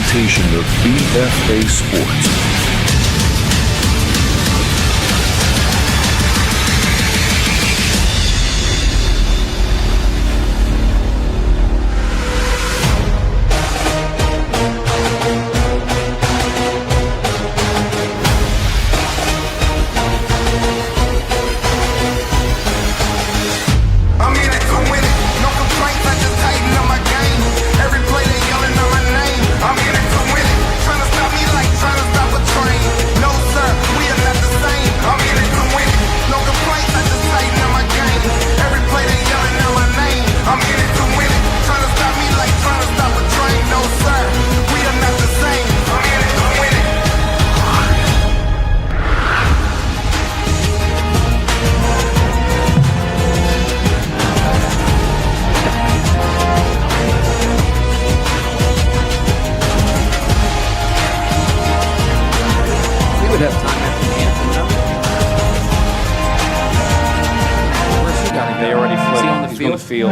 presentation of BFA Sports. Field.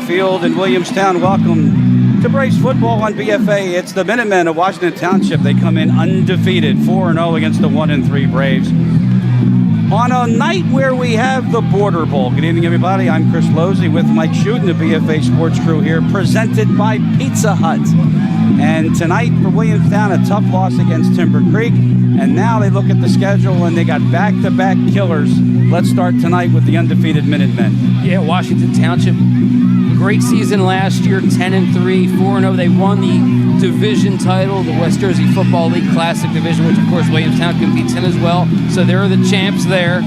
Field in Williamstown. Welcome to Braves football on BFA. It's the Minutemen of Washington Township. They come in undefeated, 4-0 against the 1-3 Braves. On a night where we have the Border Bowl. Good evening, everybody. I'm Chris Lozzi with Mike Shute and the BFA Sports crew here, presented by Pizza Hut. And tonight for Williamstown, a tough loss against Timber Creek. And now they look at the schedule and they got back-to-back killers. Let's start tonight with the undefeated Minutemen. Yeah, Washington Township. Great season last year, 10-3, 4-0. They won the division title, the West Jersey Football League Classic Division, which of course Williamstown competes in as well. So they're the champs there.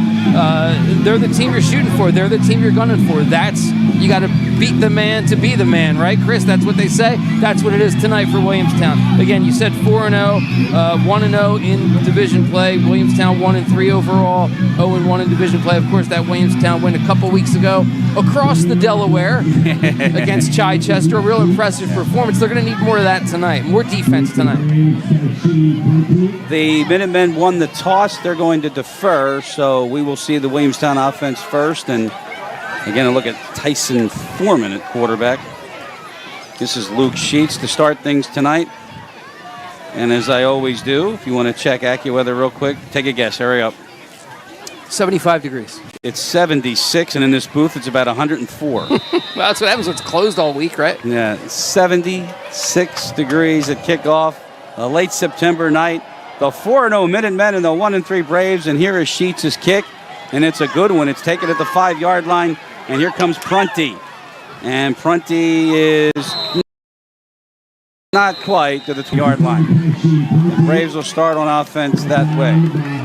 They're the team you're shooting for. They're the team you're gunning for. You got to beat the man to be the man, right, Chris? That's what they say. That's what it is tonight for Williamstown. Again, you said 4-0, 1-0 in division play. Williamstown 1-3 overall, 0-1 in division play. Of course, that Williamstown win a couple weeks ago across the Delaware against Chichester. A real impressive performance. They're going to need more of that tonight, more defense tonight. The Minutemen won the toss. They're going to defer, so we will see the Williamstown offense first. And again, a look at Tyson Foreman at quarterback. This is Luke Sheets to start things tonight. And as I always do, if you want to check AccuWeather real quick, take a guess. Hurry up. 75 degrees. It's 76, and in this booth, it's about 104. Well, that's what happens when it's closed all week, right? Yeah, 76 degrees at kickoff. A late September night. The 4-0 Minutemen and the 1-3 Braves, and here is Sheets' kick, and it's a good one. It's taken at the 5-yard line, and here comes Prunty. And Prunty is not quite to the 2-yard line. The Braves will start on offense that way.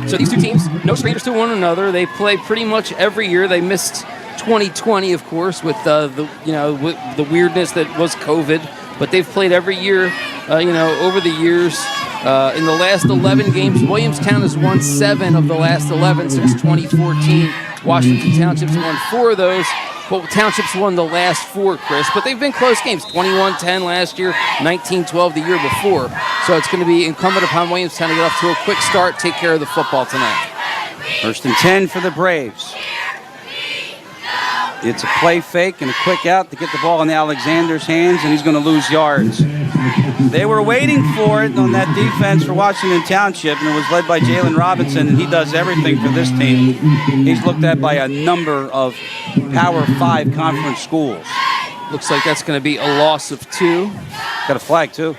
So these two teams, no strangers to one another. They play pretty much every year. They missed 2020, of course, with with the weirdness that was COVID. But they've played every year, over the years. In the last 11 games, Williamstown has won 7 of the last 11 since 2014. Washington Township's won 4 of those. But Township's won the last 4, Chris. But they've been close games. 21-10 last year, 19-12 the year before. So it's going to be incumbent upon Williamstown to get off to a quick start, take care of the football tonight. 1st and 10 for the Braves. It's a play fake and a quick out to get the ball in Alexander's hands, and he's going to lose yards. They were waiting for it on that defense for Washington Township, and it was led by Jalen Robinson, and he does everything for this team. He's looked at by a number of Power 5 conference schools. Looks like that's going to be a loss of 2. Got a flag, too.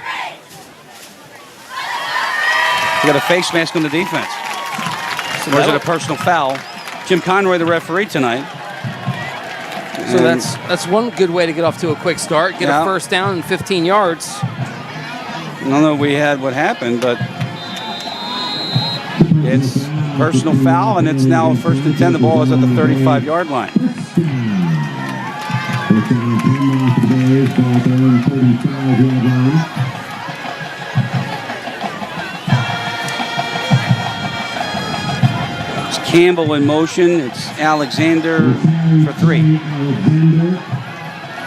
He got a face mask on the defense. Or is it a personal foul? Jim Conroy, the referee tonight. So that's one good way to get off to a quick start. Get a first down and 15 yards. I don't know if we had what happened, but it's Personal foul, and it's now 1st and 10. The ball is at the 35-yard line. It's Campbell in motion. It's Alexander for 3.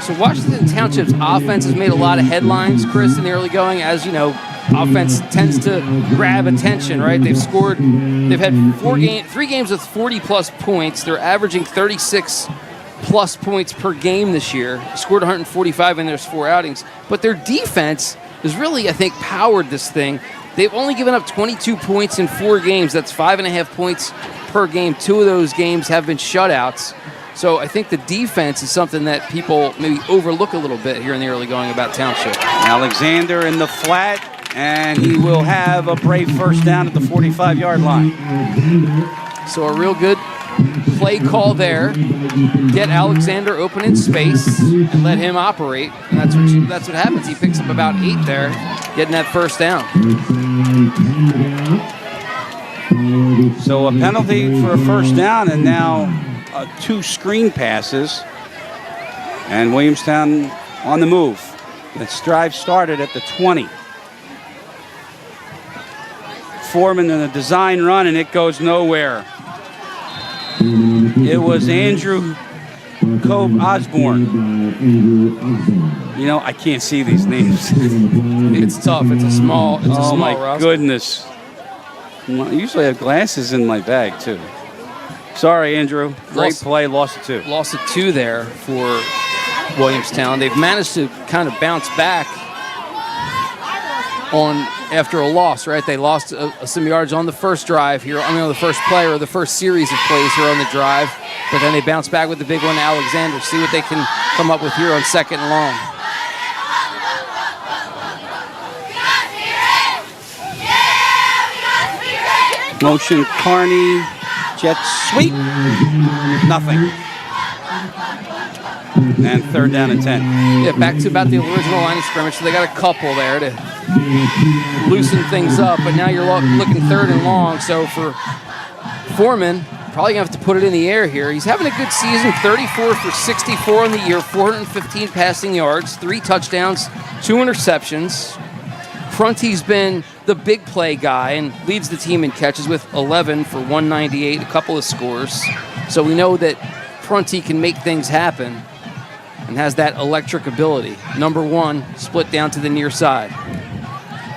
So Washington Township's offense has made a lot of headlines, Chris, in the early going. As you know, offense tends to grab attention, right? They've had 3 games with 40-plus points. They're averaging 36-plus points per game this year. Scored 145 in their 4 outings. But their defense has really, I think, powered this thing. They've only given up 22 points in 4 games. That's 5.5 points per game. 2 of those games have been shutouts. So I think the defense is something that people maybe overlook a little bit here in the early going about Township. Alexander in the flat, and he will have a brave 1st down at the 45-yard line. So a real good play call there. Get Alexander open in space and let him operate. And that's what happens. He picks up about 8 there, getting that 1st down. So a penalty for a 1st down, and now 2 screen passes. And Williamstown on the move. The drive started at the 20. Foreman in a design run, and it goes nowhere. It was Andrew Osborne. You know, I can't see these names. It's tough. It's a small Oh my roster. goodness. I usually have glasses in my bag too. Sorry, Andrew. Great play. Lost it 2. Lost it 2 there for Williamstown. They've managed to kind of bounce back after a loss, right? They lost some yards on the first drive here. I mean, on the first play or the first series of plays here on the drive. But then they bounce back with the big one to Alexander. See what they can come up with here on 2nd and long. Motion, Carney, jet sweep, nothing. And 3rd down and 10. Yeah, back to about the original line of scrimmage. So they got a couple there to loosen things up. But now you're looking 3rd and long. So for Foreman, probably going to have to put it in the air here. He's having a good season, 34 for 64 in the year, 415 passing yards, 3 touchdowns, 2 interceptions. Prunty's been the big play guy and leads the team in catches with 11 for 198, a couple of scores. So we know that Prunty can make things happen and has that electric ability. Number 1, split down to the near side.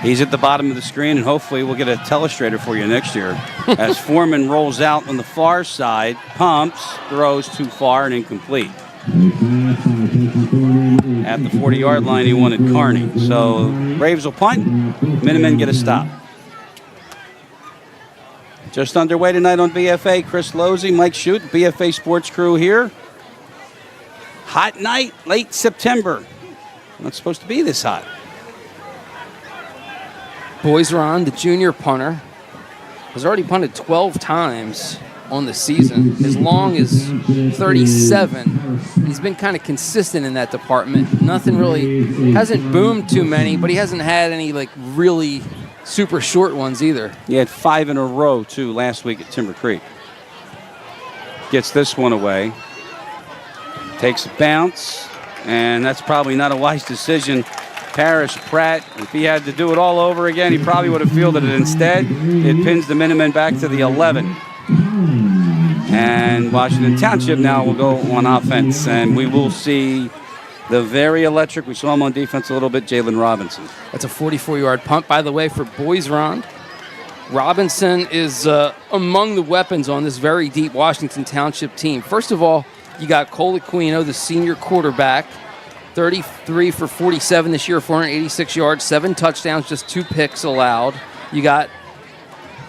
He's at the bottom of the screen, and hopefully we'll get a telestrator for you next year. As Foreman rolls out on the far side, pumps, throws too far and incomplete. At the 40-yard line, he wanted Carney. So Braves will punt. Minutemen get a stop. Just underway tonight on BFA. Chris Lozzi, Mike Shute, BFA Sports crew here. Hot night, late September. Not supposed to be this hot. Boisron, the junior punter, has already punted 12 times on the season, as long as 37. He's been kind of consistent in that department. Nothing really, hasn't boomed too many, but he hasn't had any like really super short ones either. He had 5 in a row, too, last week at Timber Creek. Gets this one away. Takes a bounce, and that's probably not a wise decision. Parrish Pratt, if he had to do it all over again, he probably would have fielded it. Instead, it pins the Minutemen back to the 11. And Washington Township now will go on offense, and we will see the very electric, we saw him on defense a little bit, Jalen Robinson. That's a 44-yard punt, by the way, for Boisron. Robinson is among the weapons on this very deep Washington Township team. First of all, you got Cole Aquino, the senior quarterback, 33 for 47 this year, 486 yards, 7 touchdowns, just 2 picks allowed. You got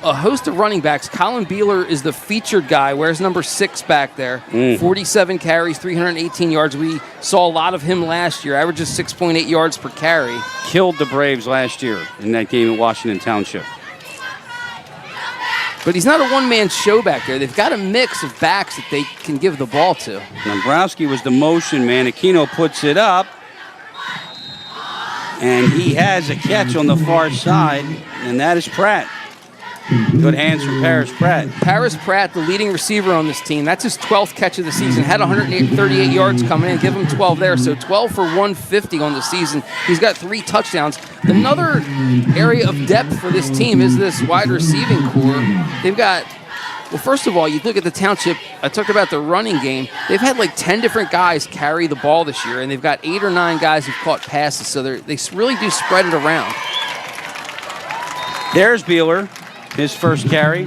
a host of running backs. Colin Beeler is the featured guy. Where's number 6 back there? 47 carries, 318 yards. We saw a lot of him last year. Averages 6.8 yards per carry. Killed the Braves last year in that game at Washington Township. But he's not a one-man show back there. They've got a mix of backs that they can give the ball to. Dombrowski was the motion man. Aquino puts it up. And he has a catch on the far side, and that is Pratt. Good hands from Paris Pratt. Paris Pratt, the leading receiver on this team. That's his 12th catch of the season. Had 138 yards coming in. Give him 12 there. So 12 for 150 on the season. He's got 3 touchdowns. Another area of depth for this team is this wide receiving core. They've got, well, first of all, you look at the Township. I talked about the running game. They've had like 10 different guys carry the ball this year, and they've got 8 or 9 guys who've caught passes. So they really do spread it around. There's Beeler, his first carry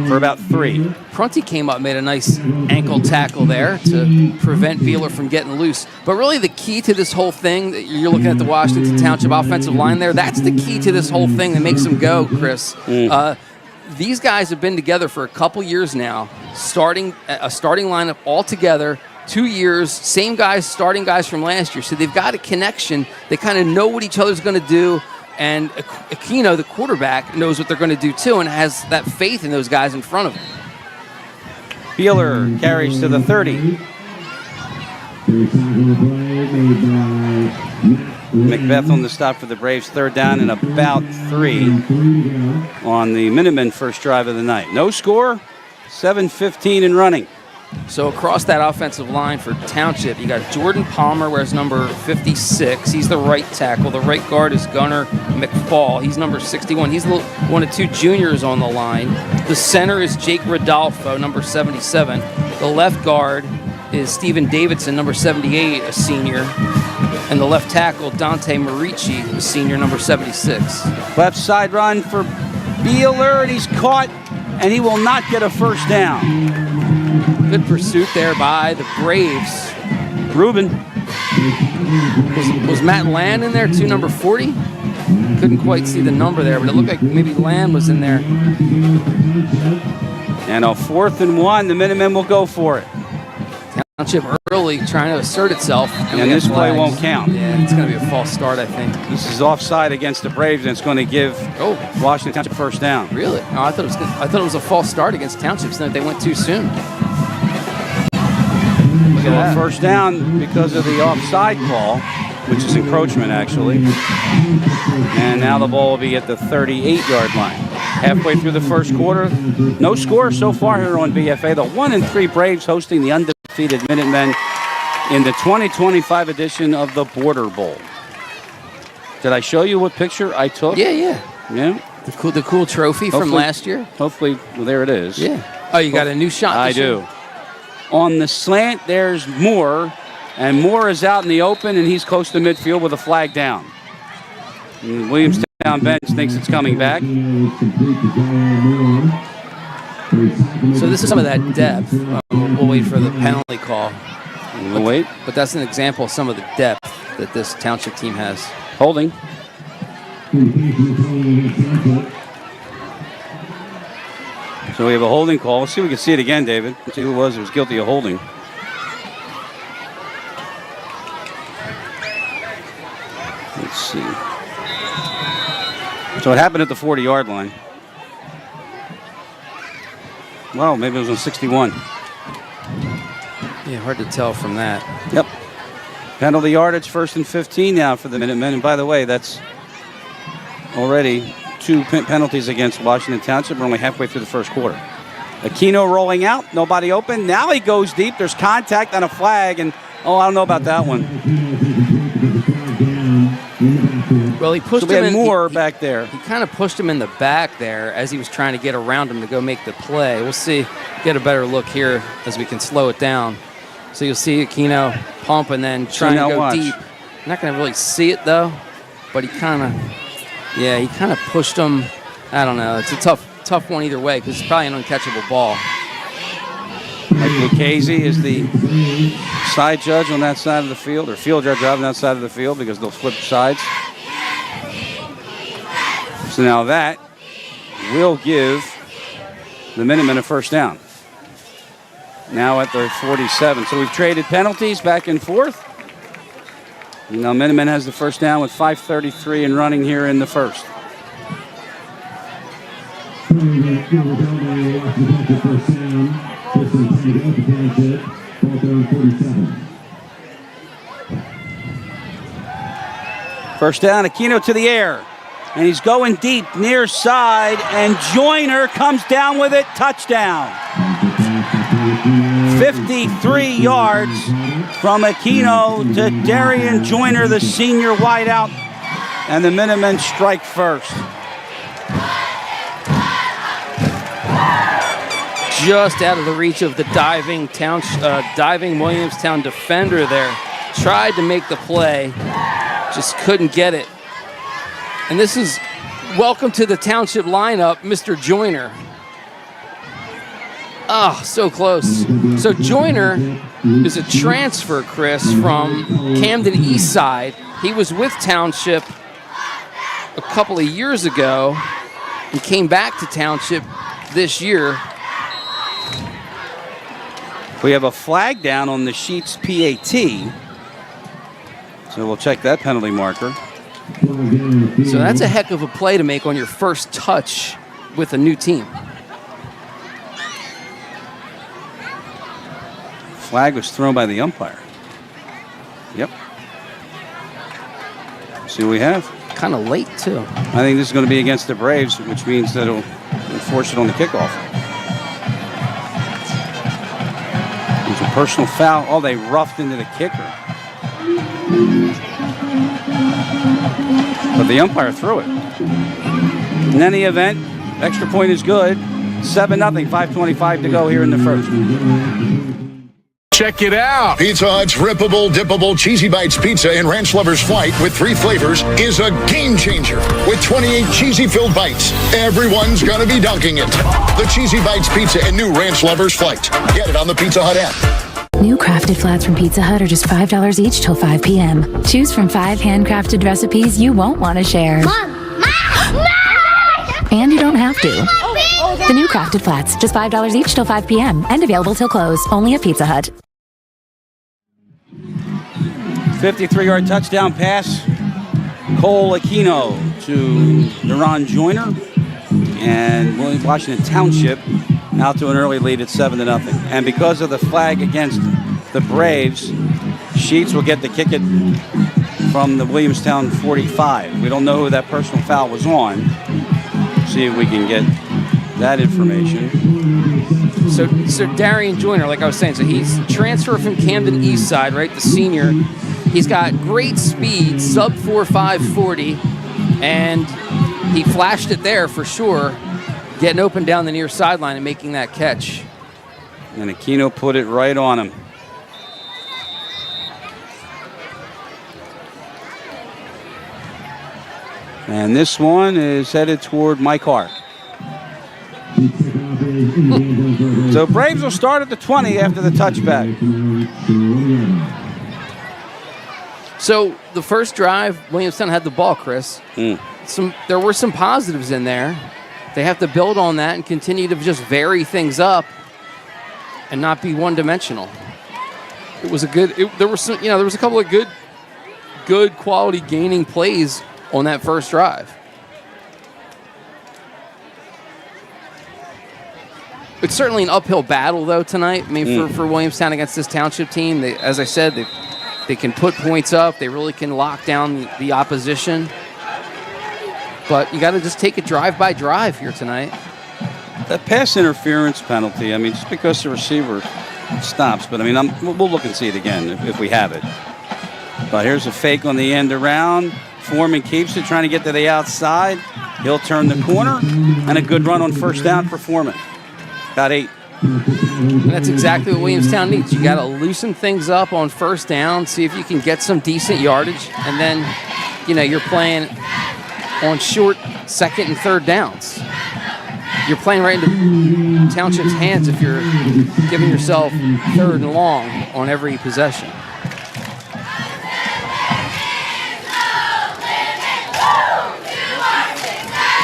for about 3. Prunty came up, made a nice ankle tackle there to prevent Beeler from getting loose. But really the key to this whole thing, you're looking at the Washington Township offensive line there, that's the key to this whole thing that makes them go, Chris. These guys have been together for a couple years now, starting a starting lineup all together, 2 years, same guys, starting guys from last year. So they've got a connection. They kind of know what each other's going to do. And Aquino, the quarterback, knows what they're going to do too and has that faith in those guys in front of him. Beeler carries to the 30. Macbeth on the stop for the Braves. 3rd down and about 3 on the Minutemen first drive of the night. No score, 7:15 in running. So across that offensive line for Township, you got Jordan Palmer, wears number 56. He's the right tackle. The right guard is Gunnar McFall. He's number 61. He's one of 2 juniors on the line. The center is Jake Rodolfo, number 77. The left guard is Stephen Davidson, number 78, a senior. And the left tackle, Dante Marici, a senior, number 76. Left side run for Beeler, and he's caught, and he will not get a first down. Good pursuit there by the Braves. Ruben. Was Matt Land in there too, number 40? Couldn't quite see the number there, but it looked like maybe Land was in there. And a 4th and 1, the Minutemen will go for it. Township early trying to assert itself. And this play won't count. Yeah, it's going to be a false start, I think. This is offside against the Braves, and it's going to give Washington Township first down. Really? No, I thought it was a false start against Township, so that they went too soon. So a first down because of the offside call, which is encroachment, actually. And now the ball will be at the 38-yard line. Halfway through the first quarter, no score so far here on BFA. The 1-3 Braves hosting the undefeated Minutemen in the 2025 edition of the Border Bowl. Did I show you what picture I took? Yeah. The cool trophy from last year. Hopefully, well, there it is. Yeah. Oh, you got a new shot. I do. On the slant, there's Moore, and Moore is out in the open, and he's close to midfield with a flag down. And Williamstown bench thinks it's coming back. So this is some of that depth. We'll wait for the penalty call. We'll wait. But that's an example of some of the depth that this Township team has. Holding. So we have a holding call. Let's see if we can see it again, David. Let's see who it was guilty of holding. Let's see. So it happened at the 40-yard line. Well, maybe it was on 61. Yeah, hard to tell from that. Yep. Penalty yardage, 1st and 15 now for the Minutemen. And by the way, that's already 2 penalties against Washington Township. We're only halfway through the first quarter. Aquino rolling out, nobody open. Now he goes deep. There's contact on a flag, and I don't know about that one. Well, he pushed him in more back there. He kind of pushed him in the back there as he was trying to get around him to go make the play. We'll see, get a better look here as we can slow it down. So you'll see Aquino pump and then trying to go deep. Not going to really see it though, but he kind of pushed him. I don't know. It's a tough one either way because it's probably an uncatchable ball. Mike Lucchese is the side judge on that side of the field, or field judge on that side of the field, because they'll flip sides. So now that will give the Minutemen a first down. Now at their 47. So we've traded penalties back and forth. And now Minutemen has the first down with 5:33 and running here in the first. First down, Aquino to the air. And he's going deep, near side, and Joyner comes down with it, touchdown. 53 yards from Aquino to Darian Joyner, the senior wideout, and the Minutemen strike first. Just out of the reach of the diving Williamstown defender there. Tried to make the play, just couldn't get it. And this is welcome to the Township lineup, Mr. Joyner. Oh, so close. So Joyner is a transfer, Chris, from Camden East Side. He was with Township a couple of years ago and came back to Township this year. We have a flag down on the Sheets PAT. So we'll check that penalty marker. So that's a heck of a play to make on your first touch with a new team. Flag was thrown by the umpire. Yep. See what we have. Kind of late, too. I think this is going to be against the Braves, which means that it'll enforce it on the kickoff. It's a personal foul. Oh, they roughed into the kicker. But the umpire threw it. In any event, extra point is good. 7-0, 5:25 to go here in the first. Check it out. Pizza Hut's rippable, dippable Cheesy Bites pizza in Ranch Lovers Flight with 3 flavors is a game changer. With 28 cheesy-filled bites, everyone's gonna be dunking it. The Cheesy Bites pizza and new Ranch Lovers Flight. Get it on the Pizza Hut app. New crafted flats from Pizza Hut are just $5 each till 5 p.m. Choose from 5 handcrafted recipes you won't want to share. Mom! And you don't have to. The new crafted flats, just $5 each till 5 p.m. and available till close. Only at Pizza Hut. 53-yard touchdown pass. Cole Aquino to Deron Joyner. And Washington Township out to an early lead at 7-0. And because of the flag against the Braves, Sheets will get to kick it from the Williamstown 45. We don't know who that personal foul was on. See if we can get that information. So Darian Joyner, like I was saying, so he's transferred from Camden East Side, right? The senior. He's got great speed, sub 4.540, and he flashed it there for sure, getting open down the near sideline and making that catch. And Aquino put it right on him. And this one is headed toward Mike Hart. So Braves will start at the 20 after the touchback. So the first drive, Williamstown had the ball, Chris. There were some positives in there. They have to build on that and continue to just vary things up and not be one-dimensional. It was a good. There was a couple of good quality gaining plays on that first drive. It's certainly an uphill battle, though, tonight. I mean, for Williamstown against this Township team, as I said, they can put points up. They really can lock down the opposition. But you got to just take it drive by drive here tonight. That pass interference penalty, I mean, just because the receiver stops. But, I mean, we'll look and see it again if we have it. But here's a fake on the end around. Foreman keeps it, trying to get to the outside. He'll turn the corner. And a good run on first down for Foreman. Got 8. And that's exactly what Williamstown needs. You got to loosen things up on first down, see if you can get some decent yardage, and then, you're playing on short second and third downs. You're playing right into Township's hands if you're giving yourself third and long on every possession.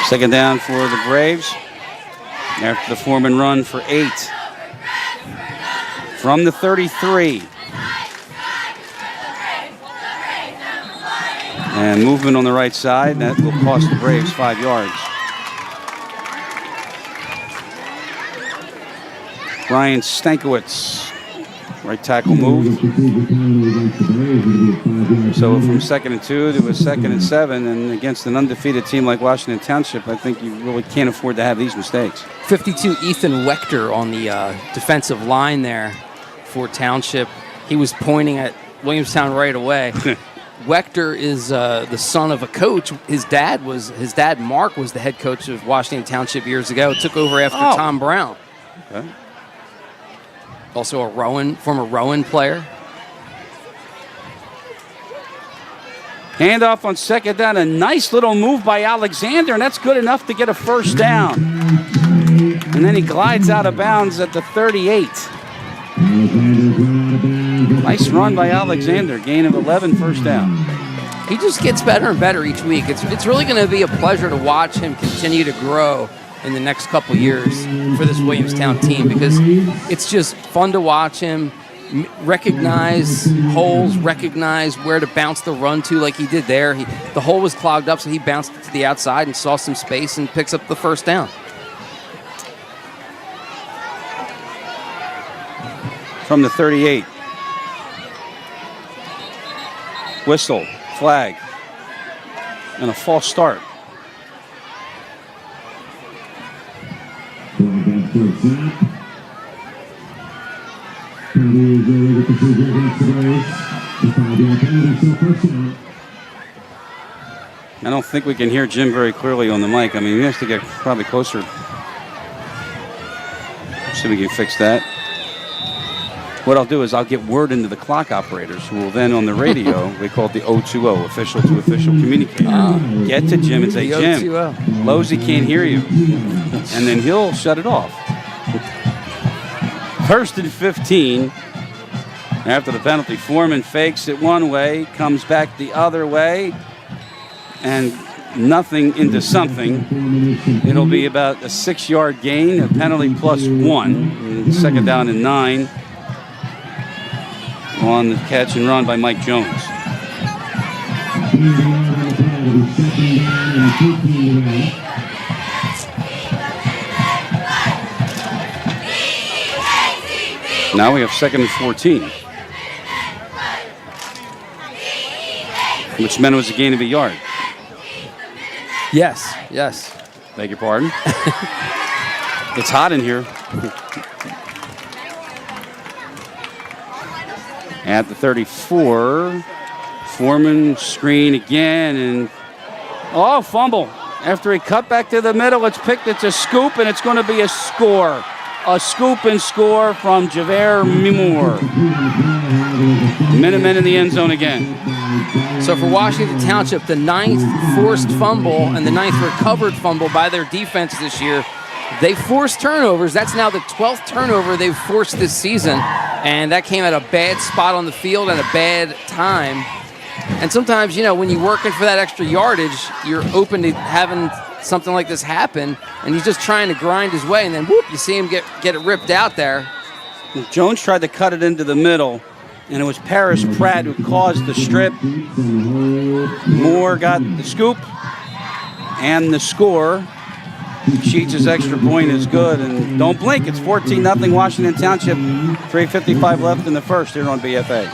Second down for the Braves. After the Foreman run for 8. From the 33. And movement on the right side. That will cost the Braves 5 yards. Brian Stankiewicz Right tackle moved. So from 2nd and 2 to a 2nd and 7, and against an undefeated team like Washington Township, I think you really can't afford to have these mistakes. 52, Ethan Wechter on the defensive line there for Township. He was pointing at Williamstown right away. Wechter is the son of a coach. His dad, Mark, was the head coach of Washington Township years ago. Took over after Tom Brown. Okay. Also a former Rowan player. Handoff on 2nd down. A nice little move by Alexander, and that's good enough to get a first down. And then he glides out of bounds at the 38. Nice run by Alexander. Gain of 11, first down. He just gets better and better each week. It's really going to be a pleasure to watch him continue to grow in the next couple years for this Williamstown team, because it's just fun to watch him recognize holes, recognize where to bounce the run to like he did there. The hole was clogged up, so he bounced it to the outside and saw some space and picks up the first down. From the 38. Whistle, flag, and a false start. I don't think we can hear Jim very clearly on the mic. I mean, we have to get probably closer. See if we can fix that. What I'll do is I'll get word into the clock operators, who will then on the radio, we call it the 020, official to official communicator. Get to Jim and say, Jim, Lozzi can't hear you. And then he'll shut it off. 1st and 15. After the penalty, Foreman fakes it one way, comes back the other way, and nothing into something. It'll be about a 6-yard gain, a penalty plus 1. 2nd down and 9. On the catch and run by Mike Jones. Now we have 2nd and 14. Which meant it was a gain of a yard. Yes. Beg your pardon. It's hot in here. At the 34, Foreman screen again, and fumble. After he cut back to the middle, it's picked, it's a scoop, and it's going to be a score. A scoop and score from Javier Mimor. Minutemen in the end zone again. So for Washington Township, the 9th forced fumble and the 9th recovered fumble by their defense this year. They forced turnovers. That's now the 12th turnover they've forced this season. And that came at a bad spot on the field at a bad time. And sometimes, when you're working for that extra yardage, you're open to having something like this happen. And he's just trying to grind his way. And then, whoop, you see him get it ripped out there. Jones tried to cut it into the middle. And it was Paris Pratt who caused the strip. Moore got the scoop and the score. Sheets' extra point is good, and don't blink. It's 14-0 Washington Township. 3:55 left in the first here on BFA.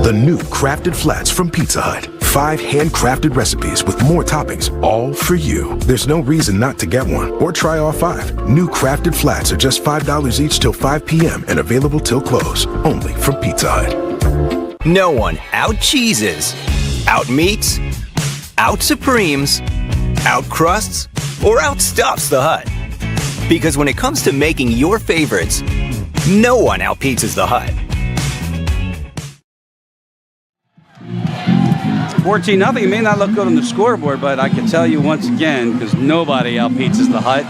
The new Crafted Flats from Pizza Hut. 5 handcrafted recipes with more toppings, all for you. There's no reason not to get one or try all 5. New Crafted Flats are just $5 each till 5 p.m. and available till close. Only from Pizza Hut. No one out-cheeses, out-meats, out-supremes, out-crusts, or outstuffs the Hut. Because when it comes to making your favorites, no one out-pizzas the Hut. 14-0. It may not look good on the scoreboard, but I can tell you once again, because nobody out-pizzas the Hut.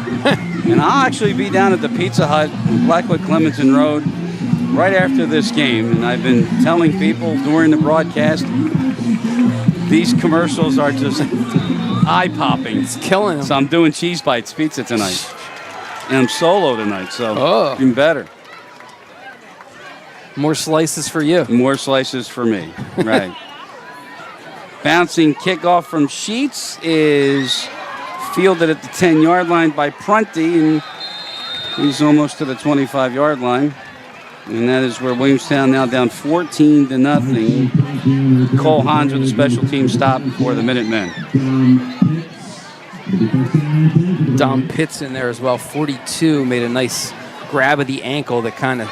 And I'll actually be down at the Pizza Hut, Blackwood Clementon Road, right after this game. And I've been telling people during the broadcast, these commercials are just eye-popping. It's killing them. So I'm doing Cheese Bites Pizza tonight. And I'm solo tonight, so even better. More slices for you. More slices for me, right. Bouncing kickoff from Sheets is fielded at the 10-yard line by Prunty, and he's almost to the 25-yard line. And that is where Williamstown now down 14-0. Cole Hans with a special team stop for the Minutemen. Dom Pitts in there as well. 42 made a nice grab of the ankle that kind of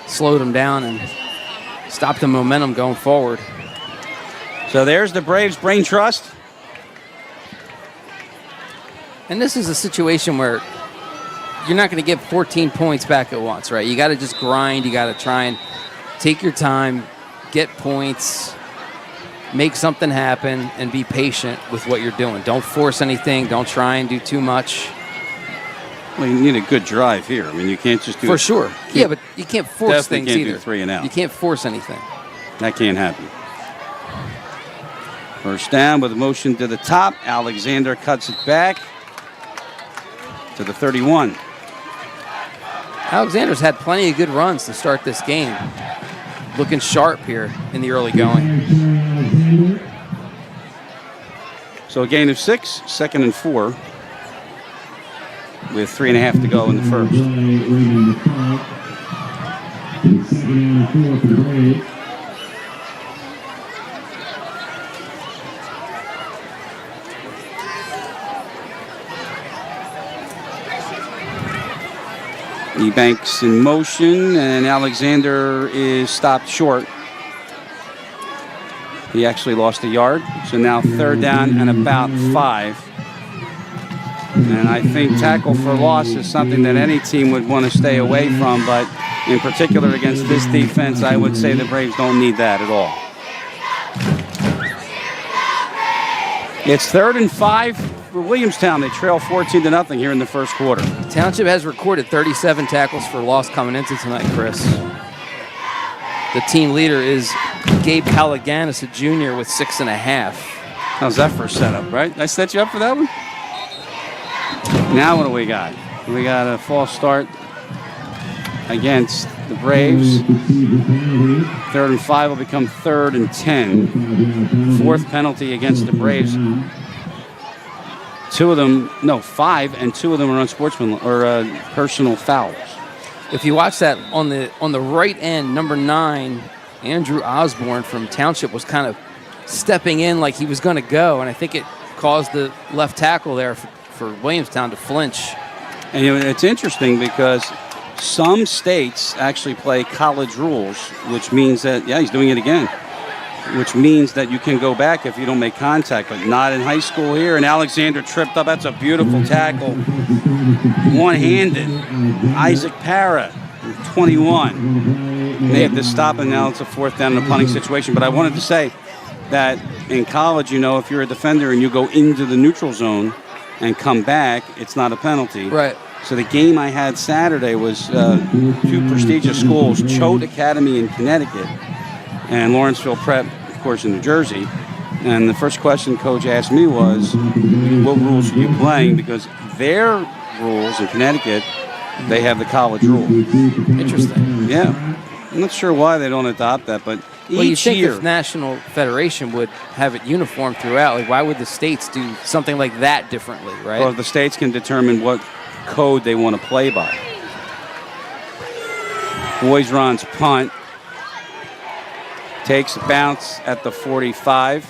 slowed him down and stopped the momentum going forward. So there's the Braves brain trust. And this is a situation where you're not going to get 14 points back at once, right? You got to just grind. You got to try and take your time, get points, make something happen, and be patient with what you're doing. Don't force anything. Don't try and do too much. Well, you need a good drive here. I mean, you can't just do For sure. Yeah, but you can't force definitely things can't either. do 3 and out. You can't force anything. That can't happen. First down with a motion to the top. Alexander cuts it back to the 31. Alexander's had plenty of good runs to start this game. Looking sharp here in the early going. So a gain of 6, 2nd and 4, with 3.5 to go in the first. Ebanks in motion, and Alexander is stopped short. He actually lost a yard, so now 3rd down and about 5. And I think tackle for loss is something that any team would want to stay away from, but in particular against this defense, I would say the Braves don't need that at all. It's 3rd and 5 for Williamstown. They trail 14-0 here in the first quarter. Township has recorded 37 tackles for loss coming into tonight, Chris. The team leader is Gabe Halliganis, a junior, with 6.5. How's that for a setup, right? Did I set you up for that one? Now what do we got? We got a false start against the Braves. 3rd and 5 will become 3rd and 10. 4th penalty against the Braves. 5, and 2 of them are unsportsmanlike or personal fouls. If you watch that on the right end, number 9, Andrew Osborne from Township was kind of stepping in like he was going to go, and I think it caused the left tackle there for Williamstown to flinch. And it's interesting because some states actually play college rules, which means that, yeah, he's doing it again, which means that you can go back if you don't make contact, but not in high school here. And Alexander tripped up. That's a beautiful tackle. One-handed. Isaac Parra, 21. They have to stop, and now it's a 4th down in a punting situation. But I wanted to say that in college, if you're a defender and you go into the neutral zone and come back, it's not a penalty. Right. So the game I had Saturday was 2 prestigious schools, Choate Academy in Connecticut and Lawrenceville Prep, of course, in New Jersey. And the first question Coach asked me was, what rules are you playing? Because their rules in Connecticut, they have the college rule. Interesting. Yeah. I'm not sure why they don't adopt that, but well, you think year, if National Federation would have it uniform throughout, like why would the states do something like that differently, right? Well, the states can determine what code they want to play by. Boys runs punt. Takes a bounce at the 45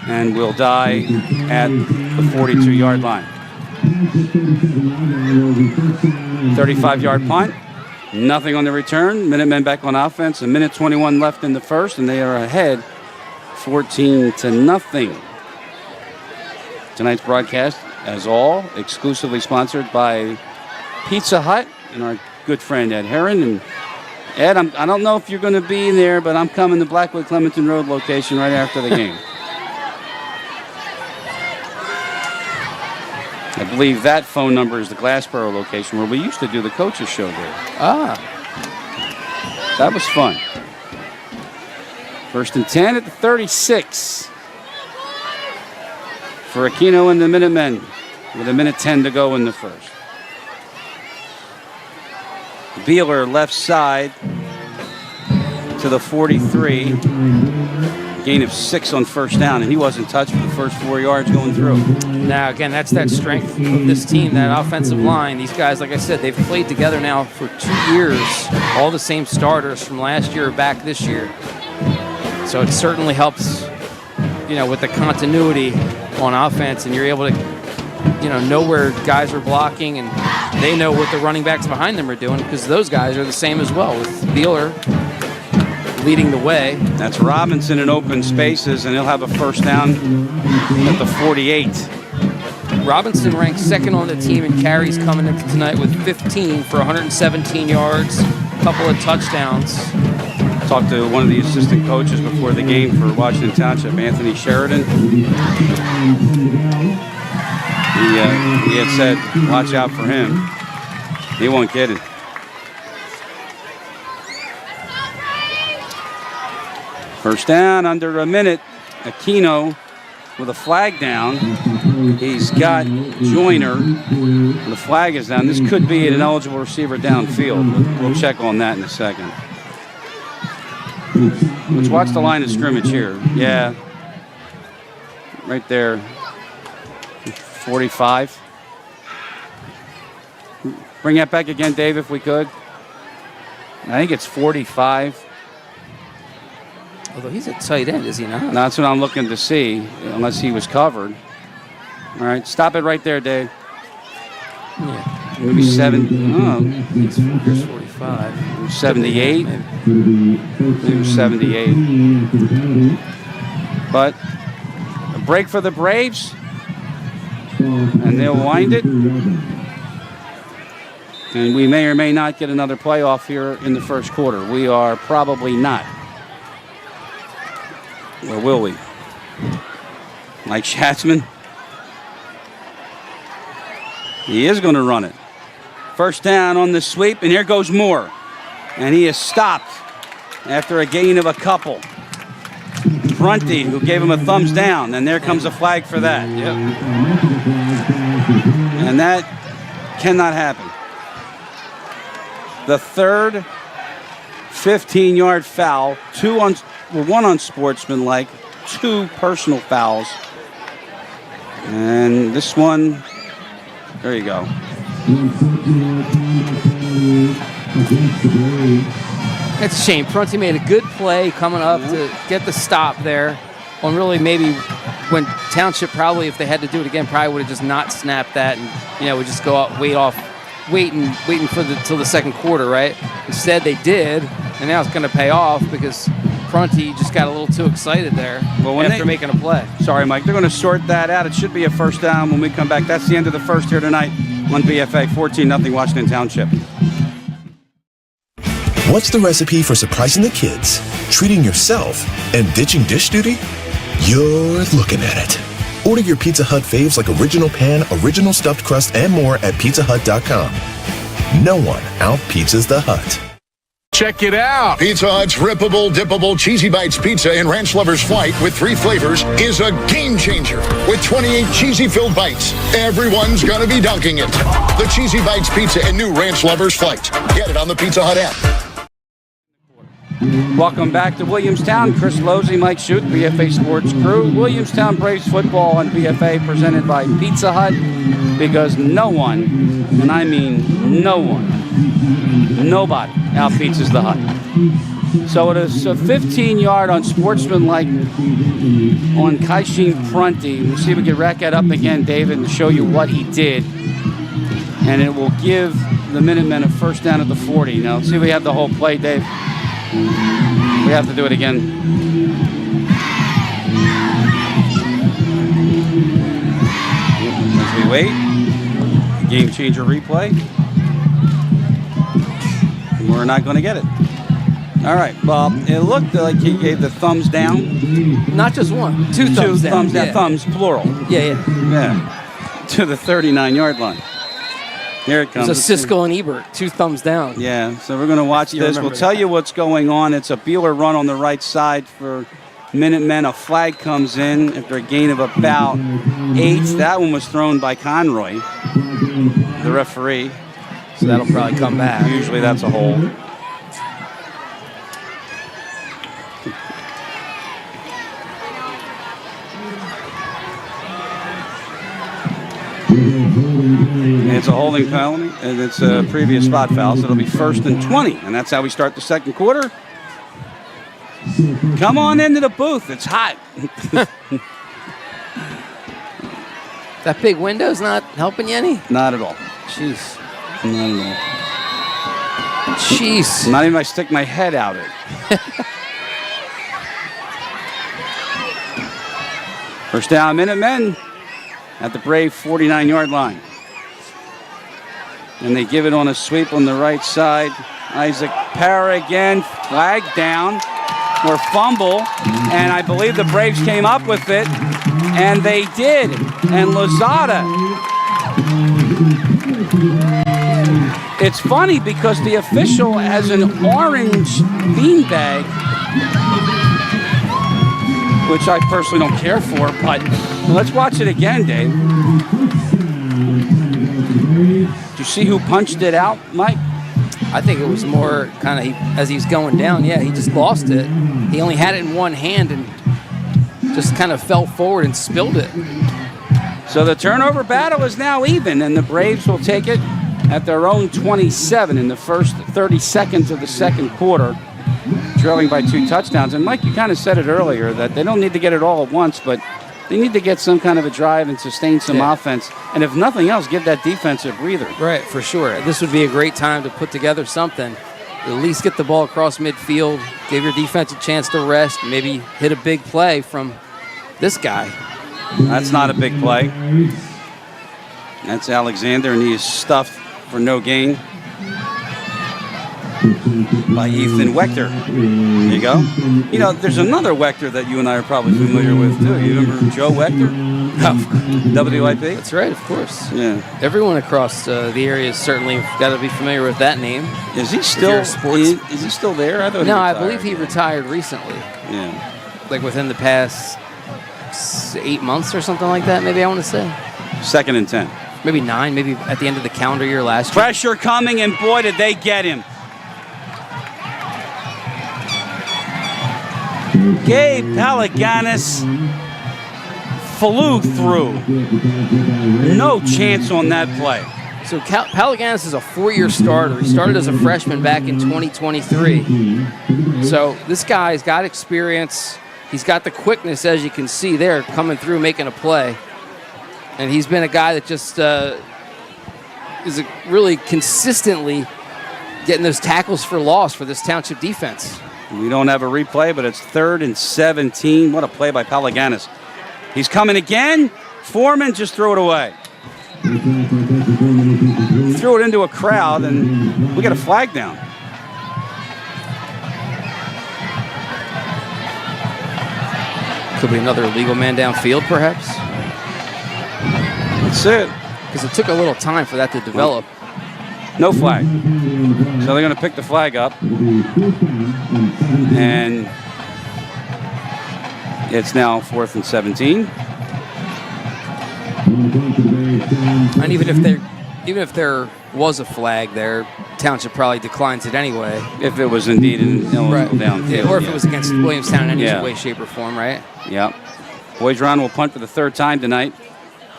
and will die at the 42-yard line. 35-yard punt. Nothing on the return. Minutemen back on offense. 1:21 left in the first, and they are ahead 14-0. Tonight's broadcast, as all, exclusively sponsored by Pizza Hut and our good friend Ed Herron. And Ed, I don't know if you're going to be there, but I'm coming to Blackwood Clementon Road location right after the game. I believe that phone number is the Glassboro location where we used to do the coaches show there. Ah. That was fun. 1st and 10 at the 36. For Aquino and the Minutemen with 1:10 to go in the first. Beeler left side to to the 43. Gain of 6 on first down, and he wasn't touched for the first 4 yards going through. Now, again, that's that strength of this team, that offensive line. These guys, like I said, they've played together now for 2 years. All the same starters from last year back this year. So it certainly helps, with the continuity on offense, and you're able to, know where guys are blocking, and they know what the running backs behind them are doing, because those guys are the same as well, with Beeler leading the way. That's Robinson in open spaces, and he'll have a first down at the 48. Robinson ranks second on the team in carries coming into tonight with 15 for 117 yards, a couple of touchdowns. Talked to one of the assistant coaches before the game for Washington Township, Anthony Sheridan. He had said, watch out for him. He won't get it. First down, under a minute. Aquino with a flag down. He's got Joyner. The flag is down. This could be an eligible receiver downfield. We'll check on that in a second. Let's watch the line of scrimmage here. Yeah. Right there. 45. Bring that back again, Dave, if we could. I think it's 45. Although he's a tight end, is he not? That's what I'm looking to see, unless he was covered. All right, stop it right there, Dave. Yeah. Maybe 7. Oh, here's 45. 78. Maybe 78. But a break for the Braves, and they'll wind it. And we may or may not get another playoff here in the first quarter. We are probably not. Or will we? Mike Schatzman. He is going to run it. First down on the sweep, and here goes Moore. And he is stopped after a gain of a couple. Prunty, who gave him a thumbs down, and there comes a flag for that. Yep. And that cannot happen. The third 15-yard foul, one unsportsmanlike, 2 personal fouls. And this one, there you go. It's a shame. Prunty made a good play coming up to get the stop there. On really maybe when Township probably, if they had to do it again, probably would have just not snapped that and, would just go out, waiting for till the second quarter, right? Instead they did, and now it's going to pay off because Prunty just got a little too excited there after making a play. Sorry, Mike. They're going to sort that out. It should be a first down when we come back. That's the end of the first here tonight on BFA. 14-0 Washington Township. What's the recipe for surprising the kids, treating yourself, and ditching dish duty? You're looking at it. Order your Pizza Hut faves like Original Pan, Original Stuffed Crust, and more at pizzahut.com. No one out-pizzas the Hut. Check it out. Pizza Hut's rippable, dippable Cheesy Bites pizza in Ranch Lover's Flight with 3 flavors is a game changer. With 28 cheesy-filled bites, everyone's going to be dunking it. The Cheesy Bites pizza in new Ranch Lover's Flight. Get it on the Pizza Hut app. Welcome back to Williamstown. Chris Lozzi, Mike Shute, BFA Sports crew. Williamstown Braves football on BFA presented by Pizza Hut, because no one, and I mean no one, nobody out-pizzas the Hut. So it is a 15-yard unsportsmanlike on Kaishin Prunty. We'll see if we can rack that up again, David, and show you what he did. And it will give the Minutemen a first down at the 40. Now, let's see if we have the whole play, Dave. We have to do it again. As we wait, game changer replay. We're not going to get it. All right. Well, it looked like he gave the thumbs down. Not just one, 2 thumbs down. Thumbs down. Yeah. Thumbs plural. Yeah. To the 39-yard line. Here it comes. It's a Siskel and Ebert, 2 thumbs down. Yeah, so we're going to watch this. We'll tell you what's going on. It's a Beeler run on the right side for Minutemen. A flag comes in after a gain of about 8. That one was thrown by Conroy, the referee. So that'll probably come back. Usually that's a hold. It's a holding penalty, and it's a previous spot foul, so it'll be 1st and 20, and that's how we start the second quarter. Come on into the booth. It's hot. That big window's not helping you any? Not at all. Jeez. Not at all. Jeez. Not even if I stick my head out it. First down, Minutemen at the Brave 49-yard line. And they give it on a sweep on the right side. Isaac Parra again, flag down or fumble. And I believe the Braves came up with it. And they did. And Lozada. It's funny because the official has an orange beanbag, which I personally don't care for, but let's watch it again, Dave. Do you see who punched it out, Mike? I think it was more kind of as he's going down. Yeah, he just lost it. He only had it in one hand and just kind of fell forward and spilled it. So the turnover battle is now even, and the Braves will take it at their own 27 in the first 30 seconds of the second quarter, trailing by 2 touchdowns. And Mike, you kind of said it earlier that they don't need to get it all at once, but they need to get some kind of a drive and sustain some offense. And if nothing else, give that defense a breather. Right, for sure. This would be a great time to put together something. At least get the ball across midfield, give your defense a chance to rest, maybe hit a big play from this guy. That's not a big play. That's Alexander, and he is stuffed for no gain by Ethan Wechter. There you go. You know, there's another Wechter that you and I are probably familiar with, too. You remember Joe Wechter? WIP? That's right, of course. Yeah. Everyone across the area is certainly got to be familiar with that name. Is he still is he still there? I thought no, I believe he retired recently. Yeah. Like within the past 8 months or something like that, maybe I want to say. 2nd and 10. Maybe 9, maybe at the end of the calendar year last year. Pressure coming, and boy, did they get him. Gabe Palaganis flew through. No chance on that play. So Palaganis is a 4-year starter. He started as a freshman back in 2023. So this guy's got experience. He's got the quickness, as you can see there, coming through, making a play. And he's been a guy that just is really consistently getting those tackles for loss for this Township defense. We don't have a replay, but it's 3rd and 17. What a play by Palaganis. He's coming again. Foreman just threw it away. Threw it into a crowd, and we got a flag down. Could be another illegal man downfield, perhaps. That's it. Because it took a little time for that to develop. No flag. So they're going to pick the flag up. And it's now 4th and 17. And even if there was a flag there, Township probably declines it anyway. If it was indeed an illegal downfield. Yeah, or if it was against Williamstown in any way, shape, or form, right? Yeah. Boys Run will punt for the 3rd time tonight.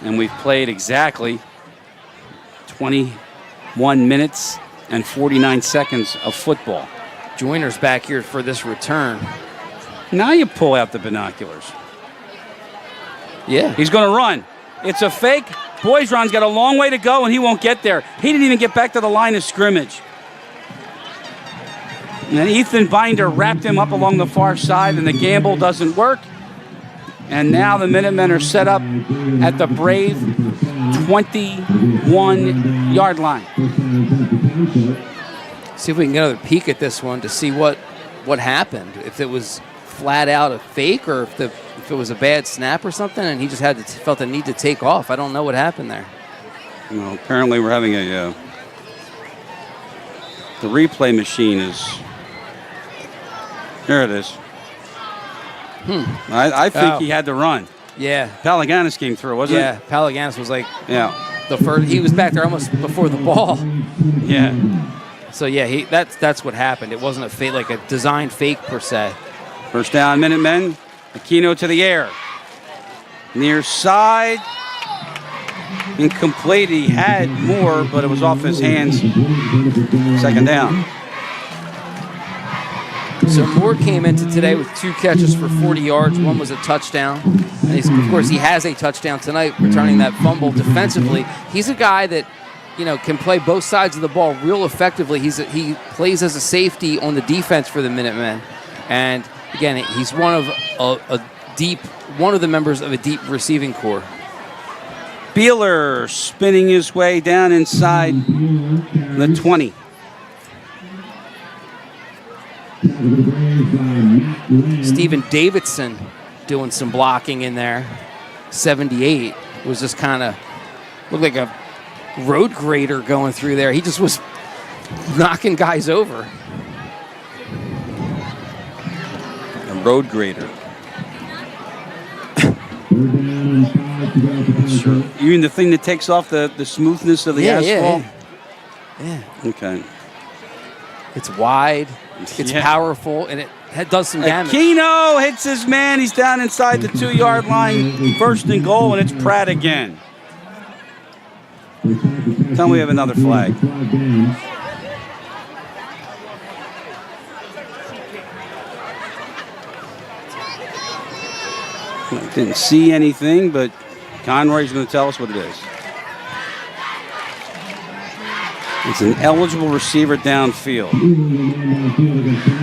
And we've played exactly 21 minutes and 49 seconds of football. Joyner's back here for this return. Now you pull out the binoculars. Yeah. He's going to run. It's a fake. Boys Run's got a long way to go, and he won't get there. He didn't even get back to the line of scrimmage. And Ethan Binder wrapped him up along the far side, and the gamble doesn't work. And now the Minutemen are set up at the Brave 21-yard line. See if we can get another peek at this one to see what happened. If it was flat out a fake, or if it was a bad snap or something, and he just felt the need to take off. I don't know what happened there. Well, apparently we're having the replay machine is. There it is. I think he had to run. Yeah. Palaganis came through, wasn't it? Yeah, Palaganis was like the first. He was back there almost before the ball. Yeah. So yeah, that's what happened. It wasn't a fake, like a design fake per se. First down, Minutemen. Aquino to the air. Near side. incomplete. He had more, but it was off his hands. Second down. So Moore came into today with 2 catches for 40 yards. One was a touchdown. And of course, he has a touchdown tonight, returning that fumble defensively. He's a guy that, can play both sides of the ball real effectively. He plays as a safety on the defense for the Minutemen. And again, he's one of the members of a deep receiving corps. Beeler spinning his way down inside the 20. Stephen Davidson doing some blocking in there. 78 was just kind of looked like a road grader going through there. He just was knocking guys over. A road grader. Sure. You mean the thing that takes off the smoothness of the asphalt? Yeah. Okay. It's wide, it's powerful, and it does some damage. Aquino hits his man. He's down inside the 2-yard line. 1st and goal, and it's Pratt again. Tell me we have another flag. Didn't see anything, but Conroy's going to tell us what it is. It's an eligible receiver downfield.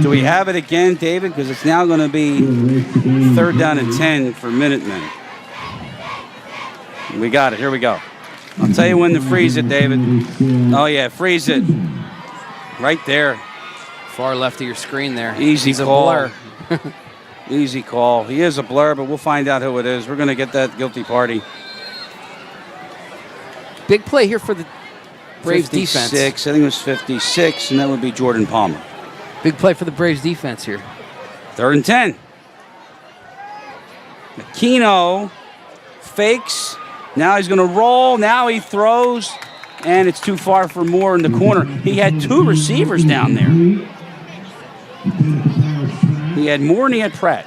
Do we have it again, David? Because it's now going to be 3rd down and 10 for Minutemen. We got it. Here we go. I'll tell you when to freeze it, David. Oh, yeah, freeze it. Right there. Far left of your screen there. Easy He's call. A blur. Easy call. He is a blur, but we'll find out who it is. We're going to get that guilty party. Big play here for the Braves 56, defense. I think it was 56, and that would be Jordan Palmer. Big play for the Braves defense here. 3rd and 10. Aquino fakes. Now he's going to roll. Now he throws, and it's too far for Moore in the corner. He had 2 receivers down there. He had Moore and he had Pratt.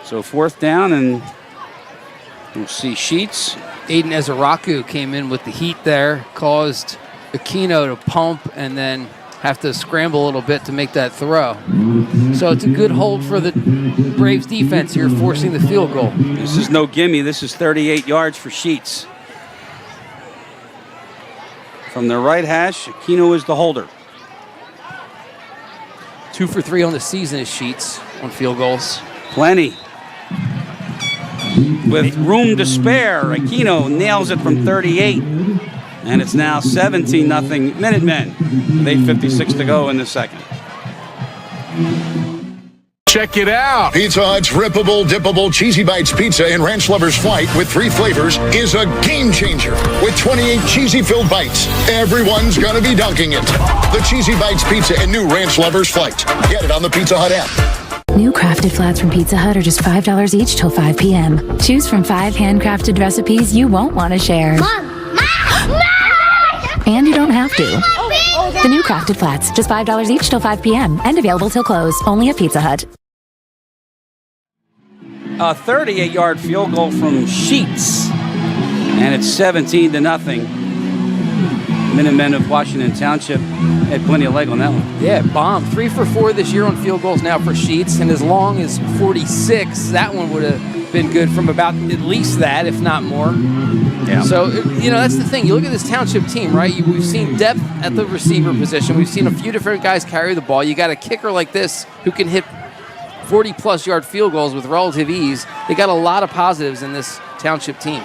So 4th down, and we'll see Sheets. Aiden Ezeraku came in with the heat there, caused Aquino to pump and then have to scramble a little bit to make that throw. So it's a good hold for the Braves defense here, forcing the field goal. This is no gimme. This is 38 yards for Sheets. From the right hash, Aquino is the holder. 2 for 3 on the season is Sheets on field goals. Plenty. With room to spare, Aquino nails it from 38. And it's now 17-0 Minutemen with 8:56 to go in the second. Check it out. Pizza Hut's rippable, dippable Cheesy Bites pizza in Ranch Lover's Flight with 3 flavors is a game changer. With 28 cheesy-filled bites, everyone's going to be dunking it. The Cheesy Bites pizza in new Ranch Lover's Flight. Get it on the Pizza Hut app. New crafted flats from Pizza Hut are just $5 each till 5 p.m. Choose from 5 handcrafted recipes you won't want to share. Mom! And you don't have to. The new crafted flats, just $5 each till 5 p.m. and available till close. Only at Pizza Hut. A 38-yard field goal from Sheets. And it's 17-0. Minutemen of Washington Township had plenty of leg on that one. Yeah, bomb. 3 for 4 this year on field goals now for Sheets. And as long as 46, that one would have been good from about at least that, if not more. Yeah. So, that's the thing. You look at this Township team, right? We've seen depth at the receiver position. We've seen a few different guys carry the ball. You got a kicker like this who can hit 40-plus yard field goals with relative ease. They got a lot of positives in this Township team.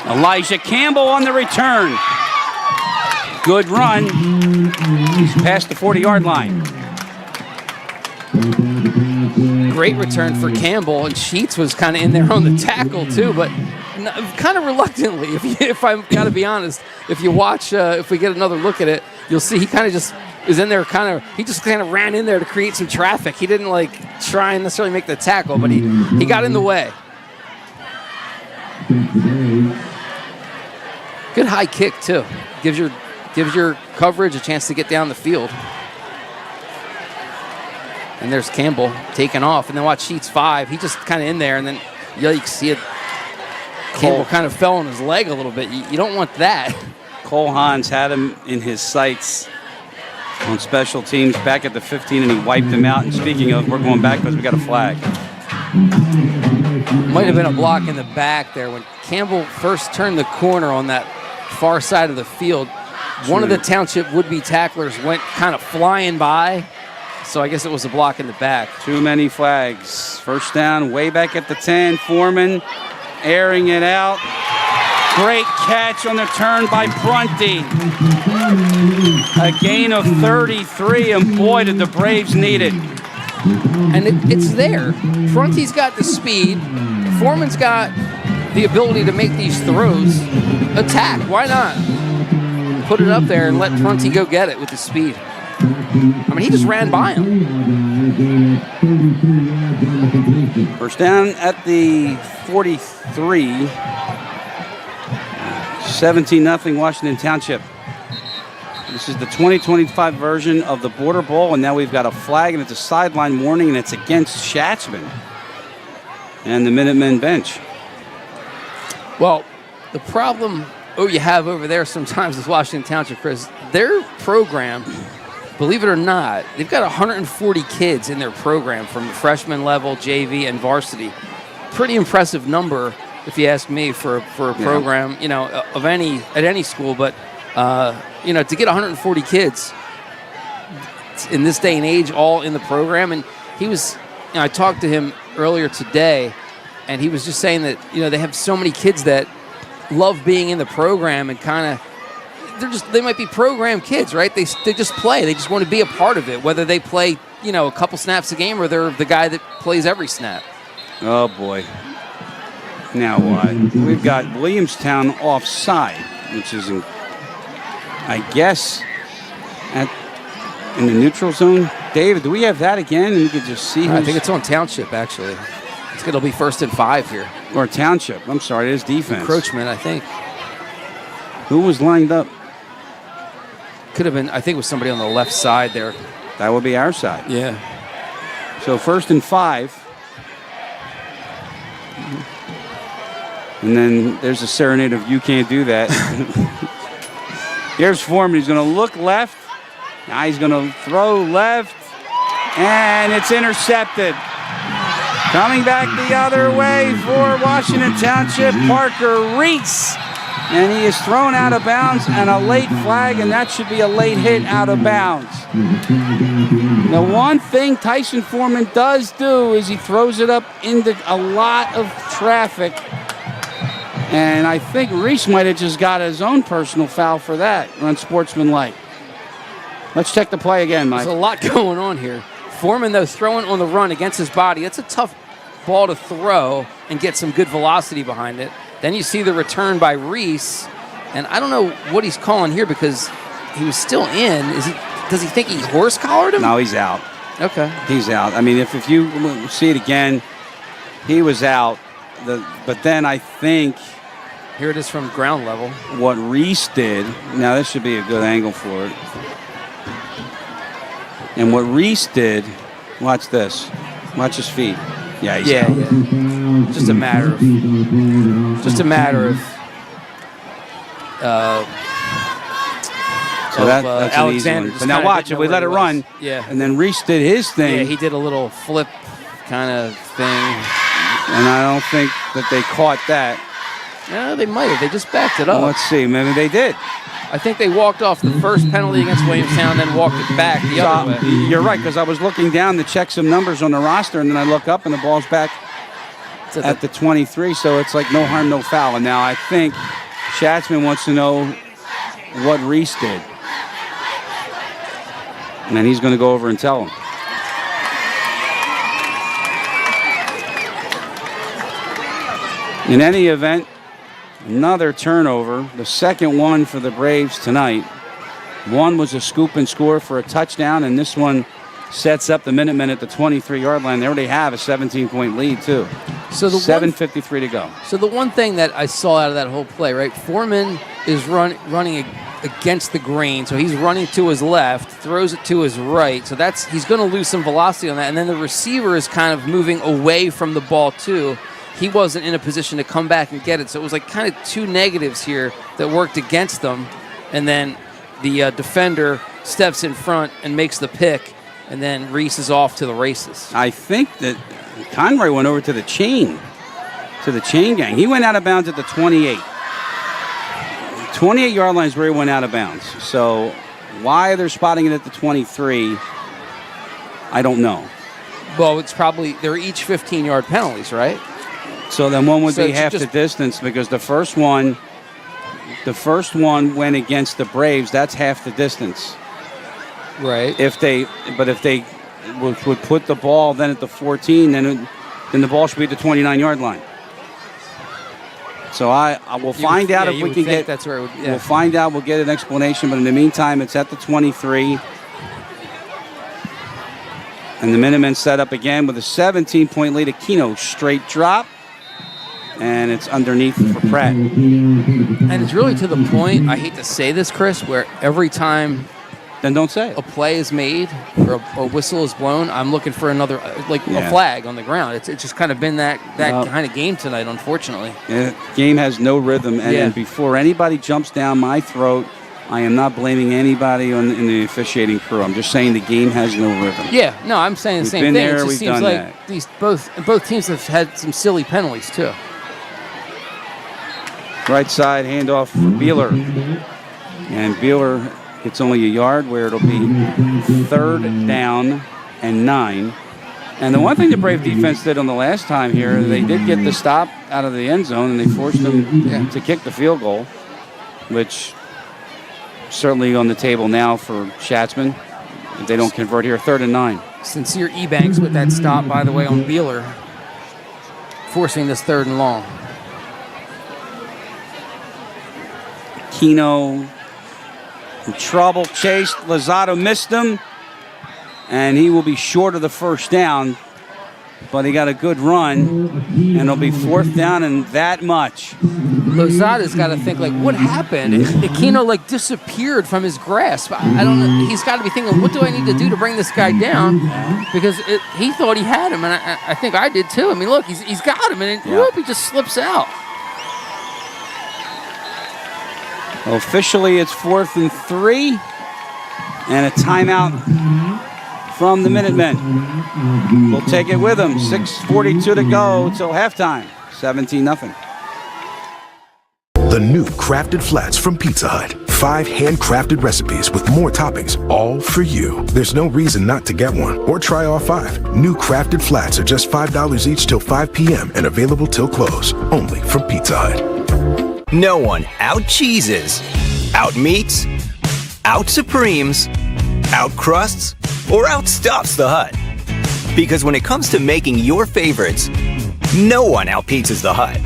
Elijah Campbell on the return. Good run. He's past the 40-yard line. Great return for Campbell, and Sheets was kind of in there on the tackle too, but kind of reluctantly, if I'm got to be honest. If you watch, if we get another look at it, you'll see he kind of just is in there he just kind of ran in there to create some traffic. He didn't try and necessarily make the tackle, but he got in the way. Good high kick too. Gives your coverage a chance to get down the field. And there's Campbell taking off. And then watch Sheets 5. He just kind of in there. And then Yikes. Campbell kind of fell on his leg a little bit. You don't want that. Cole Hans had him in his sights on special teams back at the 15, and he wiped him out. And speaking of, we're going back because we got a flag. Might have been a block in the back there. When Campbell first turned the corner on that far side of the field, one of the Township would-be tacklers went kind of flying by. So I guess it was a block in the back. Too many flags. First down, way back at the 10. Foreman airing it out. Great catch on the turn by Prunty. A gain of 33, and boy, did the Braves need it. And it's there. Prunty's got the speed. Foreman's got the ability to make these throws. Attack, why not? Put it up there and let Prunty go get it with the speed. I mean, he just ran by him. First down at the 43. 17-0 Washington Township. This is the 2025 version of the Border Bowl, and now we've got a flag, and it's a sideline warning, and it's against Schatzman and the Minutemen bench. Well, the problem you have over there sometimes with Washington Township, Chris, their program, believe it or not, they've got 140 kids in their program from the freshman level, JV, and varsity. Pretty impressive number, if you ask me, for a program, at any school. But to get 140 kids in this day and age, all in the program, and he was. I talked to him earlier today, and he was just saying that they have so many kids that love being in the program and kind of they might be program kids, right? They just play. They just want to be a part of it, whether they play a couple snaps a game or they're the guy that plays every snap. Oh boy. Now what? We've got Williamstown offside, which is, I guess, in the neutral zone. David, do we have that again? And you could just see. I think it's on Township, actually. It's going to be 1st and 5 here. Or Township. I'm sorry, it is defense. Encroachment, I think. Who was lined up? Could have been, I think it was somebody on the left side there. That would be our side. Yeah. So 1st and 5. And then there's a serenade of "You Can't Do That." Here's Foreman. He's going to look left. Now he's going to throw left. And it's intercepted. Coming back the other way for Washington Township, Parker Reese. And he is thrown out of bounds, and a late flag, and that should be a late hit out of bounds. The one thing Tyson Foreman does do is he throws it up into a lot of traffic. And I think Reese might have just got his own personal foul for that, unsportsmanlike. Let's check the play again, Mike. There's a lot going on here. Foreman, though, throwing on the run against his body. That's a tough ball to throw and get some good velocity behind it. Then you see the return by Reese, and I don't know what he's calling here because he was still in. Does he think he horse-collared him? No, he's out. Okay. He's out. I mean, if you see it again, he was out. But then I think... Here it is from ground level. What Reese did, now this should be a good angle for it. And what Reese did, watch this. Watch his feet. Yeah, he's out. Yeah. Just a matter of so that's Alexander. But now watch, if we let it run, and then Reese did his thing. Yeah, he did a little flip kind of thing. And I don't think that they caught that. No, they might have. They just backed it up. Well, let's see. Maybe they did. I think they walked off the first penalty against Williamstown, then walked it back the other way. You're right, because I was looking down to check some numbers on the roster, and then I look up, and the ball's back at the 23, so it's like no harm, no foul. And now I think Schatzman wants to know what Reese did. And then he's going to go over and tell him. In any event, another turnover, the second one for the Braves tonight. One was a scoop and score for a touchdown, and this one sets up the Minutemen at the 23-yard line. They already have a 17-point lead, too. So 7:53 to go. So the one thing that I saw out of that whole play, right, Foreman is running against the grain, so he's running to his left, throws it to his right, so he's going to lose some velocity on that, and then the receiver is kind of moving away from the ball, too. he wasn't in a position to come back and get it. So it was like kind of two negatives here that worked against them. And then the defender steps in front and makes the pick, and then Reese is off to the races. I think that Conroy went over to the chain gang. He went out of bounds at the 28. 28-yard line is where he went out of bounds. So why they're spotting it at the 23, I don't know. Well, it's probably, they're each 15-yard penalties, right? So then one would be half the distance, because the first one went against the Braves. That's half the distance. Right. If they would put the ball then at the 14, then the ball should be at the 29-yard line. So I will find out if we can get. That's where it would, yeah. We'll find out. We'll get an explanation. But in the meantime, it's at the 23. And the Minutemen set up again with a 17-point lead. Aquino straight drop. And it's underneath for Pratt. And it's really to the point, I hate to say this, Chris, where every time then don't say it. A play is made or a whistle is blown, I'm looking for another, a flag on the ground. It's just kind of been that kind of game tonight, unfortunately. The game has no rhythm. And before anybody jumps down my throat, I am not blaming anybody in the officiating crew. I'm just saying the game has no rhythm. Yeah, no, I'm saying the same thing. There, it just seems like both teams have had some silly penalties too. Right side handoff for Beeler. And Beeler gets only a yard, where it'll be 3rd down and 9. And the one thing the Brave defense did on the last time here, they did get the stop out of the end zone, and they forced them to kick the field goal, which certainly on the table now for Schatzman. If they don't convert here, 3rd and 9. Sincere Ebanks with that stop, by the way, on Beeler, forcing this 3rd and long. Aquino in trouble, chased. Lozado missed him, and he will be short of the first down, but he got a good run, and it'll be 4th down and that much. Lozado's got to think, like, what happened? Aquino, like, disappeared from his grasp. I don't know. He's got to be thinking, what do I need to do to bring this guy down? Because he thought he had him, and I think I did too. I mean, look, he's got him, and he just slips out. Officially, it's 4th and 3, and a timeout from the Minutemen. We'll take it with them. 6:42 to go till halftime. 17-0. The new crafted flats from Pizza Hut. 5 handcrafted recipes with more toppings, all for you. There's no reason not to get one or try all 5. New crafted flats are just $5 each till 5 p.m. and available till close. Only from Pizza Hut. No one out-cheeses, out-meats, out-supremes, out-crusts, or outstuffs the Hut. Because when it comes to making your favorites, no one out-pizzas the Hut.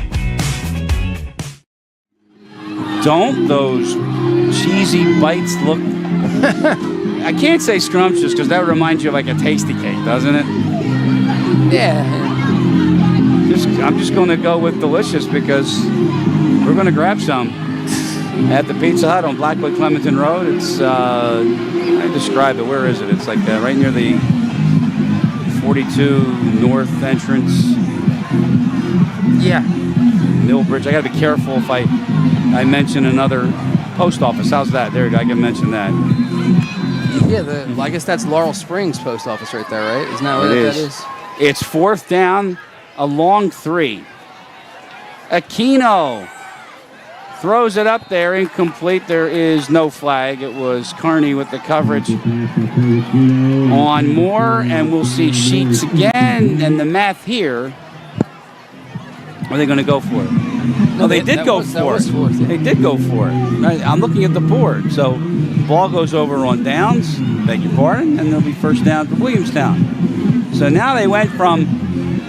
Don't those cheesy bites look... I can't say scrumptious, because that reminds you of like a tasty cake, doesn't it? Yeah. I'm just going to go with delicious, because we're going to grab some at the Pizza Hut on Blackwood Clementon Road. It's, I described it. Where is it? It's like right near the 42 North entrance. Yeah. Millbridge. I got to be careful if I mention another post office. How's that? There you go. I can mention that. Yeah, I guess that's Laurel Springs post office right there, right? Isn't that what that is? It's 4th down, a long 3. Aquino throws it up there, incomplete. There is no flag. It was Carney with the coverage on Moore, and we'll see Sheets again. And the math here, are they going to go for it? No, they did go for it. They did go for it. Right, I'm looking at the board. So ball goes over on downs, beg your pardon, and there'll be 1st down for Williamstown. So now they went from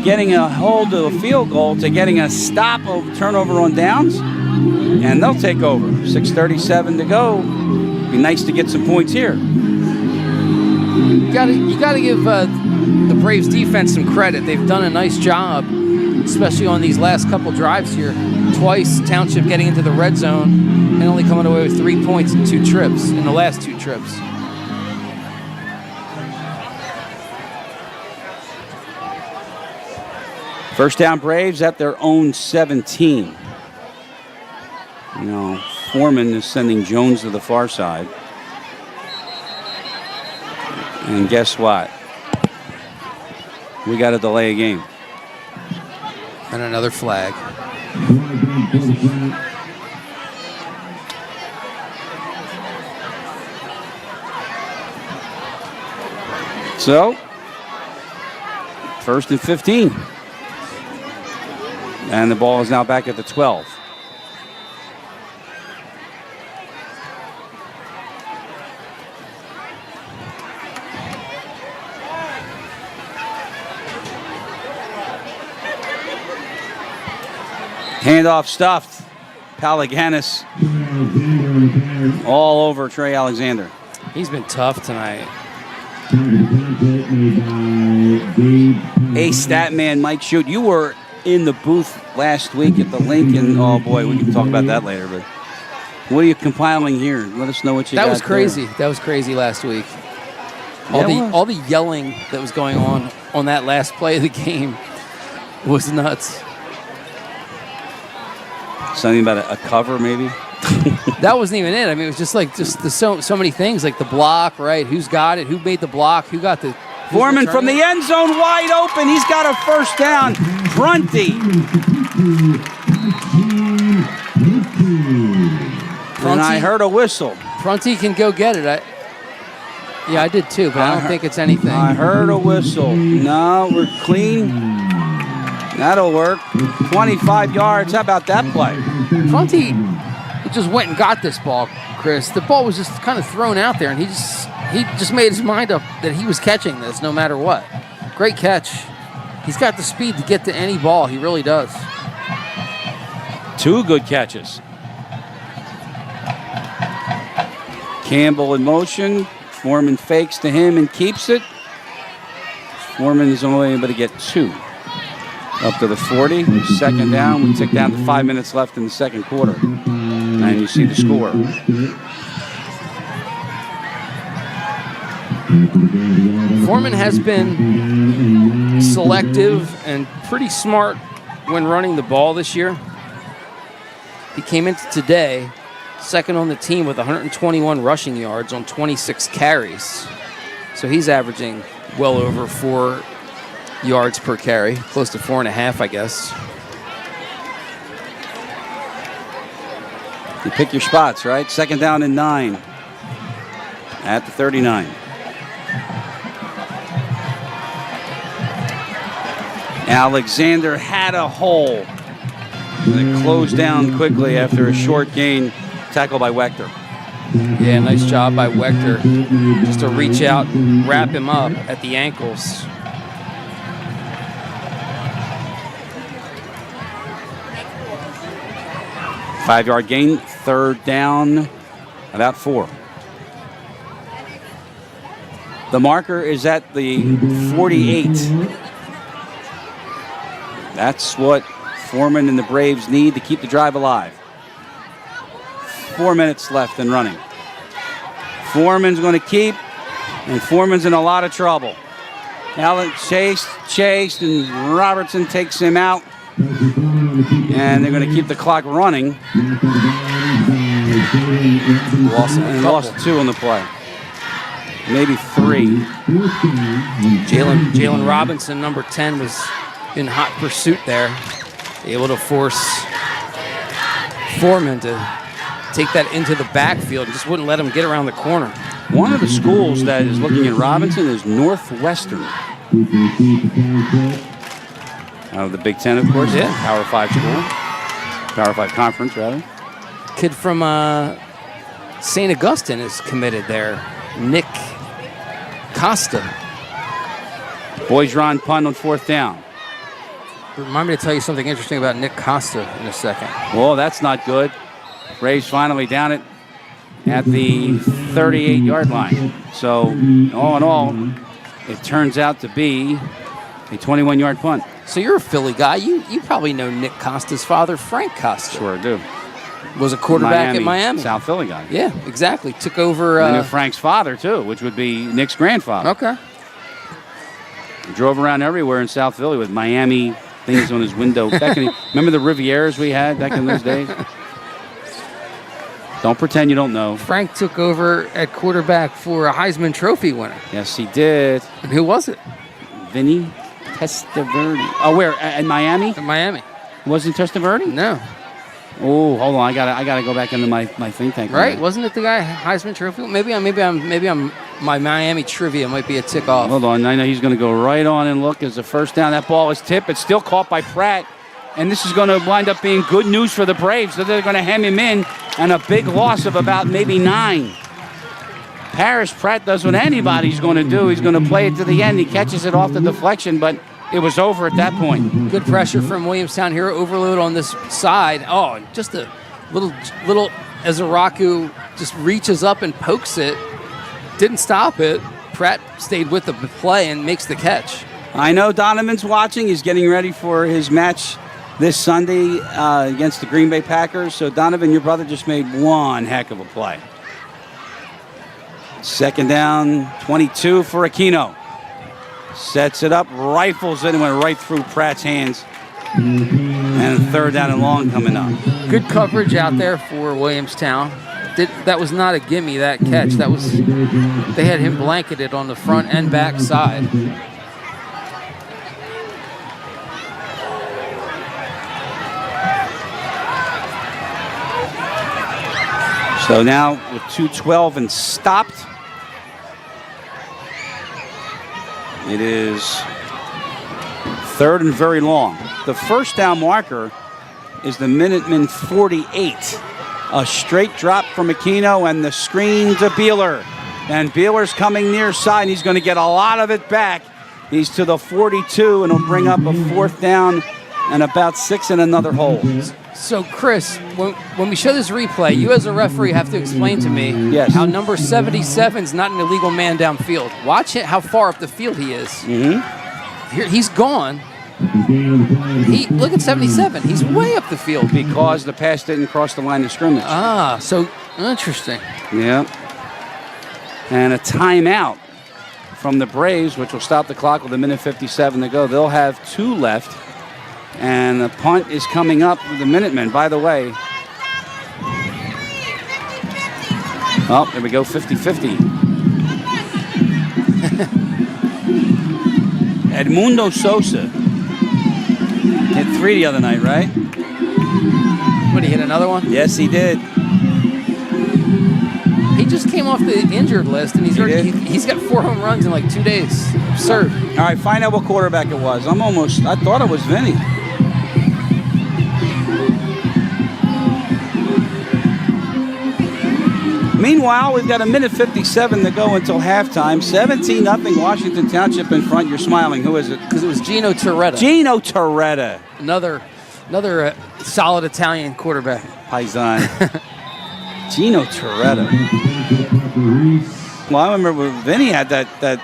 getting a hold of a field goal to getting a stop of turnover on downs, and they'll take over. 6:37 to go. Be nice to get some points here. You got to give the Braves defense some credit. They've done a nice job, especially on these last couple drives here. Twice Township getting into the red zone and only coming away with 3 points in 2 trips, in the last 2 trips. First down Braves at their own 17. You know, Foreman is sending Jones to the far side. And guess what? We got to delay a game. And another flag. So, 1st and 15. And the ball is now back at the 12. Handoff stuffed. Palaganis all over Trey Alexander. He's been tough tonight. Hey, stat man Mike Shute, you were in the booth last week at the Lincoln. Oh boy, we can talk about that later. But what are you compiling here? Let us know what you got. That was crazy. There. That was crazy last week. Yeah, all the yelling that was going on that last play of the game was nuts. Something about a cover, maybe. That wasn't even it. I mean, it was just so many things, like the block, right? Who's got it? Who made the block? Who got the Foreman from the end zone, wide open. He's got a first down. Prunty. And I heard a whistle. Prunty can go get it. I did too, but I don't think it's anything. I heard a whistle. No, we're clean. That'll work. 25 yards. How about that play? Prunty just went and got this ball, Chris. The ball was just kind of thrown out there, and he just made his mind up that he was catching this no matter what. Great catch. He's got the speed to get to any ball. He really does. 2 good catches. Campbell in motion. Foreman fakes to him and keeps it. Foreman is only able to get 2. Up to the 40. 2nd down. We tick down to 5 minutes left in the second quarter. And you see the score. Foreman has been selective and pretty smart when running the ball this year. He came into today second on the team with 121 rushing yards on 26 carries. So he's averaging well over 4 yards per carry, close to 4.5, I guess. You pick your spots, right? 2nd down and 9 at the 39. Alexander had a hole. It closed down quickly after a short gain, tackle by Wechter. Yeah, nice job by Wechter just to reach out, wrap him up at the ankles. Five-yard gain, 3rd down, about 4. The marker is at the 48. That's what Foreman and the Braves need to keep the drive alive. 4 minutes left and running. Foreman's going to keep, and Foreman's in a lot of trouble. Allen chased, and Robertson takes him out. And they're going to keep the clock running. Lost 2 on the play. Maybe 3. Jalen Robinson, number 10, was in hot pursuit there. Able to force Foreman to take that into the backfield. Just wouldn't let him get around the corner. One of the schools that is looking at Robinson is Northwestern. Out of the Big Ten, of course. Yeah. Power 5 school. Power 5 conference, rather. Kid from St. Augustine is committed there. Nick Costa. Boys run punt on 4th down. Remind me to tell you something interesting about Nick Costa in a second. Well, that's not good. Braves finally down it at the 38-yard line. So, all in all, it turns out to be a 21-yard punt. So you're a Philly guy. You probably know Nick Costa's father, Frank Costa. Sure do. Was a quarterback at Miami. South Philly guy. Yeah, exactly. Took over. I knew Frank's father, too, which would be Nick's grandfather. Okay. Drove around everywhere in South Philly with Miami things on his window. Remember the Rivieras we had back in those days? Don't pretend you don't know. Frank took over at quarterback for a Heisman Trophy winner. Yes, he did. And who was it? Vinny Testaverde. Oh, where? In Miami? In Miami. Wasn't Testaverde? No. Oh, hold on. I gotta go back into my think tank. Right? Wasn't it the guy Heisman Trophy? Maybe I'm my Miami trivia might be a tick off. Hold on. I know he's going to go right on and look as a first down. That ball is tipped. It's still caught by Pratt. And this is going to wind up being good news for the Braves. So they're going to hem him in, and a big loss of about maybe 9. Paris Pratt does what anybody's going to do. He's going to play it to the end. He catches it off the deflection, but it was over at that point. Good pressure from Williamstown here. Overload on this side. Oh, just a little Azaraku just reaches up and pokes it. Didn't stop it. Pratt stayed with the play and makes the catch. I know Donovan's watching. He's getting ready for his match this Sunday against the Green Bay Packers. So, Donovan, your brother just made one heck of a play. Second down, 22 for Aquino. Sets it up, rifles it, and went right through Pratt's hands. And third down and long coming up. Good coverage out there for Williamstown. That was not a gimme, that catch. They had him blanketed on the front and back side. So now with 2:12 and stopped, it is third and very long. The first down marker is the Minutemen 48. A straight drop from Aquino and the screen to Beeler. And Beeler's coming near side. He's going to get a lot of it back. He's to the 42, and he'll bring up a fourth down and about 6 in another hole. So, Chris, when we show this replay, you as a referee have to explain to me how number 77 is not an illegal man downfield. Watch it, how far up the field he is. Mm-hmm. Here, he's gone. Look at 77. He's way up the field. Because the pass didn't cross the line of scrimmage. Ah, so interesting. Yeah. And a timeout from the Braves, which will stop the clock with 1:57 to go. They'll have 2 left. And the punt is coming up with the Minutemen. By the way, oh, there we go, 50-50. Edmundo Sosa hit 3 the other night, right? What, he hit another one? Yes, he did. He just came off the injured list, and he's got 4 home runs in like 2 days. Absurd. All right, find out what quarterback it was. I thought it was Vinny. Meanwhile, we've got 1:57 to go until halftime. 17-0 Washington Township in front. You're smiling. Who is it? Because it was Gino Torretta. Gino Torretta. Another solid Italian quarterback. Paisan. Gino Torretta. Well, I remember when Vinny had that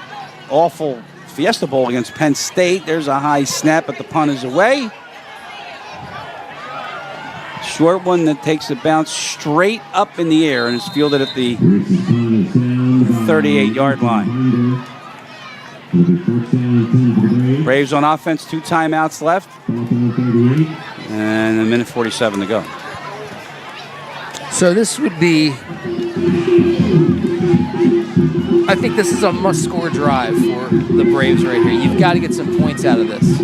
awful Fiesta Bowl against Penn State. There's a high snap, but the punt is away. Short one that takes a bounce straight up in the air and is fielded at the 38-yard line. Braves on offense, 2 timeouts left. And 1:47 to go. So this would be, I think this is a must-score drive for the Braves right here. You've got to get some points out of this.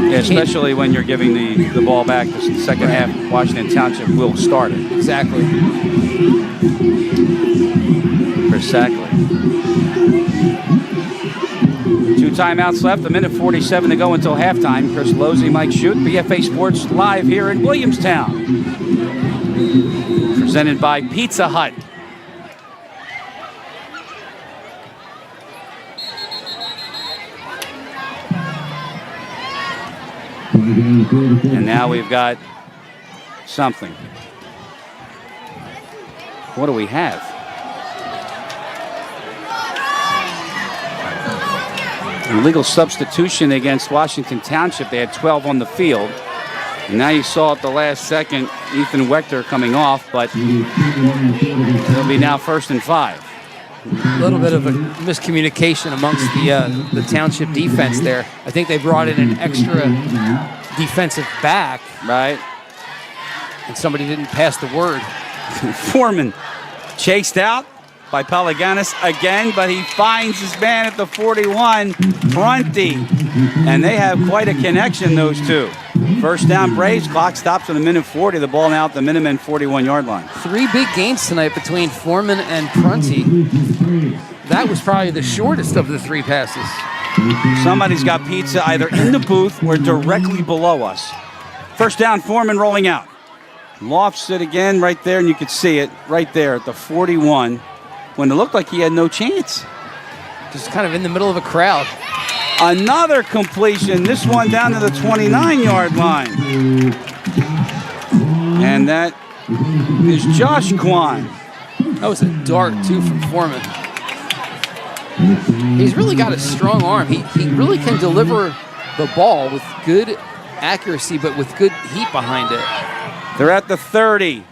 Yeah, especially when you're giving the ball back. The second half, Washington Township will start it. Exactly. Exactly. 2 timeouts left, 1:47 to go until halftime. Chris Lozzi, Mike Shute, BFA Sports live here in Williamstown. Presented by Pizza Hut. And now we've got something. What do we have? Illegal substitution against Washington Township. They had 12 on the field. And now you saw at the last second Ethan Wechter coming off, but it'll be now 1st and 5. A little bit of a miscommunication amongst the Township defense there. I think they brought in an extra defensive back. Right. And somebody didn't pass the word. Foreman chased out by Pelaganis again, but he finds his man at the 41, Prunty. And they have quite a connection, those two. First down, Braves. Clock stops at a minute 40. The ball now at the Minutemen 41-yard line. 3 big gains tonight between Foreman and Prunty. That was probably the shortest of the 3 passes. Somebody's got pizza either in the booth or directly below us. First down, Foreman rolling out. Lofts it again right there, and you could see it right there at the 41 when it looked like he had no chance. Just kind of in the middle of a crowd. Another completion, this one down to the 29-yard line. And that is Josh Kwan. That was a dart, too, from Foreman. He's really got a strong arm. He really can deliver the ball with good accuracy, but with good heat behind it. They're at the 30.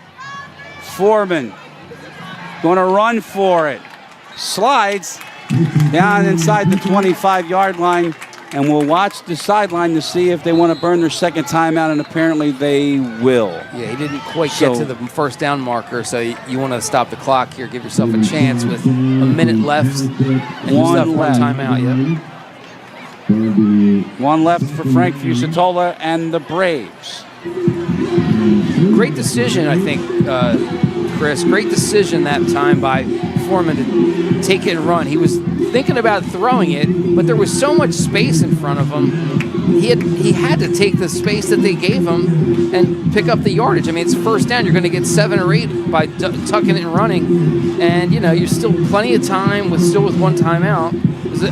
Foreman going to run for it. Slides down inside the 25-yard line, and we'll watch the sideline to see if they want to burn their second timeout, and apparently they will. Yeah, he didn't quite get to the first down marker, so you want to stop the clock here, give yourself a chance with a minute left, and you still have one timeout. Yep. One left for Frank Fusatola and the Braves. Great decision, I think, Chris. Great decision that time by Foreman to take it and run. He was thinking about throwing it, but there was so much space in front of him. He had to take the space that they gave him and pick up the yardage. I mean, it's first down. You're going to get 7 or 8 by tucking it and running, and you're still plenty of time with one timeout.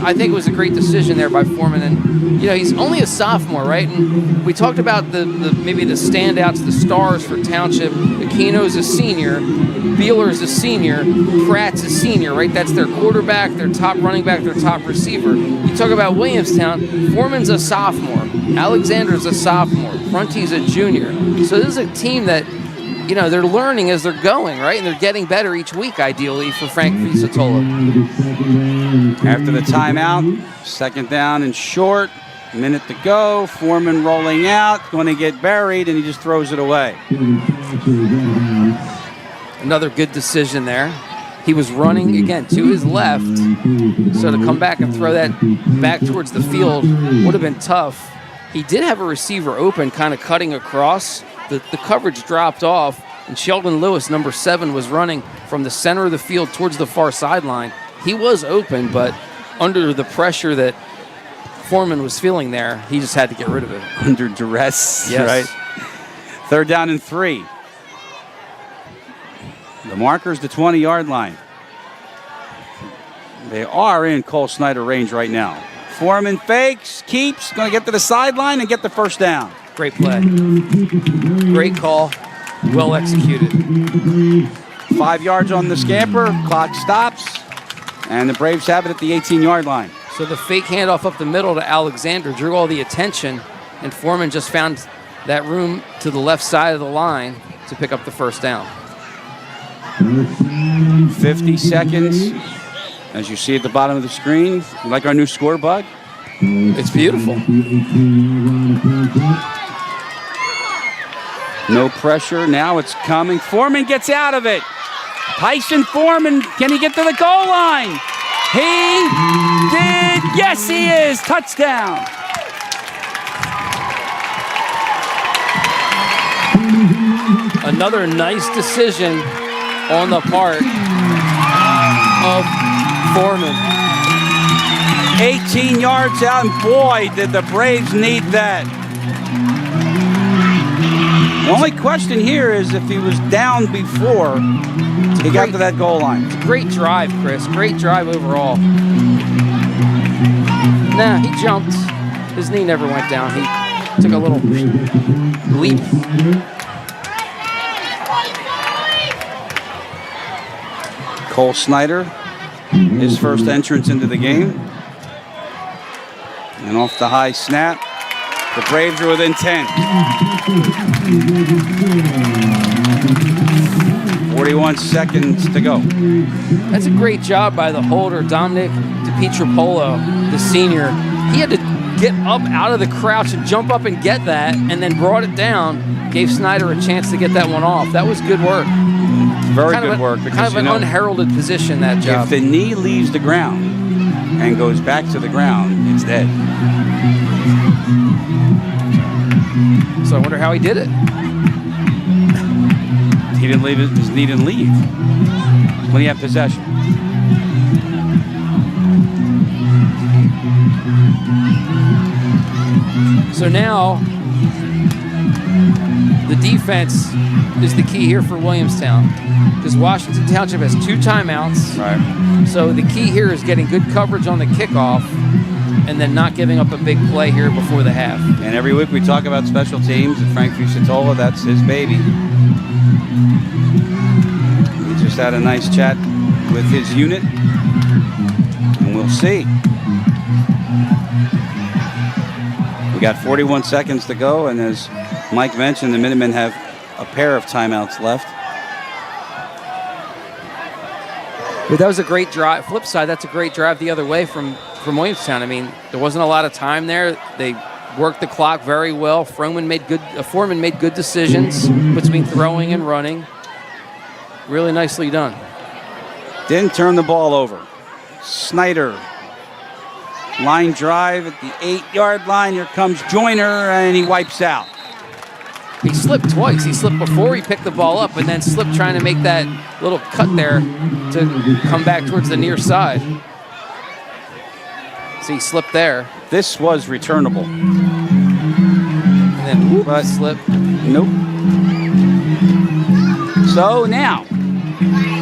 I think it was a great decision there by Foreman, and he's only a sophomore, right? And we talked about maybe the standouts, the stars for Township. Aquino's a senior, Beeler's a senior, Pratt's a senior, right? That's their quarterback, their top running back, their top receiver. You talk about Williamstown, Foreman's a sophomore, Alexander's a sophomore, Prunty's a junior. So this is a team that they're learning as they're going, right? And they're getting better each week, ideally, for Frank Fusatola. After the timeout, second down and short, minute to go. Foreman rolling out, going to get buried, and he just throws it away. Another good decision there. He was running, again, to his left, so to come back and throw that back towards the field would have been tough. He did have a receiver open, kind of cutting across. The coverage dropped off, and Sheldon Lewis, number 7, was running from the center of the field towards the far sideline. He was open, but under the pressure that Foreman was feeling there, he just had to get rid of it. Under duress, yes. Right? Third down and 3. The marker's the 20-yard line. They are in Cole Snyder range right now. Foreman fakes, keeps, going to get to the sideline and get the first down. Great play. Great call. Well executed. 5 yards on the scamper. Clock stops. And the Braves have it at the 18-yard line. So the fake handoff up the middle to Alexander drew all the attention, and Foreman just found that room to the left side of the line to pick up the first down. 50 seconds. As you see at the bottom of the screen, you like our new score, Bud? It's beautiful. No pressure. Now it's coming. Foreman gets out of it. Tyson Foreman, can he get to the goal line? He did. Yes, he is. Touchdown. Another nice decision on the part of Foreman. 18 yards out, and boy, did the Braves need that. The only question here is if he was down before he got to that goal line. It's a great drive, Chris. Great drive overall. Nah, he jumped. His knee never went down. He took a little leap. Cole Snyder, his first entrance into the game. And off the high snap, the Braves are within 10. 41 seconds to go. That's a great job by the holder, Dominic DiPietropolo, the senior. He had to get up out of the crouch and jump up and get that, and then brought it down. Gave Snyder a chance to get that one off. That was good work. Very good work. Because, kind of an unheralded position, that job. If the knee leaves the ground and goes back to the ground, it's dead. So I wonder how he did it. He didn't leave it. His knee didn't leave when he had possession. So now the defense is the key here for Williamstown, because Washington Township has 2 timeouts. Right. So the key here is getting good coverage on the kickoff and then not giving up a big play here before the half. And every week we talk about special teams, and Frank Fusatola, that's his baby. He just had a nice chat with his unit, and we'll see. We got 41 seconds to go, and as Mike mentioned, the Minutemen have a pair of timeouts left. But that was a great drive. Flip side, that's a great drive the other way from Williamstown. I mean, there wasn't a lot of time there. They worked the clock very well. Foreman made good decisions between throwing and running. Really nicely done. Didn't turn the ball over. Snyder, line drive at the 8-yard line. Here comes Joyner, and he wipes out. He slipped twice. He slipped before he picked the ball up, and then slipped trying to make that little cut there to come back towards the near side. So he slipped there. This was returnable. And then whoop, slip. Nope. So now,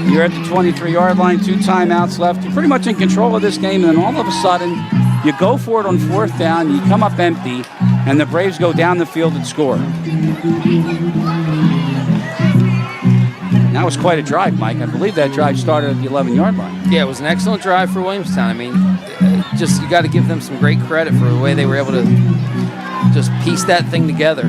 you're at the 23-yard line, 2 timeouts left. You're pretty much in control of this game, and then all of a sudden, you go for it on 4th down, you come up empty, and the Braves go down the field and score. That was quite a drive, Mike. I believe that drive started at the 11-yard line. Yeah, it was an excellent drive for Williamstown. I mean, just you got to give them some great credit for the way they were able to just piece that thing together.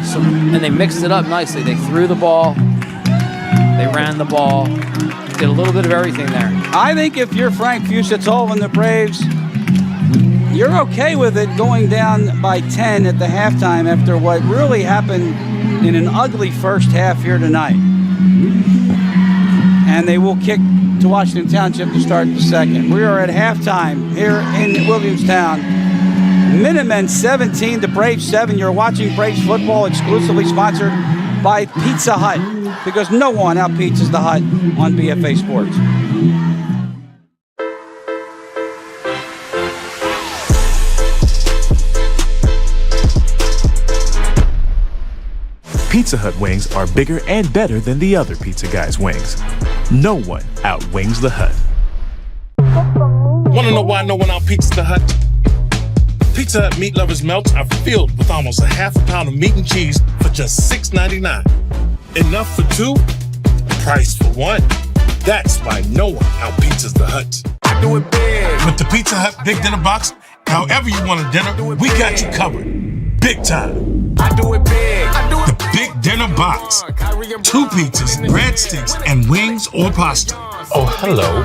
So, and they mixed it up nicely. They threw the ball, they ran the ball, did a little bit of everything there. I think if you're Frank Fusatola and the Braves, you're okay with it going down by 10 at the halftime after what really happened in an ugly first half here tonight. And they will kick to Washington Township to start the second. We are at halftime here in Williamstown. Minutemen 17, the Braves 7. You're watching Braves football, exclusively sponsored by Pizza Hut, because no one out-pizzas the Hut on BFA Sports. Pizza Hut wings are bigger and better than the other pizza guys' wings. No one outwings the Hut. Want to know why no one outpizzas the Hut? Pizza Hut meat lovers' melts are filled with almost a half a pound of meat and cheese for just $6.99. Enough for 2, price for 1. That's why no one outpizzas the Hut. I do it big. With the Pizza Hut Big Dinner Box, however you want a dinner, we got you covered. Big time. I do it big. The Big Dinner Box. 2 pizzas, breadsticks, and wings or pasta. Oh, hello.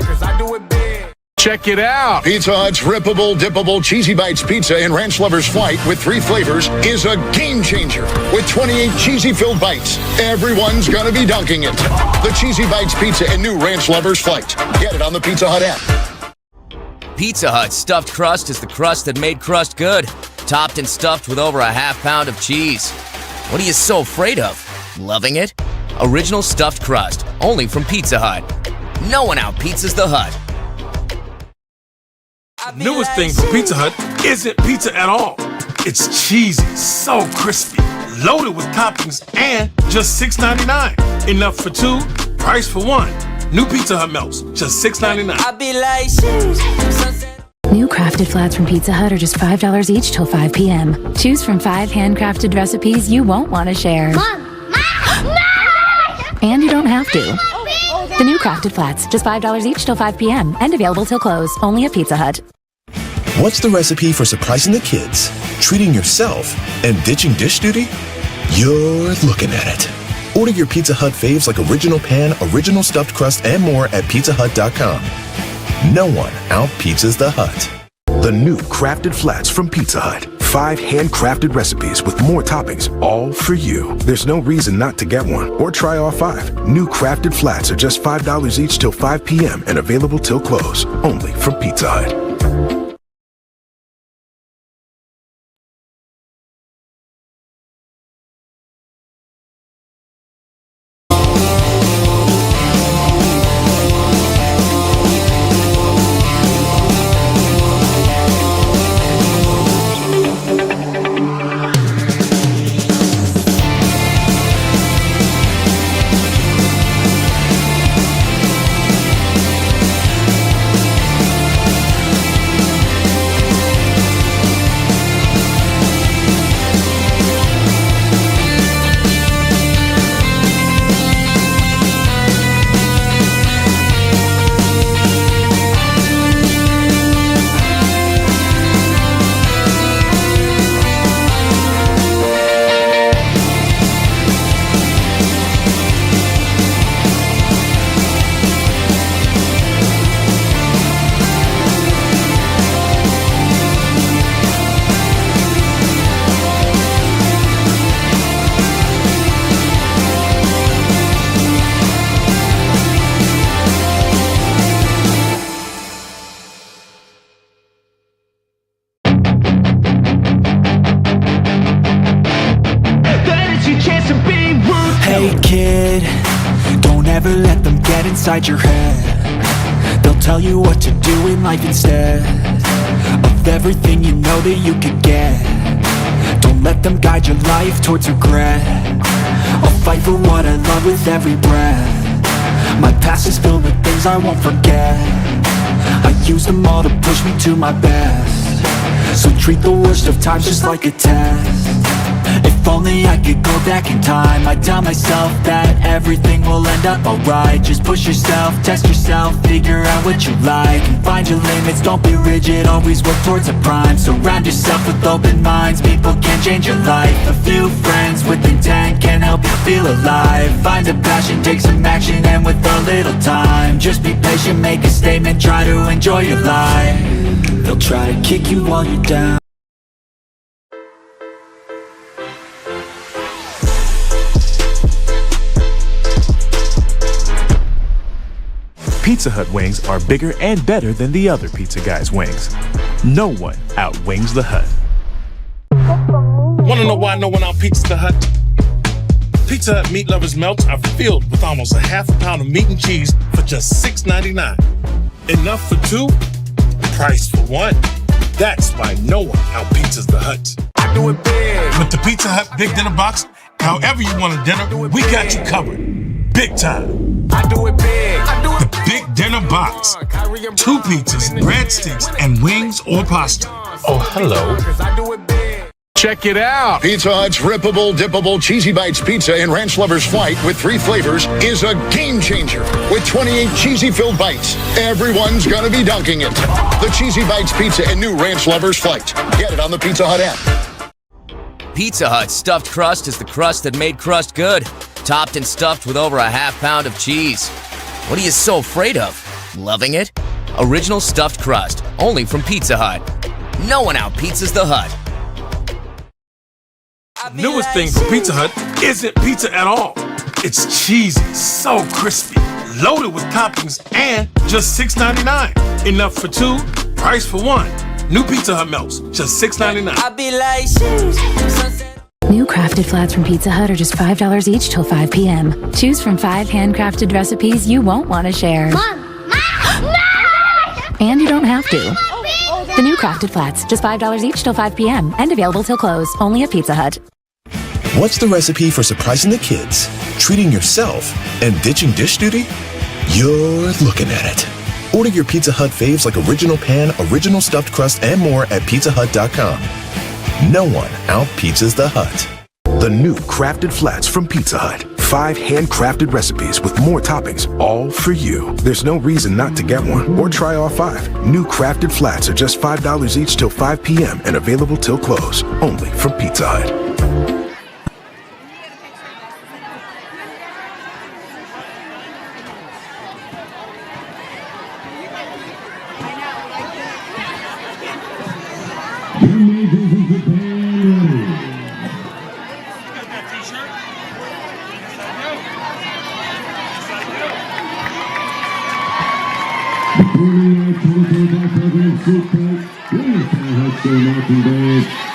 Check it out. Pizza Hut's rippable, dippable Cheesy Bites pizza in Ranch Lover's Flight with 3 flavors is a game changer. With 28 cheesy-filled bites, everyone's gonna be dunking it. The Cheesy Bites pizza in new Ranch Lover's Flight. Get it on the Pizza Hut app. Pizza Hut's stuffed crust is the crust that made crust good. Topped and stuffed with over a half pound of cheese. What are you so afraid of? Loving it? Original stuffed crust, only from Pizza Hut. No one out-pizzas the Hut. Newest thing from Pizza Hut isn't pizza at all. It's cheesy, so crispy, loaded with toppings, and just $6.99. Enough for 2, price for 1. New Pizza Hut melts, just $6.99. New crafted flats from Pizza Hut are just $5 each till 5 p.m. Choose from 5 handcrafted recipes you won't want to share. Mom! No! And you don't have to. The new crafted flats, just $5 each till 5 p.m. and available till close, only at Pizza Hut. What's the recipe for surprising the kids, treating yourself, and ditching dish duty? You're looking at it. Order your Pizza Hut faves like original pan, original stuffed crust, and more at pizzahut.com. No one out-pizzas the Hut. The new Crafted Flats from Pizza Hut. 5 handcrafted recipes with more toppings, all for you. There's no reason not to get one or try all 5. New Crafted Flats are just $5 each till 5 p.m. and available till close. Only from Pizza Hut. Inside your head, they'll tell you what to do in life instead of everything you know that you could get. Don't let them guide your life towards regret. I'll fight for what I love with every breath. My past is filled with things I won't forget. I use them all to push me to my best. So treat the worst of times just like a test. If only I could go back in time, I'd tell myself that everything will end up alright. Just push yourself, test yourself, figure out what you like, and find your limits, don't be rigid, always work towards a prime. Surround yourself with open minds, people can change your life. A few friends with intent can help you feel alive. Find a passion, take some action, and with a little time, just be patient, make a statement, try to enjoy your life. They'll try to kick you while you're down. Pizza Hut wings are bigger and better than the other pizza guys' wings. No one outwings the Hut. Wanna know why no one out-pizzas the Hut? Pizza Hut meat lovers' melts are filled with almost a half a pound of meat and cheese for just $6.99. Enough for 2, price for 1. That's why no one out-pizzas the Hut. I do it big. With the Pizza Hut Big Dinner Box, however you want a dinner, we got you covered. Big time. I do it big. The Big Dinner Box. 2 pizzas, breadsticks, and wings or pasta. Oh, hello. Check it out. Pizza Hut's rippable, dippable Cheesy Bites pizza in Ranch Lover's Flight with 3 flavors is a game changer. With 28 cheesy-filled bites, everyone's gonna be dunking it. The Cheesy Bites pizza in new Ranch Lover's Flight. Get it on the Pizza Hut app. Pizza Hut's stuffed crust is the crust that made crust good. Topped and stuffed with over a half pound of cheese. What are you so afraid of? Loving it? Original stuffed crust, only from Pizza Hut. No one out-pizzas the Hut. Newest thing from Pizza Hut isn't pizza at all. It's cheesy, so crispy, loaded with toppings, and just $6.99. Enough for 2, price for 1. New Pizza Hut melts, just $6.99. New Crafted Flats from Pizza Hut are just $5 each till 5 p.m. Choose from 5 handcrafted recipes you won't want to share. Mom! No! And you don't have to. The new Crafted Flats, just $5 each till 5 p.m. and available till close, only at Pizza Hut. What's the recipe for surprising the kids, treating yourself, and ditching dish duty? You're looking at it. Order your Pizza Hut faves like original pan, original stuffed crust, and more at pizzahut.com. No one out-pizzas the Hut. The new Crafted Flats from Pizza Hut. 5 handcrafted recipes with more toppings, all for you. There's no reason not to get one or try all 5. New Crafted Flats are just $5 each till 5 p.m. and available till close. Only from Pizza Hut.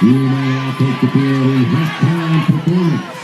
You may now take the field in halftime performance.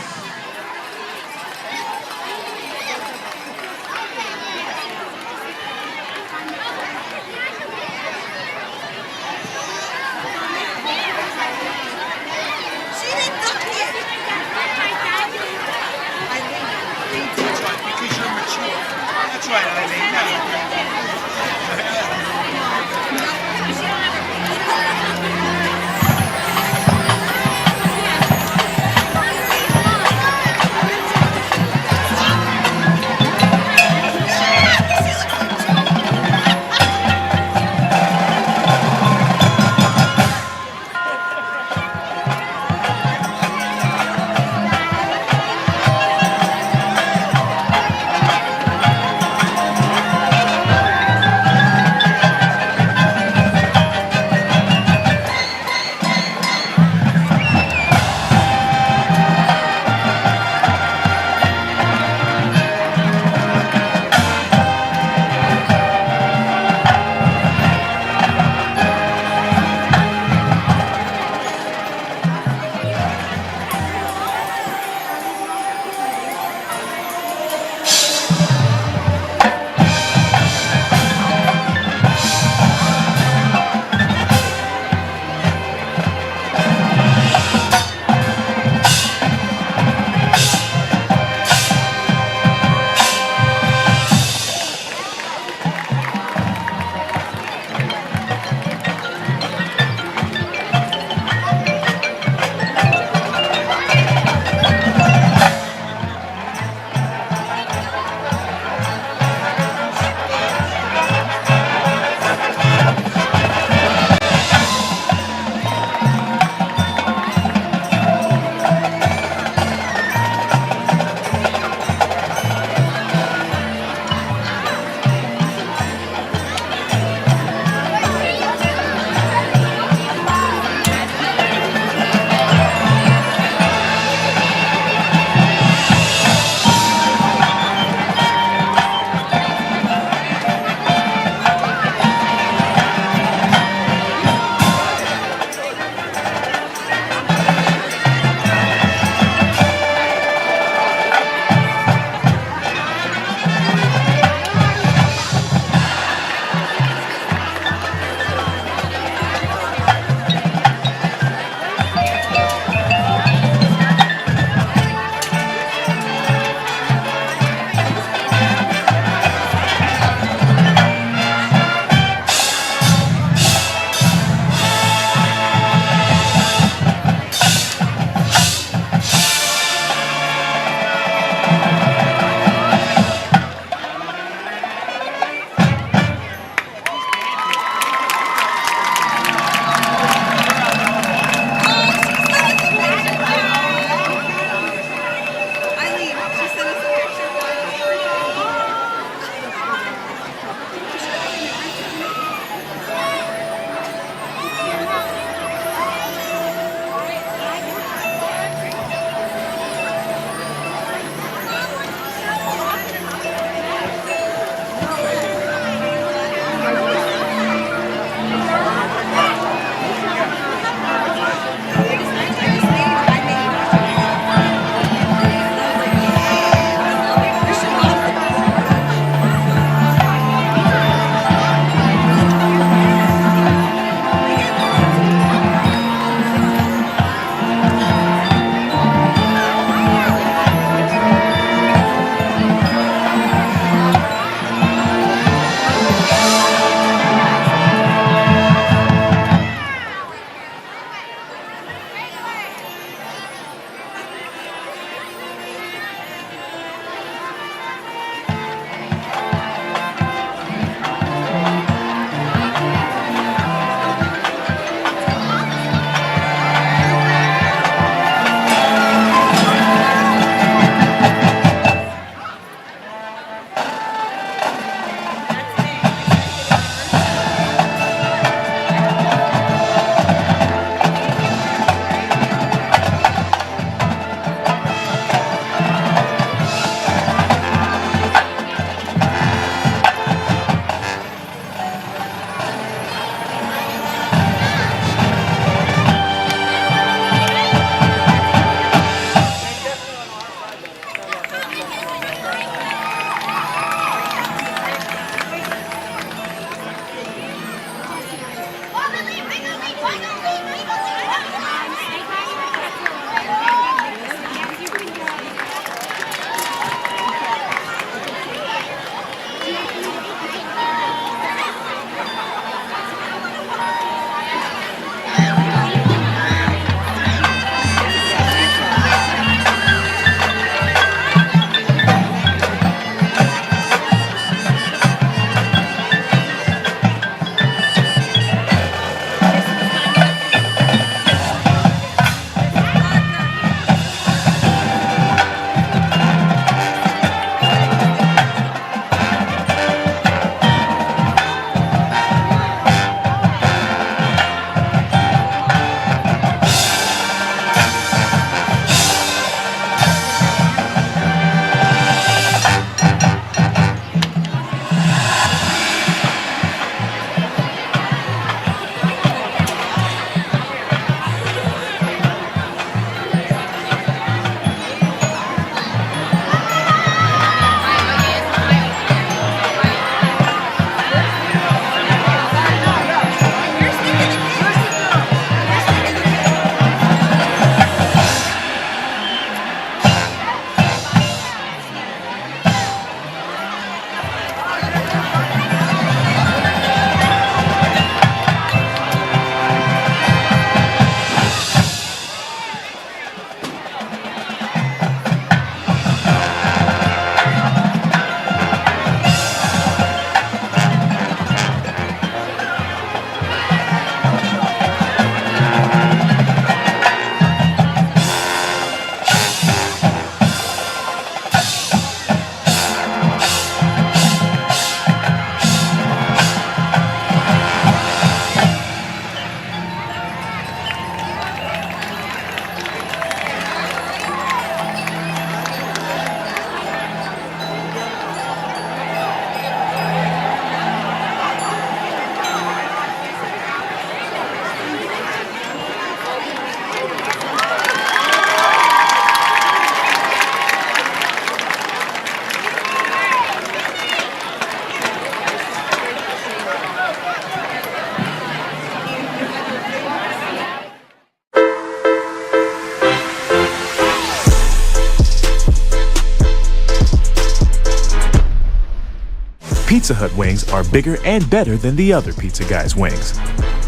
Pizza Hut wings are bigger and better than the other pizza guys' wings.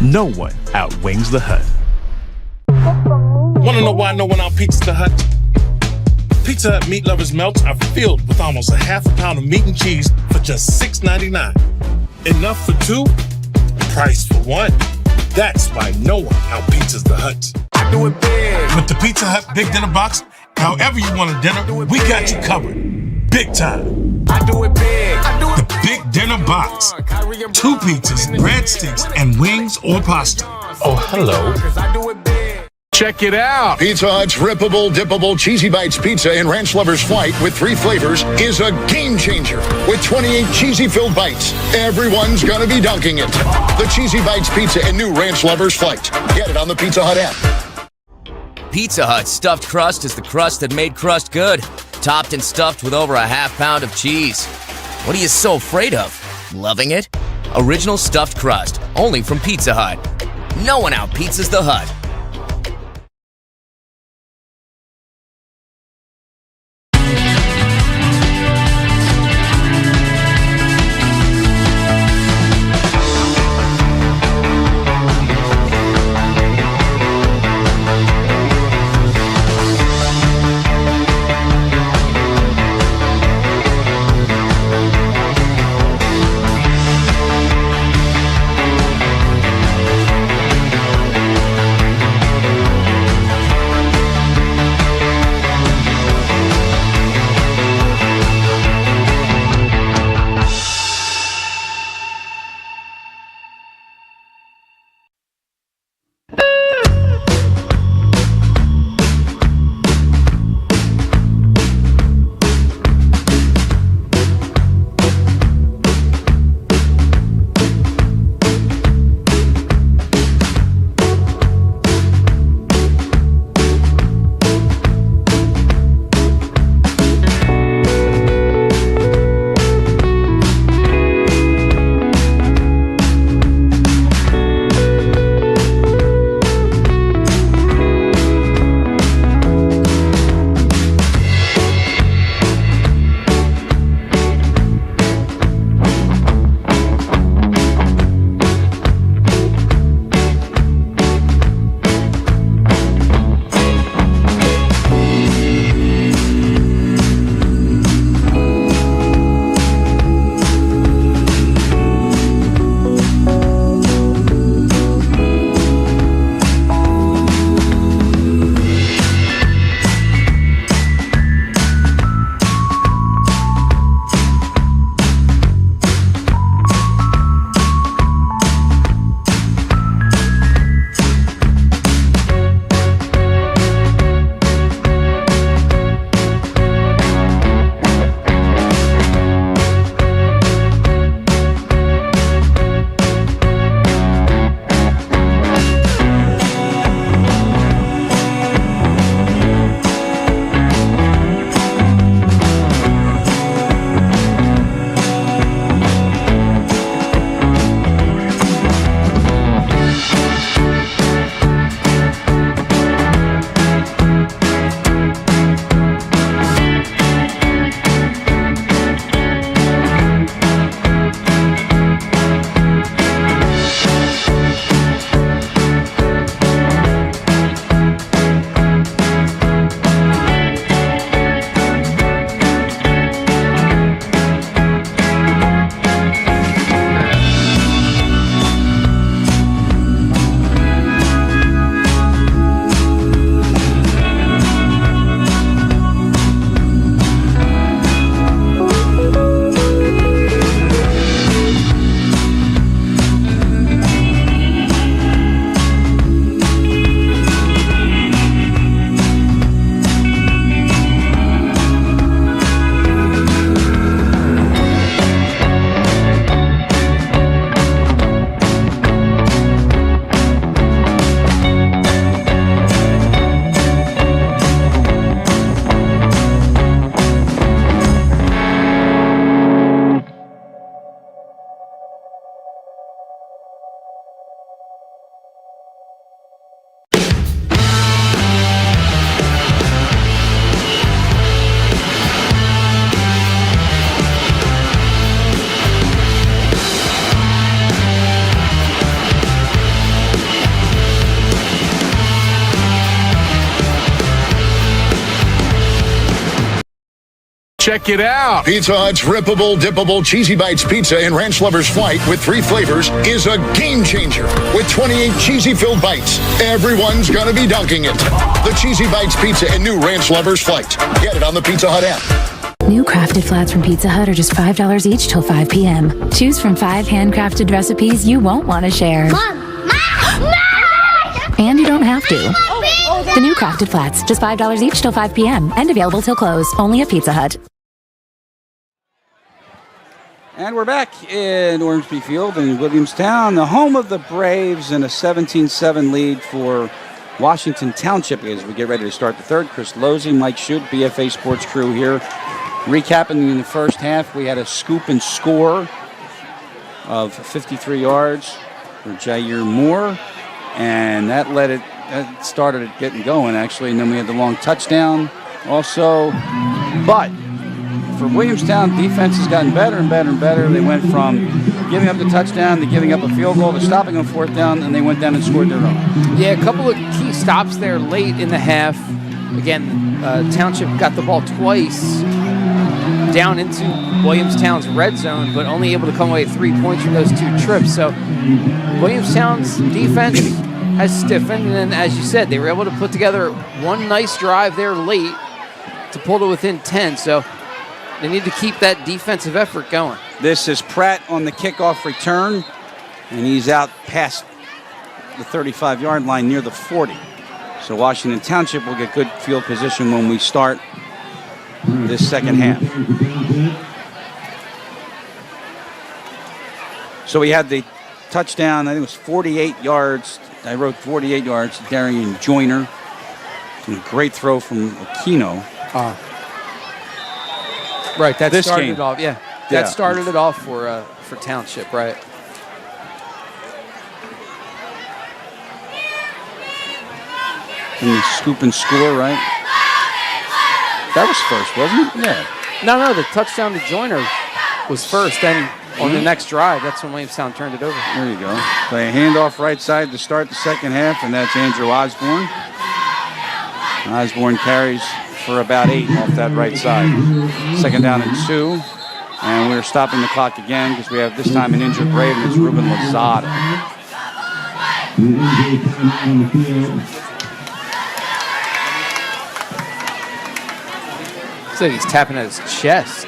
No one outwings the Hut. Want to know why no one outpeats the Hut? Pizza Hut meat lovers' melts are filled with almost a half a pound of meat and cheese for just $6.99. Enough for two, price for one. That's why no one outpizzas the Hut. I do it big. With the Pizza Hut Big Dinner Box, however you want a dinner, we got you covered. Big time. I do it big. The Big Dinner Box. 2 pizzas, breadsticks, and wings or pasta. Oh, hello. I do it big. Check it out. Pizza Hut's rippable, dippable Cheesy Bites pizza in Ranch Lover's Flight with 3 flavors is a game changer. With 28 cheesy-filled bites, everyone's gonna be dunking it. The Cheesy Bites pizza in new Ranch Lover's Flight. Get it on the Pizza Hut app. Pizza Hut's stuffed crust is the crust that made crust good. Topped and stuffed with over a half pound of cheese. What are you so afraid of? Loving it? Original stuffed crust, only from Pizza Hut. No one outpizzas the Hut. Check it out. Pizza Hut's rippable, dippable Cheesy Bites pizza in Ranch Lover's Flight with 3 flavors is a game changer. With 28 cheesy-filled bites, everyone's gonna be dunking it. The Cheesy Bites pizza in new Ranch Lover's Flight. Get it on the Pizza Hut app. New crafted flats from Pizza Hut are just $5 each till 5 p.m. Choose from 5 handcrafted recipes you won't want to share. Mom! No! And you don't have to. The new crafted flats, just $5 each till 5 p.m. and available till close, only at Pizza Hut. And we're back in Ormsby Field in Williamstown, the home of the Braves, and a 17-7 lead for Washington Township as we get ready to start the third. Chris Lozzi, Mike Shute, BFA Sports crew here. Recapping in the first half, we had a scoop and score of 53 yards for Jair Moore, and that started it getting going, actually, and then we had the long touchdown also. But for Williamstown, defense has gotten better and better and better. They went from giving up the touchdown to giving up a field goal to stopping on 4th down, and they went down and scored their own. Yeah, a couple of key stops there late in the half. Again, Township got the ball twice down into Williamstown's red zone, but only able to come away 3 points from those 2 trips. So Williamstown's defense has stiffened, and then, as you said, they were able to put together one nice drive there late to pull to within 10. So they need to keep that defensive effort going. This is Pratt on the kickoff return, and he's out past the 35-yard line near the 40. So Washington Township will get good field position when we start this second half. So we had the touchdown, I think it was 48 yards. I wrote 48 yards, Darian Joyner. And a great throw from Aquino. Right, that this started game. it off. Yeah, that started it off for Township, right? And the scoop and score, right? That was first, wasn't it? Yeah. No, the touchdown to Joyner was first. Then on the next drive, that's when Williamstown turned it over. There you go. Play a handoff right side to start the second half, and that's Andrew Osborne. Osborne carries for about 8 off that right side. 2nd down and 2. And we're stopping the clock again because we have this time an injured Brave, and it's Ruben Lozada. Looks like he's tapping at his chest.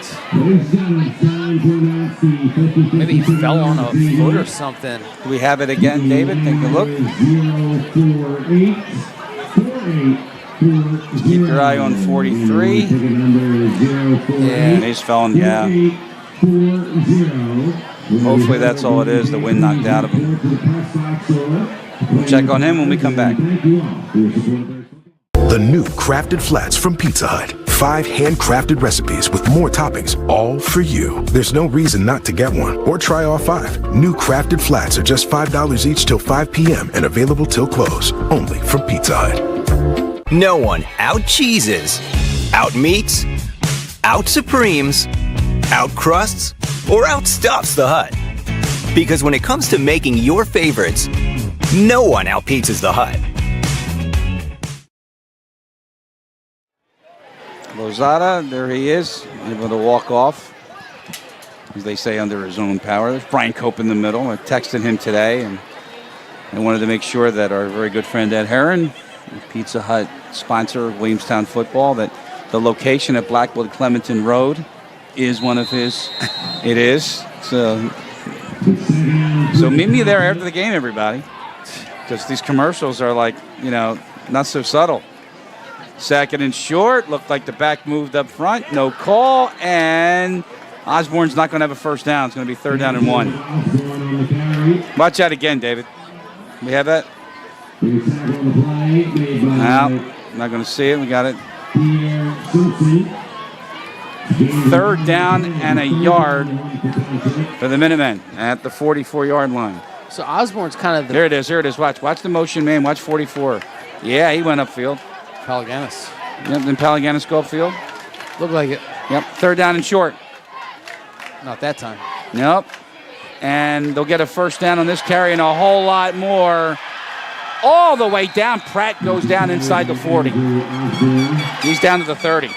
Maybe he fell on a foot or something. Do we have it again, David? Take a look. Keep your eye on 43. Yeah, he's falling, yeah. Hopefully that's all it is, the wind knocked out of him. We'll check on him when we come back. The new crafted flats from Pizza Hut. 5 handcrafted recipes with more toppings, all for you. There's no reason not to get one or try all 5. New crafted flats are just $5 each till 5 p.m. and available till close, only from Pizza Hut. No one out-cheeses, out-meats, out-supremes, out-crusts, or outstuffs the Hut. Because when it comes to making your favorites, no one out-pizzas the Hut. Lozada, there he is, able to walk off, as they say, under his own power. There's Brian Cope in the middle. I texted him today, and I wanted to make sure that our very good friend Ed Herron, Pizza Hut sponsor of Williamstown football, that the location at Blackwood Clementon Road is one of his. It is. So meet me there after the game, everybody, because these commercials are like, not so subtle. 2nd and short. Looked like the back moved up front. No call. And Osborne's not going to have a first down. It's going to be 3rd down and 1. Watch that again, David. We have that? No, not going to see it. We got it. 3rd down and a yard for the Minutemen at the 44-yard line. So Osborne's kind of There it is. Watch the motion, man. Watch 44. Yeah, he went upfield. Palaganis. Yep, then Palaganis go upfield. Looked like it. Yep, 3rd down and short. Not that time. Nope. And they'll get a first down on this carry and a whole lot more. All the way down. Pratt goes down inside the 40. He's down to the 30.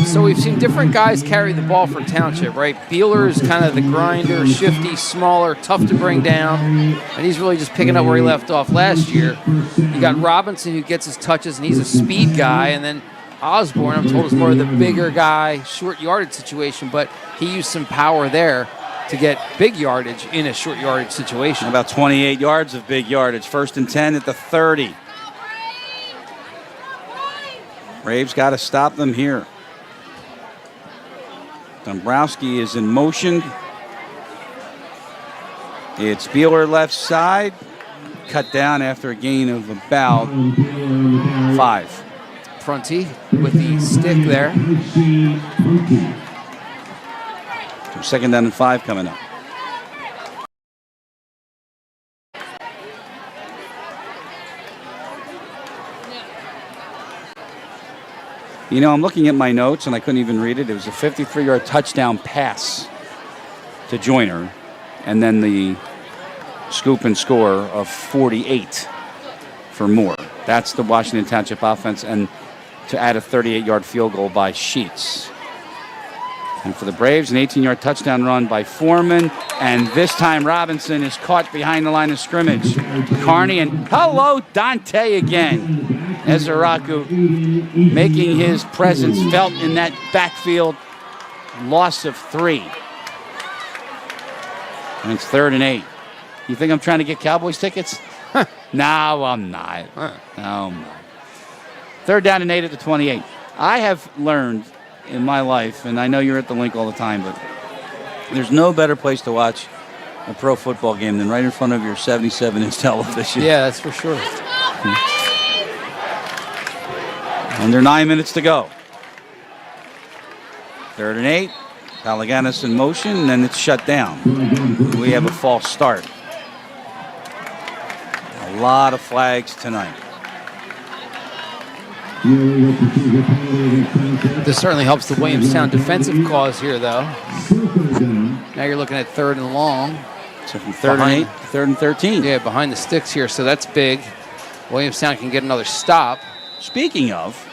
So we've seen different guys carry the ball for Township, right? Beeler is kind of the grinder, shifty, smaller, tough to bring down, and he's really just picking up where he left off last year. You got Robinson, who gets his touches, and he's a speed guy, and then Osborne, I'm told, is more of the bigger guy, short yardage situation, but he used some power there to get big yardage in a short yardage situation. About 28 yards of big yardage. 1st and 10 at the 30. Braves got to stop them here. Dombrowski is in motion. It's Beeler left side. Cut down after a gain of about 5. Prunty with the stick there. 2nd down and 5 coming up. You know, I'm looking at my notes, and I couldn't even read it. It was a 53-yard touchdown pass to Joyner, and then the scoop and score of 48 for Moore. That's the Washington Township offense, and to add a 38-yard field goal by Sheets. And for the Braves, an 18-yard touchdown run by Foreman, and this time Robinson is caught behind the line of scrimmage. Carney, and hello, Dante again. Ezeraku making his presence felt in that backfield. Loss of 3. And it's 3rd and 8. You think I'm trying to get Cowboys tickets? No, I'm not. No, I'm not. 3rd down and 8 at the 28. I have learned in my life, and I know you're at the link all the time, but there's no better place to watch a pro football game than right in front of your 77-inch television. Yeah, that's for sure. Under 9 minutes to go. 3rd and 8. Palaganis in motion, and then it's shut down. We have a false start. A lot of flags tonight. This certainly helps the Williamstown defensive cause here, though. Now you're looking at 3rd and long. So from 3rd and 8 to 3rd and 13. Yeah, behind the sticks here, so that's big. Williamstown can get another stop. Speaking of,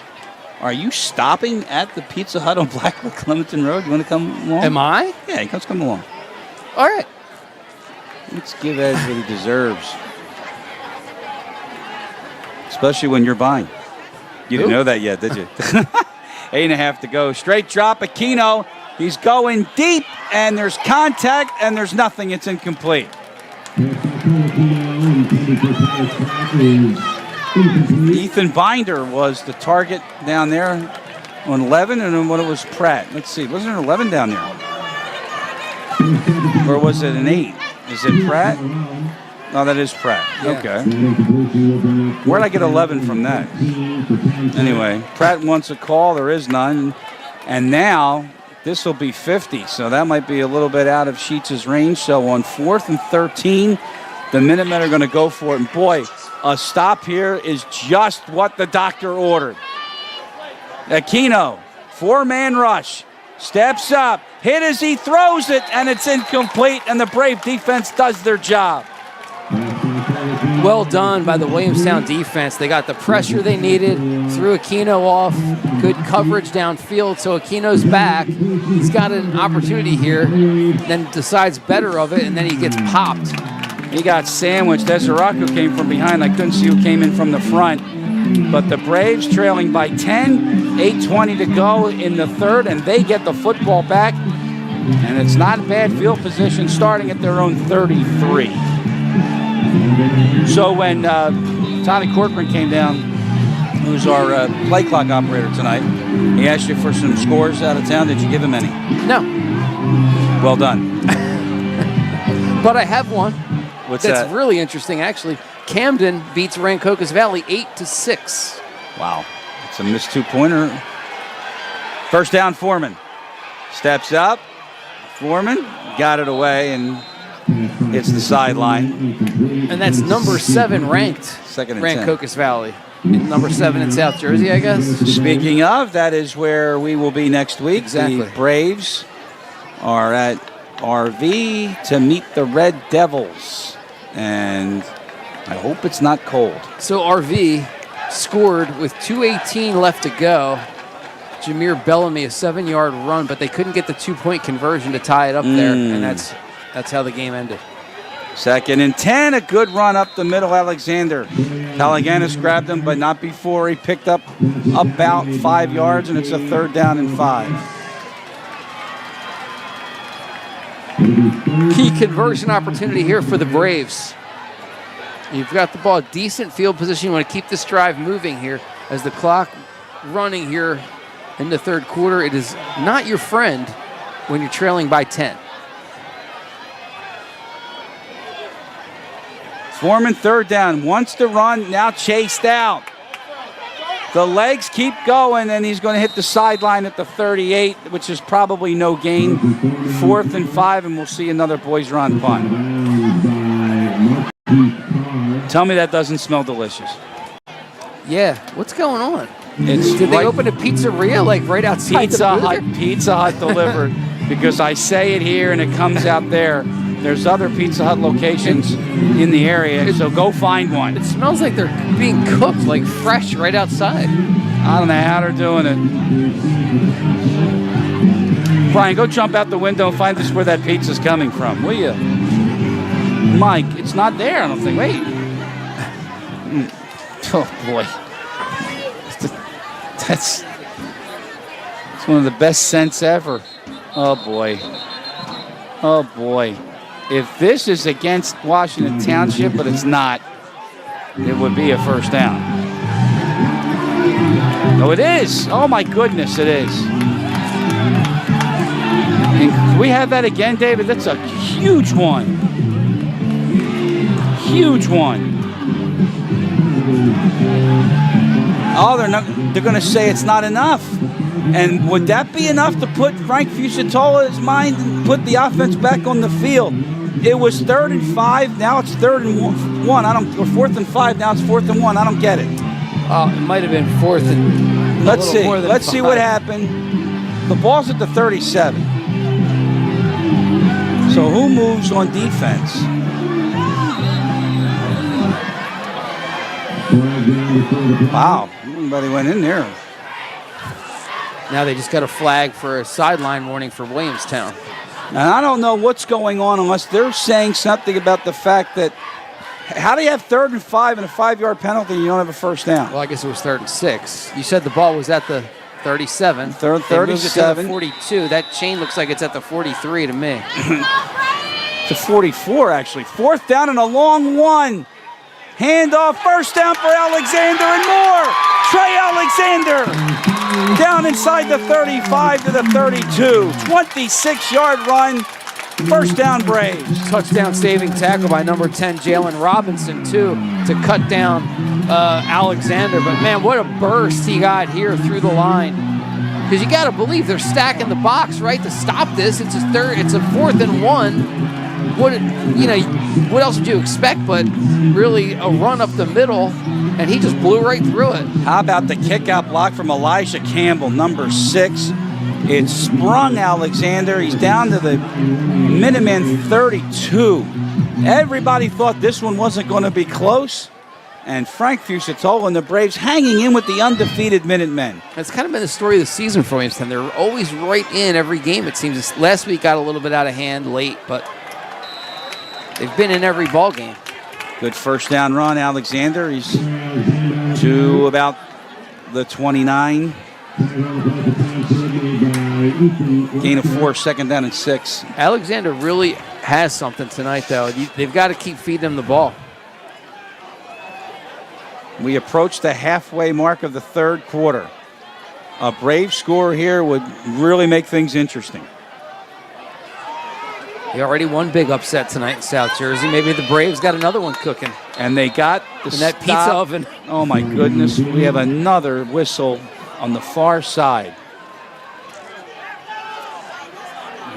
are you stopping at the Pizza Hut on Blackwood Clementon Road? You want to come along? Am I? Yeah, let's come along. All right. Let's give Ed what he deserves. Especially when you're buying. You didn't know that yet, did you? 8.5 to go. Straight drop, Aquino. He's going deep, and there's contact, and there's nothing. It's incomplete. Ethan Binder was the target down there on 11, and then when it was Pratt. Let's see. Wasn't there 11 down there? Or was it an 8? Is it Pratt? No, that is Pratt. Yeah. Okay. Where'd I get 11 from that? Anyway, Pratt wants a call. There is none. And now this will be 50. So that might be a little bit out of Sheets' range. So on 4th and 13, the Minutemen are going to go for it. And boy, a stop here is just what the doctor ordered. Aquino, 4-man rush. Steps up. Hit as he throws it, and it's incomplete. And the Brave defense does their job. Well done by the Williamstown defense. They got the pressure they needed, threw Aquino off, good coverage downfield, so Aquino's back. He's got an opportunity here, then decides better of it, and then he gets popped. He got sandwiched. Ezeraku came from behind. I couldn't see who came in from the front. But the Braves trailing by 10, 8:20 to go in the 3rd, and they get the football back. And it's not bad field position starting at their own 33. So when Tommy Corcoran came down, who's our play clock operator tonight, he asked you for some scores out of town. Did you give him any? No. Well done. But I have one. What's that's that? really interesting, actually. Camden beats Rancocas Valley 8-6. Wow. It's a missed 2-pointer. 1st down, Foreman. Steps up. Foreman got it away, and hits the sideline. And that's number 7 ranked. 2nd and 10. Rancocas Valley. Number 7 in South Jersey, I guess. Speaking of, that is where we will be next week. Exactly. The Braves are at RV to meet the Red Devils. And I hope it's not cold. So RV scored with 2:18 left to go. Jameer Bellamy, a 7-yard run, but they couldn't get the 2-point conversion to tie it up there, and that's how the game ended. 2nd and 10, a good run up the middle, Alexander. Caliganis grabbed him, but not before he picked up about 5 yards, and it's a 3rd down and 5. Key conversion opportunity here for the Braves. You've got the ball, decent field position. You want to keep this drive moving here as the clock running here in the 3rd quarter. It is not your friend when you're trailing by 10. Foreman 3rd down, wants to run, now chased out. The legs keep going, and he's going to hit the sideline at the 38, which is probably no gain. 4th and 5, and we'll see another boys run punt. Tell me that doesn't smell delicious. Yeah, what's going on? Did they open a pizzeria like right outside Pizza Hut delivered, because I say it here and it comes out there. There's other Pizza Hut locations in the area, so go find one. It smells like they're being cooked, like fresh, right outside. I don't know how they're doing it. Brian, go jump out the window and find us where that pizza's coming from, will you? Mike, it's not there, I don't think. Wait. Oh, boy. That's one of the best scents ever. Oh, boy. Oh, boy. If this is against Washington Township, but it's not, it would be a 1st down. No, it is. Oh, my goodness, it is. And can we have that again, David? That's a huge one. Huge one. Oh, they're going to say it's not enough. And would that be enough to put Frank Fusatola's mind and put the offense back on the field? It was 3rd and 5. Now it's 3rd and 1. Or 4th and 5. Now it's 4th and 1. I don't get it. It might have been 4th and. Let's see. Let's see what happened. The ball's at the 37. So who moves on defense? Wow. Everybody went in there. Now they just got a flag for a sideline warning for Williamstown. And I don't know what's going on unless they're saying something about the fact that how do you have 3rd and 5 and a 5-yard penalty and you don't have a 1st down? Well, I guess it was 3rd and 6. You said the ball was at the 37. 37. 42. That chain looks like it's at the 43 to me. To 44, actually. 4th down and a long one. Handoff, 1st down for Alexander and more. Trey Alexander down inside the 35 to the 32. 26-yard run. 1st down Braves. Touchdown saving tackle by number 10, Jalen Robinson, too, to cut down Alexander. But, man, what a burst he got here through the line. Because you got to believe they're stacking the box, right, to stop this. It's a 4th and 1. What else would you expect but really a run up the middle, and he just blew right through it. How about the kick-out block from Elijah Campbell, number 6? It sprung Alexander. He's down to the Minutemen 32. Everybody thought this one wasn't going to be close, and Frank Fusatola and the Braves hanging in with the undefeated Minutemen. That's kind of been the story of the season for Williamstown. They're always right in every game, it seems. Last week got a little bit out of hand late, but they've been in every ball game. Good 1st down run, Alexander. He's to about the 29. Gain of 4, 2nd down and 6. Alexander really has something tonight, though. They've got to keep feeding him the ball. We approach the halfway mark of the 3rd quarter. A Brave score here would really make things interesting. They already won big upset tonight in South Jersey. Maybe the Braves got another one cooking. And they got the in that pizza oven. Oh, my goodness. We have another whistle on the far side.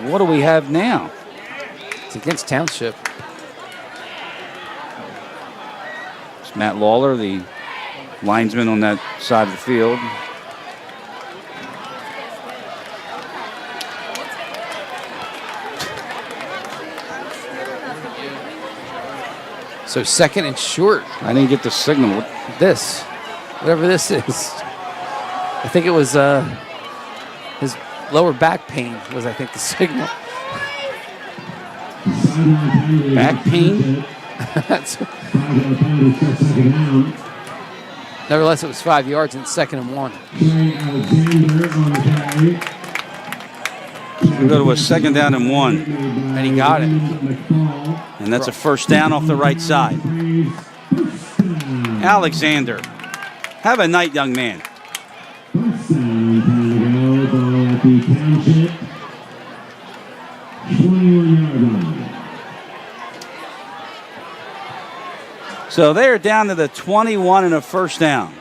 What do we have now? It's against Township. It's Matt Lawler, the linesman on that side of the field. So 2nd and short. I didn't get the signal. Whatever this is. I think it was His lower back pain was, I think, the signal. Back pain? Nevertheless, it was 5 yards and 2nd and 1. We'll go to a 2nd down and 1. And he got it. And that's a 1st down off the right side. Alexander. Have a night, young man. So they're down to the 21 and a 1st down.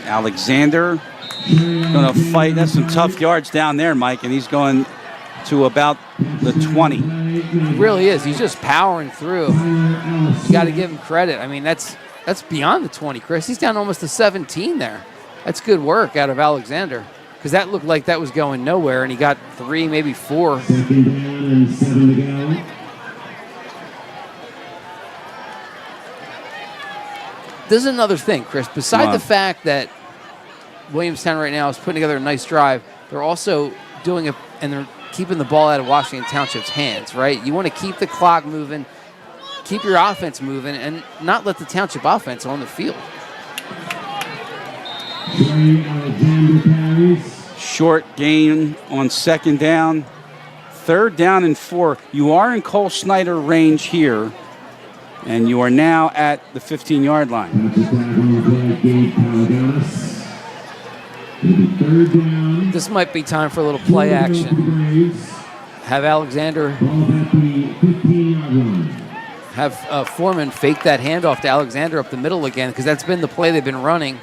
Alexander going to fight. That's some tough yards down there, Mike, and he's going to about the 20. He really is. He's just powering through. You got to give him credit. I mean, that's beyond the 20, Chris. He's down almost to 17 there. That's good work out of Alexander, because that looked like that was going nowhere, and he got 3, maybe 4. 2nd down and 7 to go. This is another thing, Chris. Beside the fact that Williamstown right now is putting together a nice drive, they're also doing it, and they're keeping the ball out of Washington Township's hands, right? You want to keep the clock moving, keep your offense moving, and not let the Township offense on the field. Short gain on 2nd down. 3rd down and 4. You are in Cole Snyder range here, and you are now at the 15-yard line. This might be time for a little play action. Have Alexander, have Foreman fake that handoff to Alexander up the middle again, because that's been the play they've been running.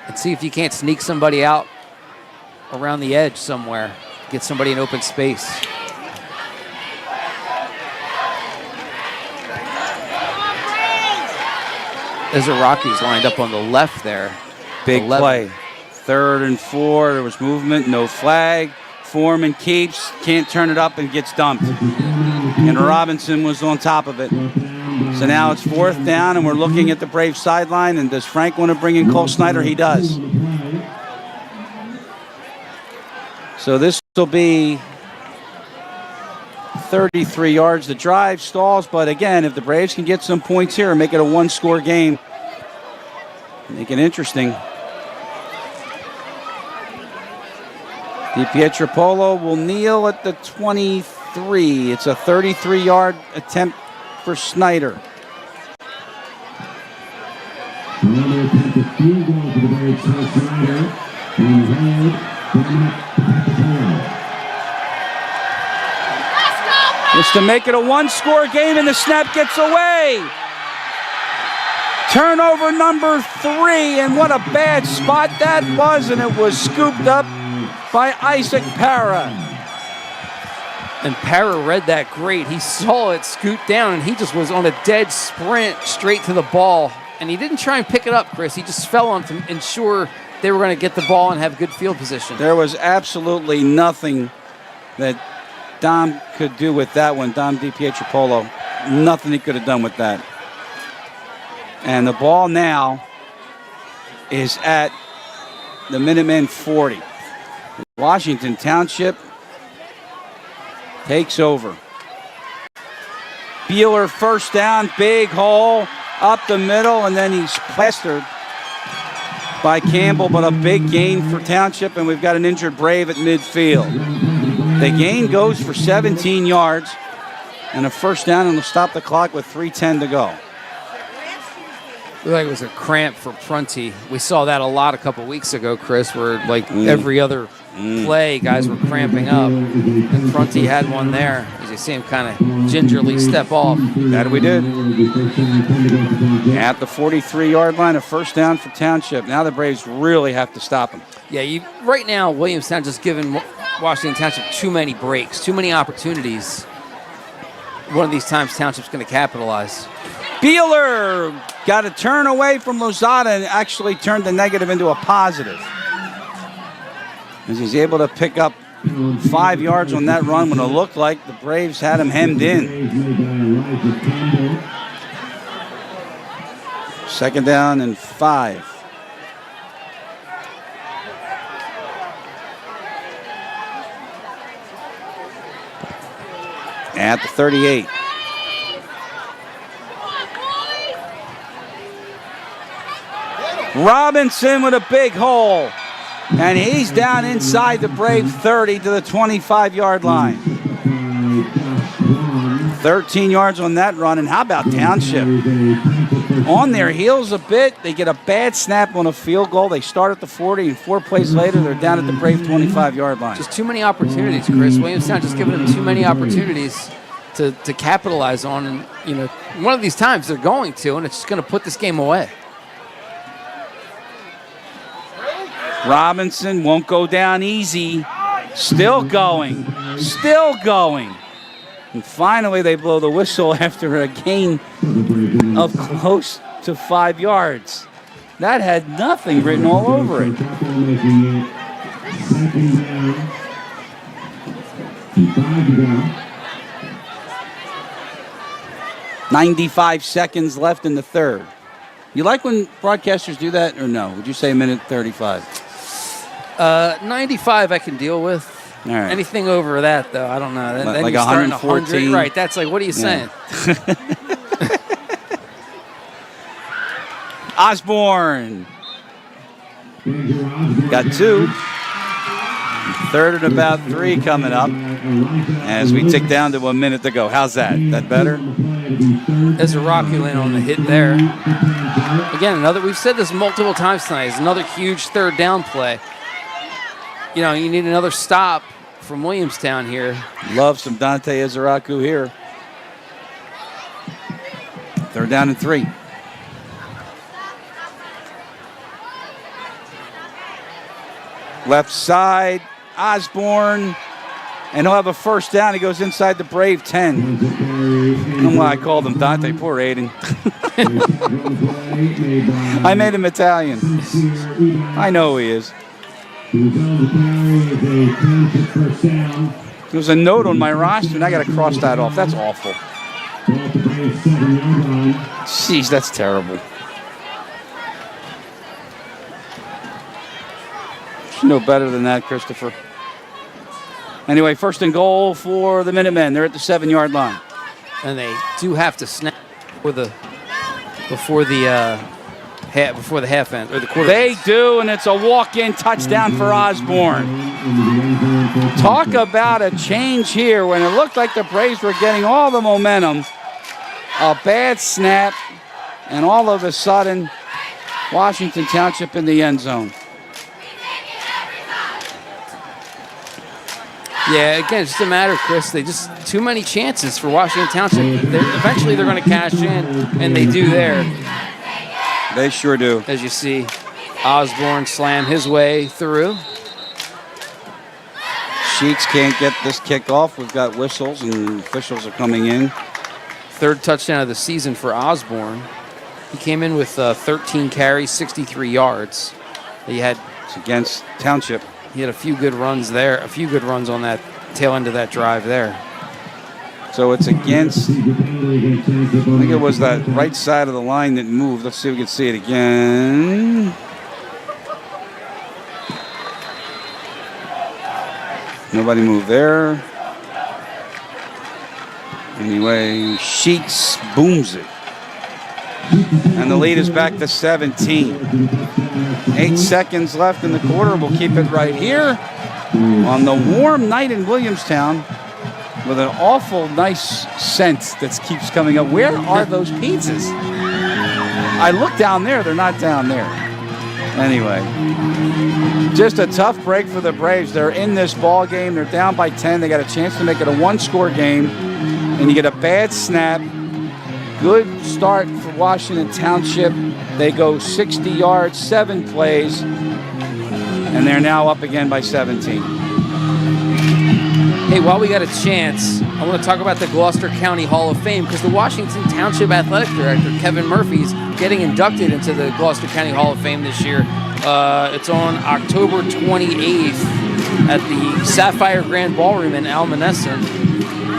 And see if you can't sneak somebody out around the edge somewhere. Get somebody in open space. There's a Rockies lined up on the left there. Big play. 3rd and 4. There was movement, no flag. Foreman keeps, can't turn it up, and gets dumped. And Robinson was on top of it. So now it's 4th down, and we're looking at the Braves sideline. And does Frank want to bring in Cole Snyder? He does. So this will be 33 yards. The drive stalls, but again, if the Braves can get some points here and make it a 1-score game, make it interesting. DiPietropolo will kneel at the 23. It's a 33-yard attempt for Snyder. It's to make it a 1-score game, and the snap gets away. Turnover number 3, and what a bad spot that was, and it was scooped up by Isaac Para. And Para read that great. He saw it scoot down, and he just was on a dead sprint straight to the ball. And he didn't try and pick it up, Chris. He just fell on to ensure they were going to get the ball and have good field position. There was absolutely nothing that Dom could do with that one, Dom DiPietropolo. Nothing he could have done with that. And the ball now is at the Minutemen 40. Washington Township takes over. Beeler 1st down, big hole up the middle, and then he's plastered by Campbell, but a big gain for Township, and we've got an injured Brave at midfield. The gain goes for 17 yards and a 1st down, and they'll stop the clock with 3:10 to go. Looked like it was a cramp for Prunty. We saw that a lot a couple weeks ago, Chris, where like every other play, guys were cramping up. And Prunty had one there. As you see him kind of gingerly step off. That we did. At the 43-yard line, a 1st down for Township. Now the Braves really have to stop him. Yeah, right now, Williamstown just giving Washington Township too many breaks, too many opportunities. One of these times, Township's going to capitalize. Beeler got a turn away from Lozada and actually turned the negative into a positive. As he's able to pick up 5 yards on that run when it looked like the Braves had him hemmed in. Second down and 5. At the 38. Robinson with a big hole. And he's down inside the Brave 30 to the 25-yard line. 13 yards on that run. And how about Township? On their heels a bit. They get a bad snap on a field goal. They start at the 40, and 4 plays later, they're down at the Brave 25-yard line. Just too many opportunities, Chris. Williamstown just giving them too many opportunities to capitalize on. And, you know, one of these times they're going to, and it's just going to put this game away. Robinson won't go down easy. Still going. Still going. And finally, they blow the whistle after a gain of close to 5 yards. That had nothing written all over it. 95 seconds left in the third. You like when broadcasters do that or no? Would you say a minute 35? 95 I can deal with. All right. Anything over that, though, I don't know. Then like you're starting 114? 100. Right, that's like, what are you saying? Osborne. Got 2. Third and about 3 coming up as we tick down to 1 minute to go. How's that? That better? There's a Rocky-Lane on the hit there. Again, we've said this multiple times tonight. It's another huge third down play. You know, you need another stop from Williamstown here. Love some Dante Izaraku here. Third down and 3. Left side, Osborne, and he'll have a first down. He goes inside the Brave 10. I don't know why I called him Dante. Poor Aiden. I made him Italian. I know who he is. There's a note on my roster, and I got to cross that off. That's awful. Jeez, that's terrible. You know better than that, Christopher. Anyway, first and goal for the Minutemen. They're at the 7-yard line. And they do have to snap before the half end or the quarter. They do, and it's a walk-in touchdown for Osborne. Talk about a change here when it looked like the Braves were getting all the momentum. A bad snap, and all of a sudden, Washington Township in the end zone. Yeah, again, it's just a matter, Chris. They just too many chances for Washington Township. Eventually, they're going to cash in, and they do there. They sure do. As you see, Osborne slam his way through. Sheets can't get this kickoff. We've got whistles, and officials are coming in. Third touchdown of the season for Osborne. He came in with 13 carries, 63 yards. It's against Township. He had a few good runs there, a few good runs on that tail end of that drive there. So it's against, I think it was that right side of the line that moved. Let's see if we can see it again. Nobody moved there. Anyway, Sheets booms it. And the lead is back to 17. 8 seconds left in the quarter. We'll keep it right here on the warm night in Williamstown with an awful nice scent that keeps coming up. Where are those pizzas? I look down there. They're not down there. Anyway, just a tough break for the Braves. They're in this ball game. They're down by 10. They got a chance to make it a one-score game, and you get a bad snap. Good start for Washington Township. They go 60 yards, 7 plays, and they're now up again by 17. Hey, while we got a chance, I want to talk about the Gloucester County Hall of Fame because the Washington Township Athletic Director, Kevin Murphy, is getting inducted into the Gloucester County Hall of Fame this year. It's on October 28th at the Sapphire Grand Ballroom in Almanesson.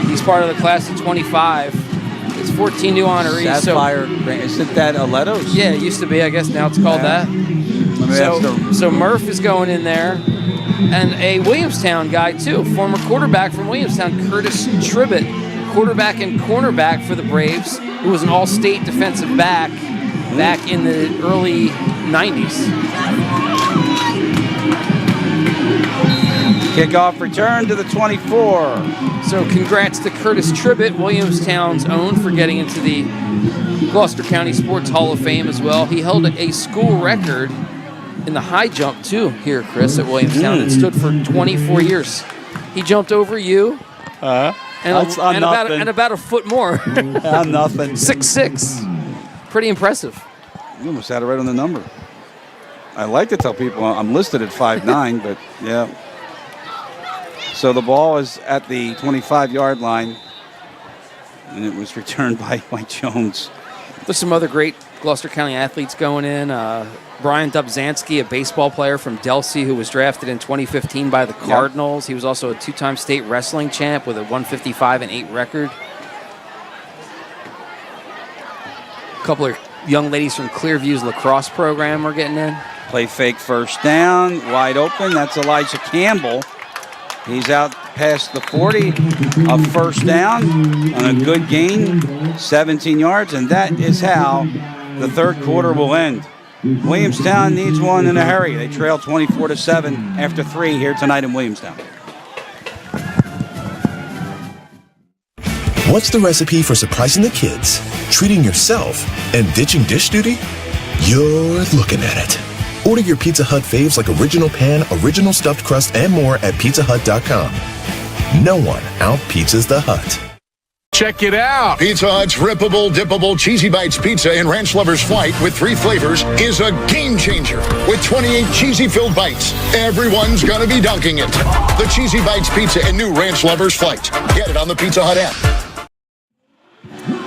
He's part of the class of 25. It's 14 new honorees. Sapphire, isn't that Aleto's? Yeah, it used to be. I guess now it's called that. So Murph is going in there. And a Williamstown guy, too, former quarterback from Williamstown, Curtis Tribbett, quarterback and cornerback for the Braves, who was an all-state defensive back in the early 90s. Kickoff return to the 24. So congrats to Curtis Tribbett, Williamstown's own, for getting into the Gloucester County Sports Hall of Fame as well. He held a school record in the high jump, too, here, Chris, at Williamstown. It stood for 24 years. He jumped over you. And about a foot more. I'm nothing. 6'6". Pretty impressive. You almost had it right on the number. I like to tell people I'm listed at 5'9", but yeah. So the ball is at the 25-yard line, and it was returned by Mike Jones. There's some other great Gloucester County athletes going in. Brian Dubzanski, a baseball player from Delsea who was drafted in 2015 by the Cardinals. He was also a two-time state wrestling champ with a 155-8 record. A couple of young ladies from Clearview's lacrosse program are getting in. Play fake first down, wide open. That's Elijah Campbell. He's out past the 40, a first down on a good gain, 17 yards, and that is how the third quarter will end. Williamstown needs one in a hurry. They trail 24-7 after 3 here tonight in Williamstown. What's the recipe for surprising the kids, treating yourself, and ditching dish duty? You're looking at it. Order your Pizza Hut faves like original pan, original stuffed crust, and more at pizzahut.com. No one out-pizzas the Hut. Check it out. Pizza Hut's rippable, dippable Cheesy Bites pizza in Ranch Lover's Flight with 3 flavors is a game changer. With 28 cheesy-filled bites, everyone's gonna be dunking it. The Cheesy Bites pizza in new Ranch Lover's Flight. Get it on the Pizza Hut app.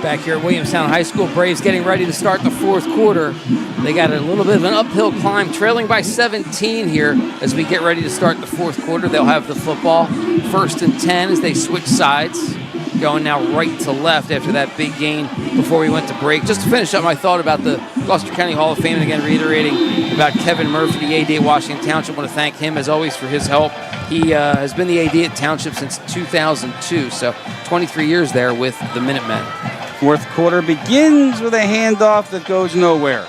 Back here at Williamstown High School, Braves getting ready to start the fourth quarter. They got a little bit of an uphill climb, trailing by 17 here as we get ready to start the fourth quarter. They'll have the football 1st and 10 as they switch sides, going now right to left after that big gain before we went to break. Just to finish up my thought about the Gloucester County Hall of Fame, and again reiterating about Kevin Murphy, the AD at Washington Township. I want to thank him as always for his help. He has been the AD at Township since 2002, so 23 years there with the Minutemen. Fourth quarter begins with a handoff that goes nowhere.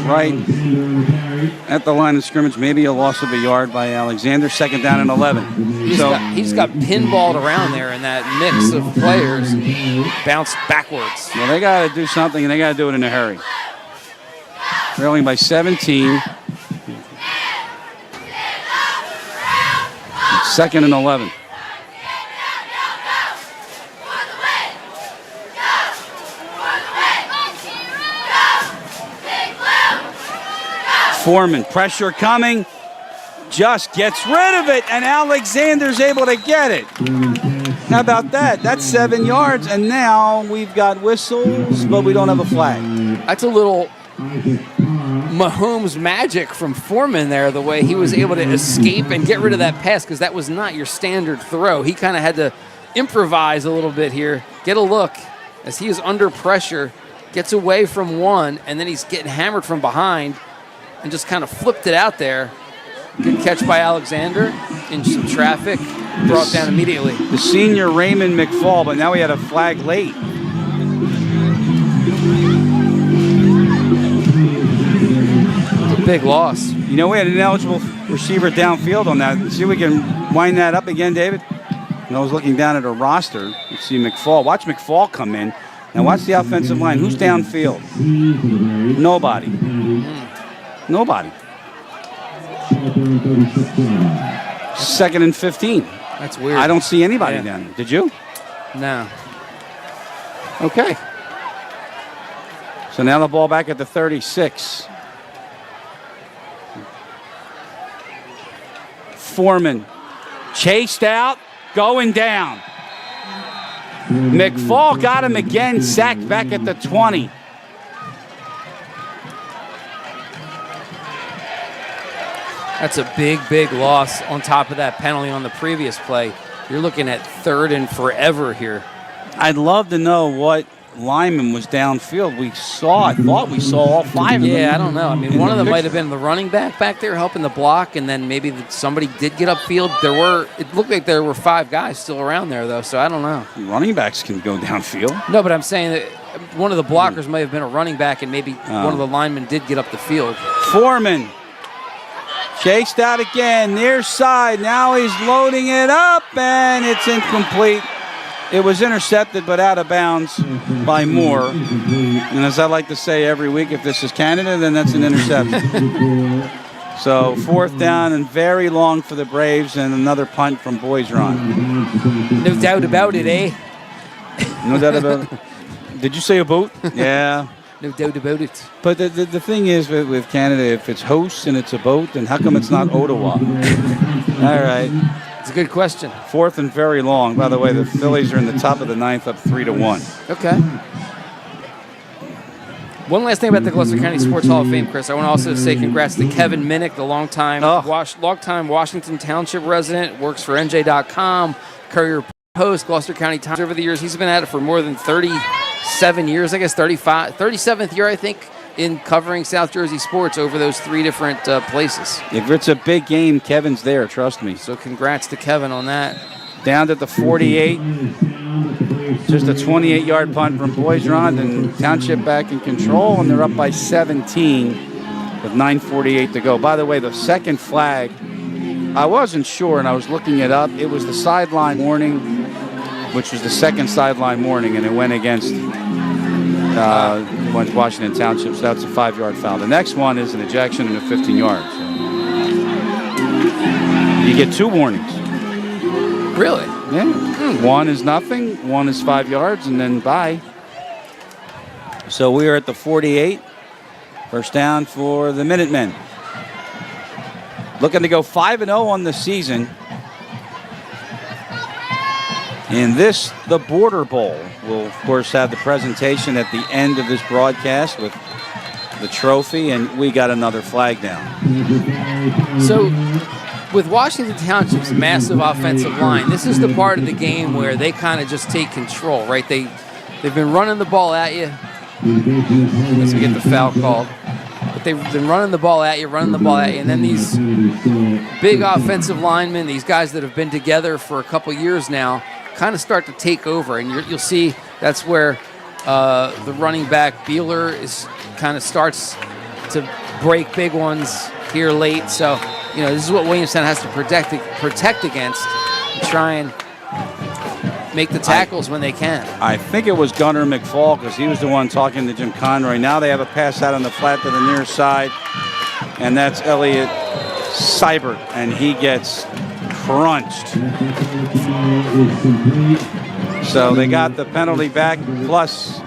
Right at the line of scrimmage, maybe a loss of a yard by Alexander. 2nd down and 11. He's got pinballed around there in that mix of players, bounced backwards. Well, they got to do something, and they got to do it in a hurry. Trailing by 17. 2nd and 11. Foreman, pressure coming, just gets rid of it, and Alexander's able to get it. How about that? That's 7 yards, and now we've got whistles, but we don't have a flag. That's a little Mahomes magic from Foreman there, the way he was able to escape and get rid of that pass, because that was not your standard throw. He kind of had to improvise a little bit here, get a look as he is under pressure, gets away from one, and then he's getting hammered from behind, and just kind of flipped it out there. Good catch by Alexander in some traffic, brought down immediately. The senior Raymond McFall, but now we had a flag late. It's a big loss. You know, we had an ineligible receiver downfield on that. See if we can wind that up again, David. And I was looking down at a roster. You see McFall. Watch McFall come in. Now watch the offensive line. Who's downfield? Nobody. Nobody. 2nd and 15. That's weird. I don't see anybody down there. Did you? No. Okay. So now the ball back at the 36. Foreman chased out, going down. McFall got him again, sacked back at the 20. That's a big, big loss on top of that penalty on the previous play. You're looking at 3rd and forever here. I'd love to know what lineman was downfield. I thought we saw all 5 of them. Yeah, I don't know. I mean, one of them might have been the running back there helping the block, and then maybe somebody did get upfield. It looked like there were 5 guys still around there, though, so I don't know. Running backs can go downfield. No, but I'm saying that one of the blockers might have been a running back, and maybe one of the linemen did get up the field. Foreman chased out again, near side. Now he's loading it up, and it's incomplete. It was intercepted, but out of bounds by Moore. And as I like to say every week, if this is Canada, then that's an interception. So 4th down and very long for the Braves, and another punt from Boisron. No doubt about it, eh? No doubt about it. Did you say a boat? Yeah. No doubt about it. But the thing is with Canada, if it's hosts and it's a boat, then how come it's not Ottawa? All right. It's a good question. 4th and very long. By the way, the Phillies are in the top of the 9th, up 3-1. Okay. One last thing about the Gloucester County Sports Hall of Fame, Chris. I want to also say congrats to Kevin Minnick, the longtime Washington Township resident, works for NJ.com, Courier Post, Gloucester County Times over the years. He's been at it for more than 37 years, I guess 37th year, I think, in covering South Jersey sports over those 3 different places. If it's a big game, Kevin's there, trust me. So congrats to Kevin on that. Down to the 48. Just a 28-yard punt from Boisron, and Township back in control, and they're up by 17 with 9:48 to go. By the way, the second flag, I wasn't sure, and I was looking it up. It was the sideline warning, which was the second sideline warning, and it went against Washington Township, so that's a 5-yard foul. The next one is an ejection and a 15-yard. So you get 2 warnings. Really? Yeah. One is nothing, one is 5 yards, and then bye. So we are at the 48. First down for the Minutemen. Looking to go 5-0 on the season. In this, the Border Bowl. We'll, of course, have the presentation at the end of this broadcast with the trophy, and we got another flag down. So, with Washington Township's massive offensive line, this is the part of the game where they kind of just take control, right? They've been running the ball at you. As we get the foul called. But they've been running the ball at you, and then these big offensive linemen, these guys that have been together for a couple years now, kind of start to take over, and you'll see that's where the running back Beeler kind of starts to break big ones here late. So, this is what Williamstown has to protect against, and try and make the tackles when they can. I think it was Gunnar McFall, because he was the one talking to Jim Conroy. Now they have a pass out on the flat to the near side, and that's Elliot Seibert, and he gets crunched. So they got the penalty back plus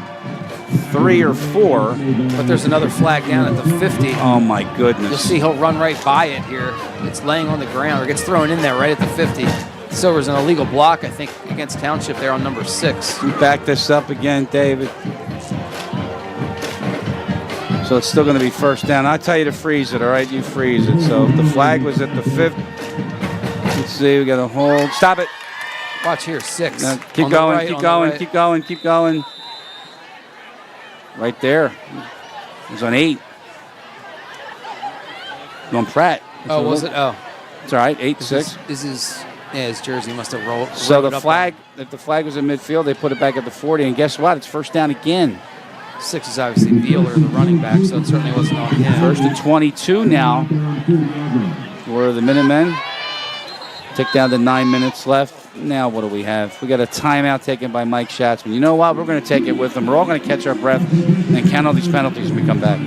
3 or 4. But there's another flag down at the 50. Oh my goodness. You'll see he'll run right by it here. It's laying on the ground, or gets thrown in there right at the 50. So there's an illegal block, I think, against Township there on number 6. You back this up again, David. So it's still going to be first down. I tell you to freeze it, all right? You freeze it. So the flag was at the 50. Let's see, we got a hold. Stop it. Watch here, 6. Now, keep going, right, keep going, keep going, keep going. Right there. It was on 8. On Pratt. Oh, was it? Oh. It's all right, 8-6. This is his jersey must have rolled. So the flag, if the flag was in midfield, they put it back at the 40, and guess what? It's first down again. 6 is obviously Beeler, the running back, so it certainly wasn't on him. First and 22 now for the Minutemen. Tick down to 9 minutes left. Now what do we have? We got a timeout taken by Mike Schatzman. You know what? We're going to take it with them. We're all going to catch our breath and count all these penalties when we come back.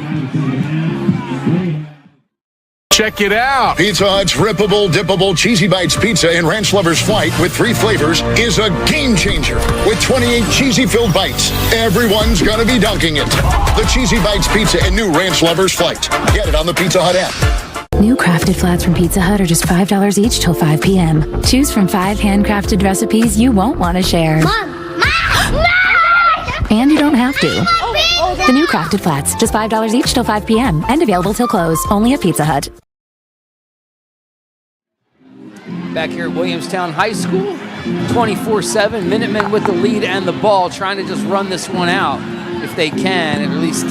Check it out. Pizza Hut's rippable, dippable Cheesy Bites pizza in Ranch Lover's Flight with 3 flavors is a game changer. With 28 cheesy-filled bites, everyone's going to be dunking it. The Cheesy Bites pizza in new Ranch Lover's Flight. Get it on the Pizza Hut app. New crafted flats from Pizza Hut are just $5 each till 5 p.m. Choose from 5 handcrafted recipes you won't want to share. Mom! No! And you don't have to. The new crafted flats, just $5 each till 5 p.m. and available till close. Only at Pizza Hut. Back here at Williamstown High School, 24/7. Minutemen with the lead and the ball, trying to just run this one out if they can, and at least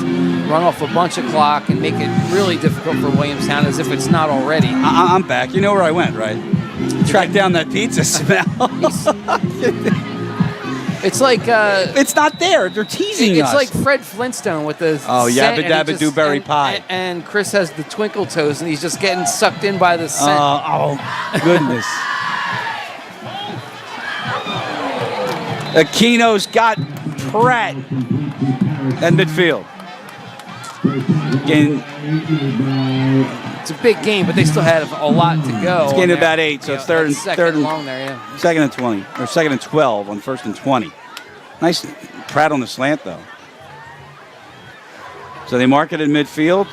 run off a bunch of clock and make it really difficult for Williamstown, as if it's not already. I'm back. You know where I went, right? Track down that pizza smell. It's like it's not there. They're teasing us. It's like Fred Flintstone with the Yabba Dabba Dewberry Pie. And Chris has the twinkle toes, and he's just getting sucked in by the scent. Goodness. Aquino's got Pratt at midfield. Again, it's a big game, but they still have a lot to go. It's getting about 8, so it's third and long there, yeah. Second and 20, or second and 12 on first and 20. Nice Pratt on the slant, though. So they mark it in midfield.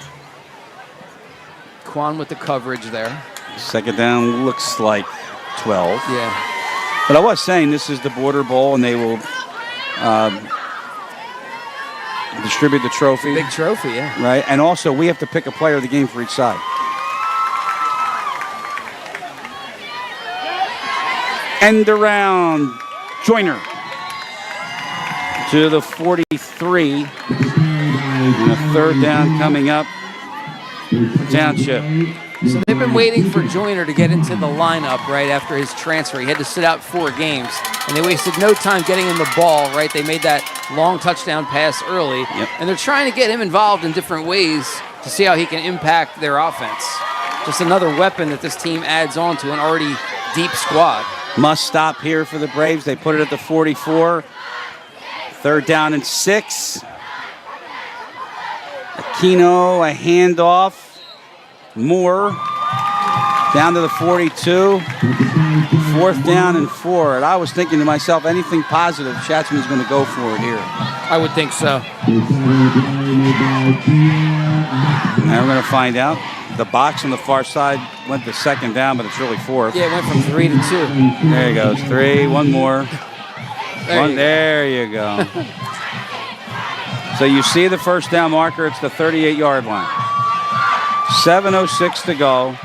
Quan with the coverage there. Second down looks like 12. Yeah. But I was saying this is the Border Bowl, and they will distribute the trophy. Big trophy, yeah. Right, and also we have to pick a player of the game for each side. End around Joyner to the 43. And a third down coming up for Township. So they've been waiting for Joyner to get into the lineup right after his transfer. He had to sit out 4 games, and they wasted no time getting him the ball, right? They made that long touchdown pass early, and they're trying to get him involved in different ways to see how he can impact their offense. Just another weapon that this team adds on to an already deep squad. Must stop here for the Braves. They put it at the 44. Third down and 6. Aquino, a handoff. Moore down to the 42. Fourth down and 4. And I was thinking to myself, anything positive, Schatzman's going to go for it here. I would think so. Now we're going to find out. The box on the far side went to second down, but it's really 4th. Yeah, it went from 3 to 2. There he goes. 3, one more. There you go. So you see the first down marker. It's the 38-yard line. 7:06 to go.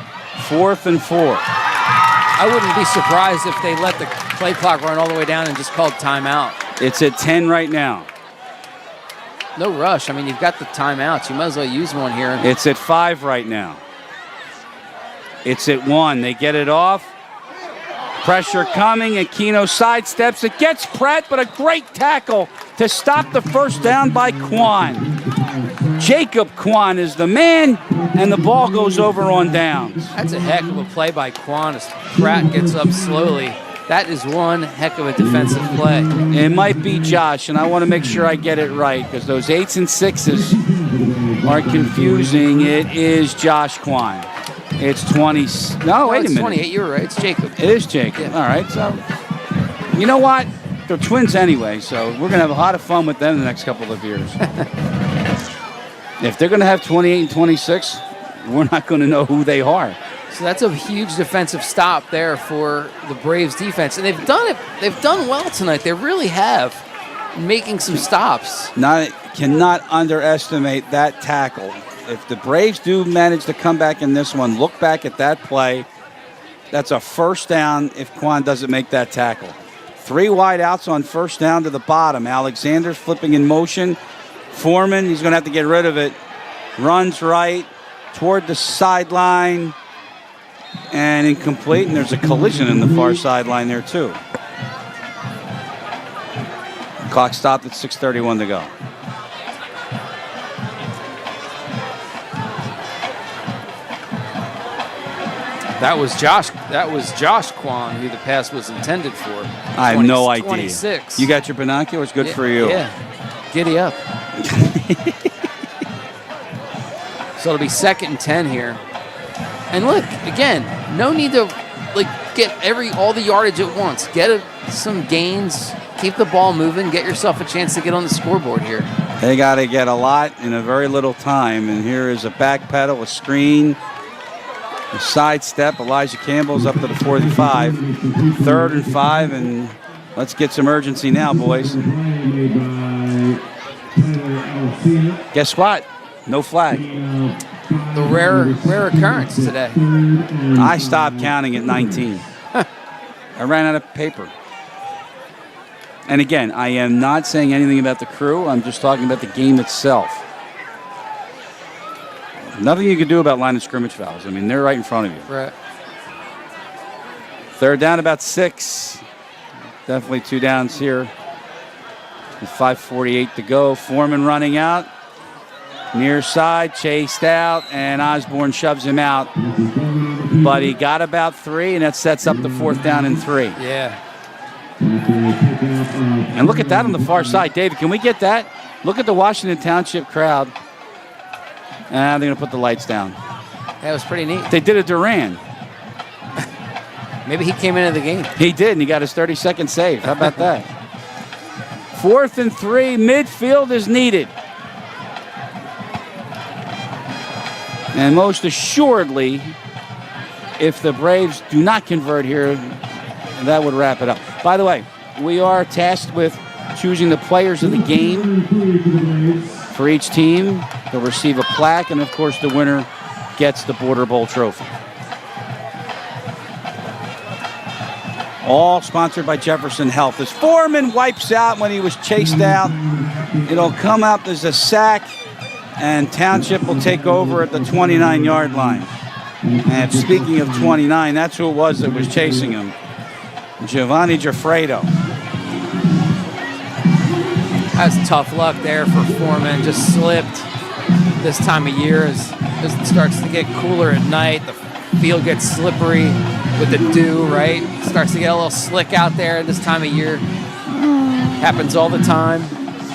4th and 4. I wouldn't be surprised if they let the play clock run all the way down and just called timeout. It's at 10 right now. No rush. I mean, you've got the timeouts. You might as well use one here. It's at 5 right now. It's at 1. They get it off. Pressure coming. Aquino sidesteps. It gets Pratt, but a great tackle to stop the first down by Quan. Jacob Quan is the man, and the ball goes over on downs. That's a heck of a play by Quan as Pratt gets up slowly. That is one heck of a defensive play. It might be Josh, and I want to make sure I get it right because those 8s and 6s are confusing. It is Josh Quan. It's 20. No, wait a minute. 28. You're right. It's Jacob. It is Jacob. Yeah. All right. So, you know what? They're twins anyway, so we're going to have a lot of fun with them the next couple of years. If they're going to have 28 and 26, we're not going to know who they are. So that's a huge defensive stop there for the Braves defense. And they've done it. They've done well tonight. They really have, making some stops. Cannot underestimate that tackle. If the Braves do manage to come back in this one, look back at that play. That's a first down if Quan doesn't make that tackle. 3 wide outs on first down to the bottom. Alexander's flipping in motion. Foreman, he's going to have to get rid of it. Runs right toward the sideline. And incomplete, and there's a collision in the far sideline there, too. Clock stopped at 6:31 to go. That was Josh Quan who the pass was intended for. I have no idea. 26. You got your binoculars? Good for you. Yeah. Giddy up. So it'll be 2nd and 10 here. And look, again, no need to get all the yardage at once. Get some gains, keep the ball moving, get yourself a chance to get on the scoreboard here. They got to get a lot in a very little time. And here is a back pedal, a screen, a sidestep. Elijah Campbell's up to the 45. 3rd and 5, and let's get some urgency now, boys. Guess what? No flag. The rare occurrence today. I stopped counting at 19. I ran out of paper. And again, I am not saying anything about the crew. I'm just talking about the game itself. Nothing you can do about line of scrimmage fouls. I mean, they're right in front of you. Right. Third down, about 6. Definitely 2 downs here. With 5:48 to go. Foreman running out. Near side, chased out, and Osborne shoves him out. But he got about 3, and that sets up the 4th down and 3. Yeah. And look at that on the far side. David, can we get that? Look at the Washington Township crowd. They're going to put the lights down. That was pretty neat. They did a Duran. Maybe he came into the game. He did, and he got his 30-second save. How about that? 4th and 3, midfield is needed. And most assuredly, if the Braves do not convert here, that would wrap it up. By the way, we are tasked with choosing the players of the game for each team. They'll receive a plaque, and of course, the winner gets the Border Bowl trophy. All sponsored by Jefferson Health. As Foreman wipes out when he was chased out, it'll come up as a sack, and Township will take over at the 29-yard line. And speaking of 29, that's who it was that was chasing him. Giovanni Giaffredo. That's tough luck there for Foreman. Just slipped this time of year as it starts to get cooler at night. The field gets slippery with the dew, right? Starts to get a little slick out there this time of year. Happens all the time.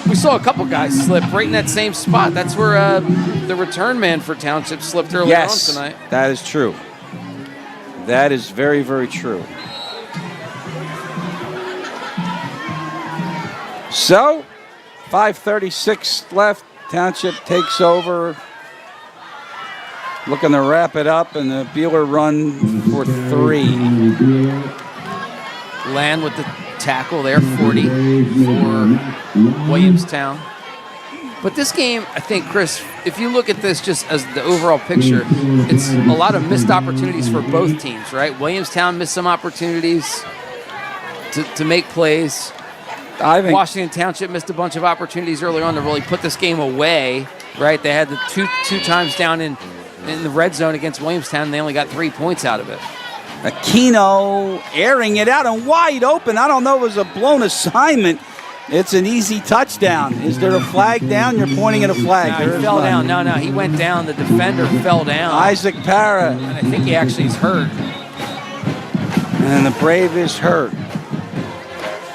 We saw a couple guys slip right in that same spot. That's where the return man for Township slipped earlier on tonight. That is true. That is very, very true. So, 5:36 left. Township takes over. Looking to wrap it up, and the Bueller run for 3. Land with the tackle there, 40 for Williamstown. But this game, I think, Chris, if you look at this just as the overall picture, it's a lot of missed opportunities for both teams, right? Williamstown missed some opportunities to make plays. Washington Township missed a bunch of opportunities early on to really put this game away, right? They had the two times down in the red zone against Williamstown, and they only got 3 points out of it. Aquino airing it out and wide open. I don't know if it was a blown assignment. It's an easy touchdown. Is there a flag down? You're pointing at a flag. No, he fell down. No, he went down. The defender fell down. Isaac Parra. And I think he actually is hurt. And the Brave is hurt.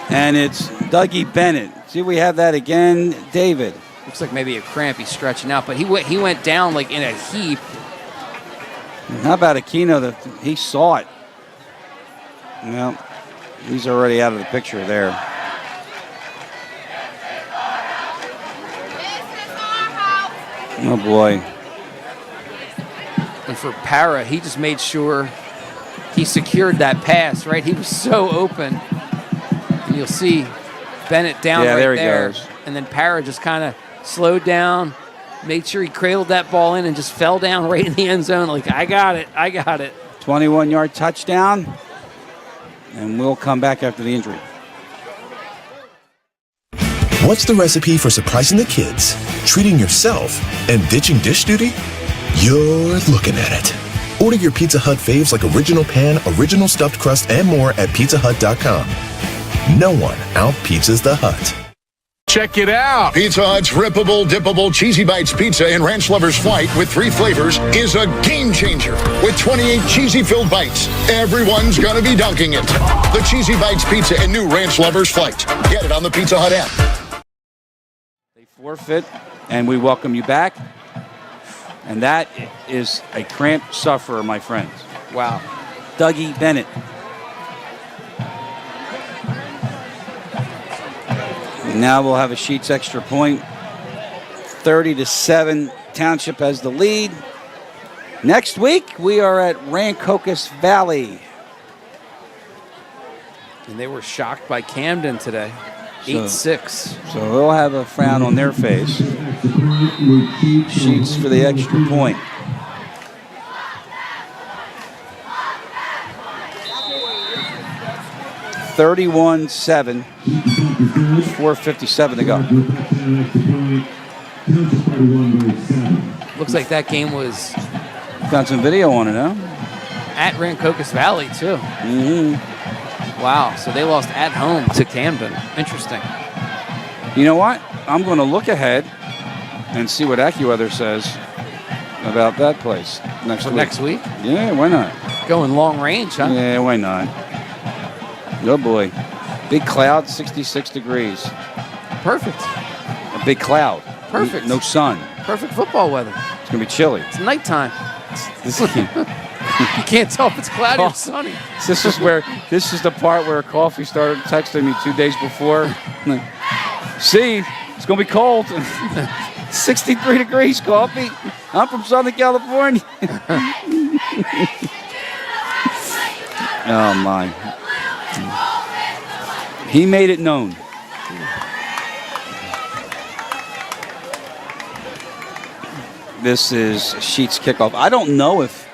And it's Dougie Bennett. See, we have that again. David. Looks like maybe a cramp. He's stretching out, but he went down like in a heap. How about Aquino? He saw it. Well, he's already out of the picture there. Oh, boy. And for Parra, he just made sure he secured that pass, right? He was so open. And you'll see Bennett down right there. there. He goes. And then Parra just kind of slowed down, made sure he cradled that ball in and just fell down right in the end zone like, I got it. 21-yard touchdown. And we'll come back after the injury. What's the recipe for surprising the kids, treating yourself, and ditching dish duty? You're looking at it. Order your Pizza Hut faves like Original Pan, Original Stuffed Crust, and more at pizzahut.com. No one out-pizzas the Hut. Check it out. Pizza Hut's rippable, dippable Cheesy Bites pizza in Ranch Lover's Flight with 3 flavors is a game changer. With 28 cheesy-filled bites, everyone's gonna be dunking it. The Cheesy Bites pizza in new Ranch Lover's Flight. Get it on the Pizza Hut app. They forfeit, and we welcome you back. And that is a cramp sufferer, my friends. Wow. Dougie Bennett. Now we'll have a Sheets extra point. 30-7. Township has the lead. Next week, we are at Rancocas Valley. And they were shocked by Camden today. 8-6. So they'll have a frown on their face. Sheets for the extra point. 31-7. 4:57 to go. Looks like that game was got some video on it, huh? At Rancocas Valley, too. Mm-hmm. Wow, so they lost at home to Camden. Interesting. You know what? I'm going to look ahead and see what AccuWeather says about that place next week. Next week? Yeah, why not? Going long range, huh? Yeah, why not? Oh, boy. Big cloud, 66 degrees. Perfect. A big cloud. Perfect. No sun. Perfect football weather. It's going to be chilly. It's nighttime. You can't tell if it's cloudy or sunny. This is the part where Coffee started texting me 2 days before. See, it's going to be cold. 63 degrees, Coffee. I'm from Southern California. Oh, my. He made it known. This is Sheets kickoff. I don't know if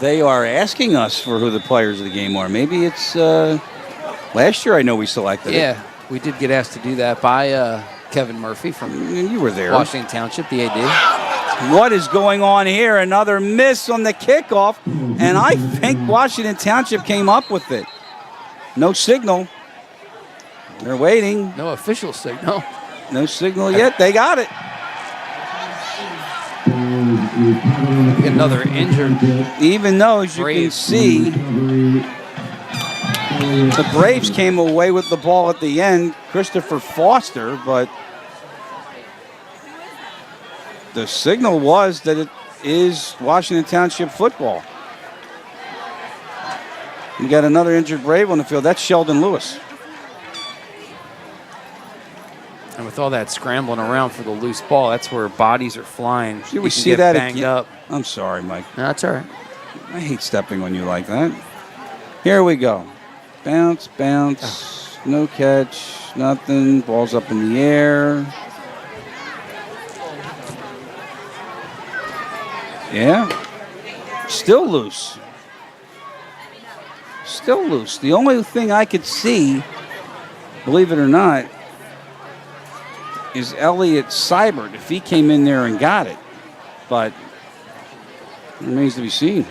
they are asking us for who the players of the game are. Maybe it's last year I know we selected it. Yeah, we did get asked to do that by Kevin Murphy from you were there. Washington Township, the AD. What is going on here? Another miss on the kickoff, and I think Washington Township came up with it. No signal. They're waiting. No official signal. No signal yet. They got it. Another injured. Even though, as you can see, the Braves came away with the ball at the end. Christopher Foster, but the signal was that it is Washington Township football. We got another injured Brave on the field. That's Sheldon Lewis. And with all that scrambling around for the loose ball, that's where bodies are flying. Did we see that banged up? I'm sorry, Mike. No, that's all right. I hate stepping on you like that. Here we go. Bounce, bounce. No catch. Nothing. Ball's up in the air. Yeah. Still loose. Still loose. The only thing I could see, believe it or not, is Elliot Seibert, if he came in there and got it. But it remains to be seen.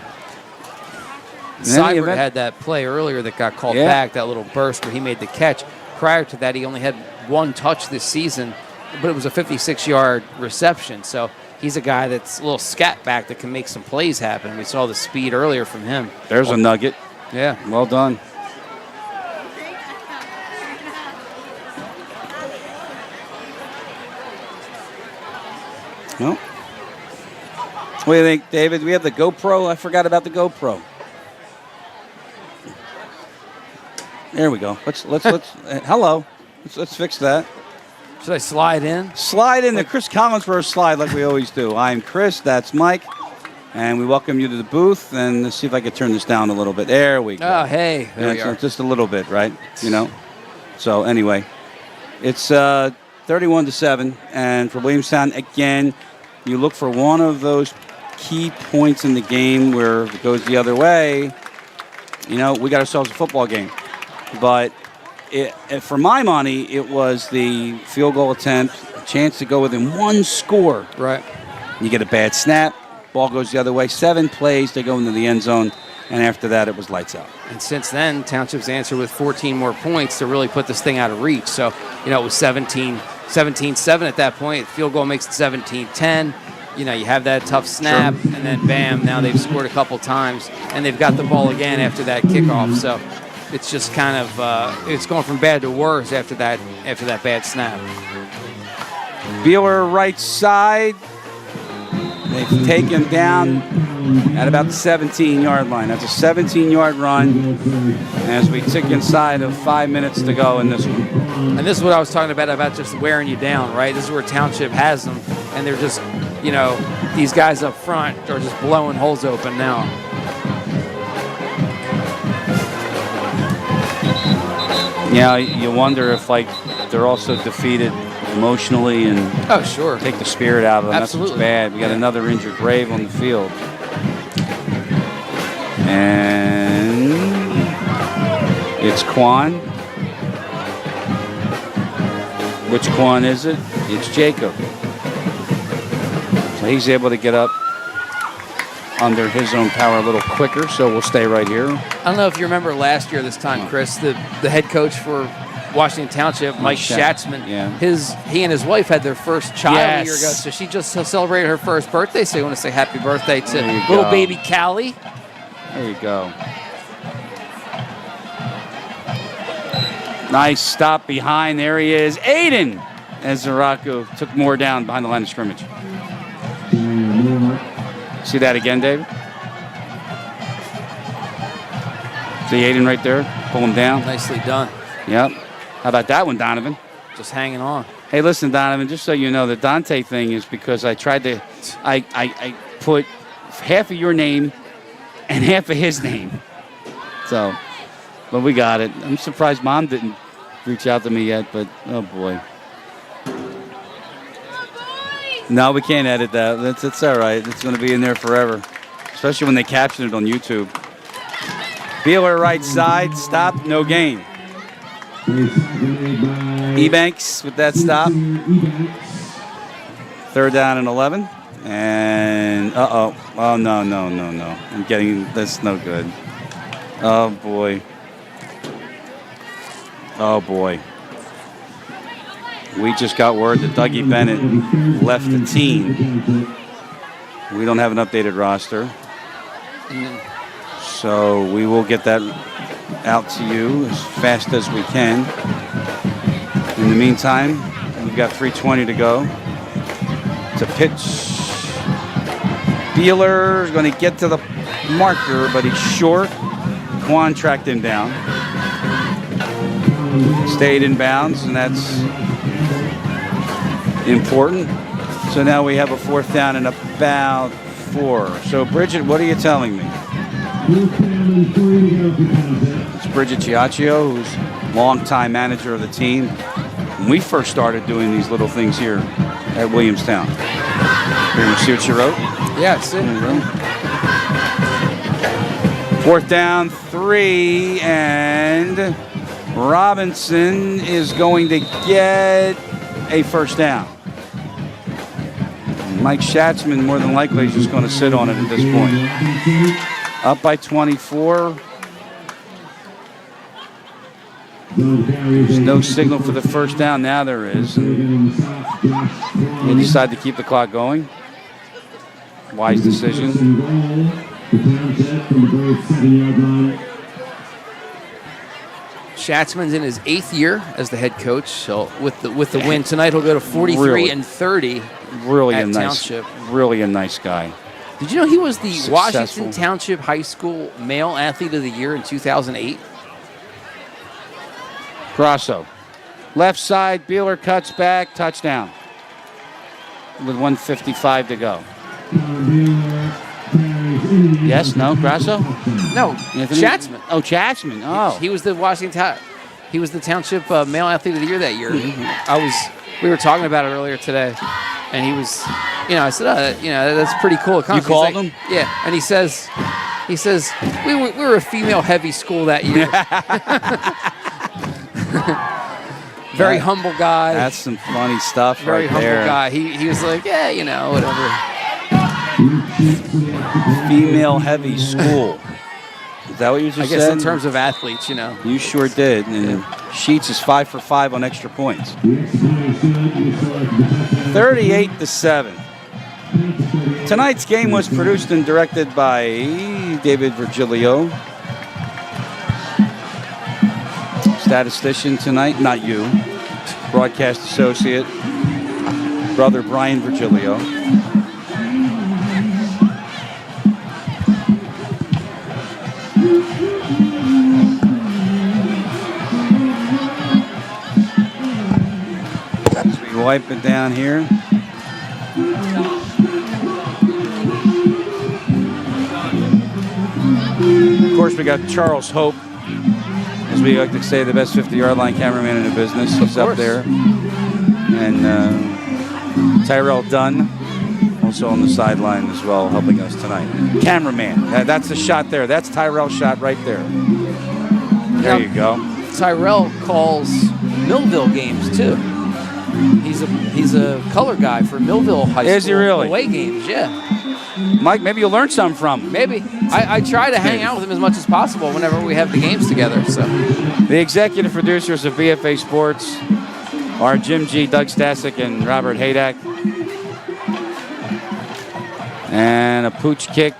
Seibert had that play earlier that got called back, that little burst where he made the catch. Prior to that, he only had one touch this season, but it was a 56-yard reception. So he's a guy that's a little scat back that can make some plays happen. We saw the speed earlier from him. There's a nugget. Yeah. Well done. No. What do you think, David? We have the GoPro. I forgot about the GoPro. There we go. Let's hello. Let's fix that. Should I slide in? Slide in the Chris Collinsworth slide like we always do. I'm Chris. That's Mike. And we welcome you to the booth. And let's see if I can turn this down a little bit. There we go. Oh, hey. There we are. Just a little bit, right? You know. So anyway, it's 31-7. And for Williamstown, again, you look for one of those key points in the game where if it goes the other way, you know, we got ourselves a football game. But for my money, it was the field goal attempt, a chance to go within one score. Right. You get a bad snap, ball goes the other way. 7 plays, they go into the end zone, and after that, it was lights out. And since then, Township's answered with 14 more points to really put this thing out of reach. So, you know, it was 17-7 at that point. Field goal makes it 17-10. You know, you have that tough snap, and then bam, now they've scored a couple times, and they've got the ball again after that kickoff. So it's just kind of it's going from bad to worse after that bad snap. Beeler right side. They've taken down at about the 17-yard line. That's a 17-yard run as we tick inside of 5 minutes to go in this one. And this is what I was talking about just wearing you down, right? This is where Township has them, and they're just, you know, these guys up front are just blowing holes open now. Yeah, you wonder if, like, they're also defeated emotionally and take the spirit out of them. Absolutely. That's what's bad. We got another injured Brave on the field. And It's Quan. Which Quan is it? It's Jacob. So he's able to get up under his own power a little quicker, so we'll stay right here. I don't know if you remember last year this time, Chris, the head coach for Washington Township, Mike Schatzman, he and his wife had their first child a year ago, so she just celebrated her first birthday, so you want to say happy birthday to little baby Callie. There you go. Nice stop behind. There he is. Aiden, as Zaraku took more down behind the line of scrimmage. See that again, David? See Aiden right there? Pull him down. Nicely done. Yep. How about that one, Donovan? Just hanging on. Hey, listen, Donovan, just so you know, the Dante thing is because I tried to, I put half of your name and half of his name. So, but we got it. I'm surprised Mom didn't reach out to me yet, but oh boy. No, we can't edit that. It's all right. It's going to be in there forever, especially when they caption it on YouTube. Beeler right side, stop, no gain. Ebanks with that stop. 3rd down and 11. And, oh, no. I'm getting, that's no good. Oh, boy. Oh, boy. We just got word that Dougie Bennett left the team. We don't have an updated roster. So we will get that out to you as fast as we can. In the meantime, we've got 3:20 to go. To pitch. Beeler is going to get to the marker, but he's short. Quan tracked him down. Stayed in bounds, and that's important. So now we have a 4th down and about 4. So Bridget, what are you telling me? It's Bridget Chiaccio, who's longtime manager of the team. When we first started doing these little things here at Williamstown. Here, you see what she wrote? Yeah, it's in. 4th down, 3, and Robinson is going to get a 1st down. Mike Schatzman more than likely is just going to sit on it at this point. Up by 24. There's no signal for the 1st down. Now there is. And they decide to keep the clock going. Wise decision. Schatzman's in his 8th year as the head coach. So with the win tonight, he'll go to 43-30. Really at a nice, Township. really a nice guy. Did you know he was the Successful. Washington Township High School Male Athlete of the Year in 2008? Grasso. Left side, Beeler cuts back, touchdown. With 1:55 to go. Yes, no, Grasso? No, Anthony? Schatzman. Oh, Schatzman. Oh. He was the He was the Township Male Athlete of the Year that year. We were talking about it earlier today, and he was, I said, that's pretty cool. You called him? Yeah, and he says, we were a female-heavy school that year. Very humble guy. That's some funny stuff Very right humble there. guy. He was like, yeah, whatever. Female-heavy school. Is that what you just said? I guess in terms of athletes, You sure did. And Sheets is 5 for 5 on extra points. 38-7. Tonight's game was produced and directed by David Virgilio. Statistician tonight, not you. Broadcast associate, brother Brian Virgilio. As we wipe it down here. Of course, we got Charles Hope, as we like to say, the best 50-yard line cameraman in the business. He's up there. And Tyrell Dunn, also on the sideline as well, helping us tonight. Cameraman. That's the shot there. That's Tyrell's shot right there. There you go. Tyrell calls Millville games too. He's a color guy for Millville High School. Is he really? Away games, yeah. Mike, maybe you'll learn something from him. Maybe. I try to hang out with him as much as possible whenever we have the games together. So, the executive producers of BFA Sports are Jim G, Doug Stasic, and Robert Haydak. And a pooch kick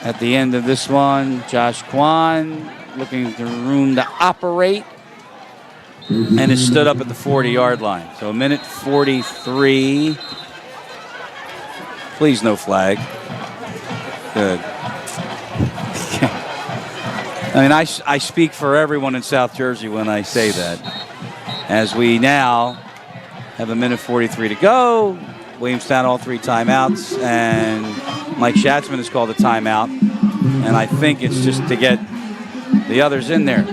at the end of this one. Josh Kwan looking for room to operate. And it stood up at the 40-yard line. So a minute 43. Please no flag. Good. I mean, I speak for everyone in South Jersey when I say that. As we now have a minute 43 to go. Williamstown all 3 timeouts. And Mike Schatzman has called a timeout. And I think it's just to get the others in there.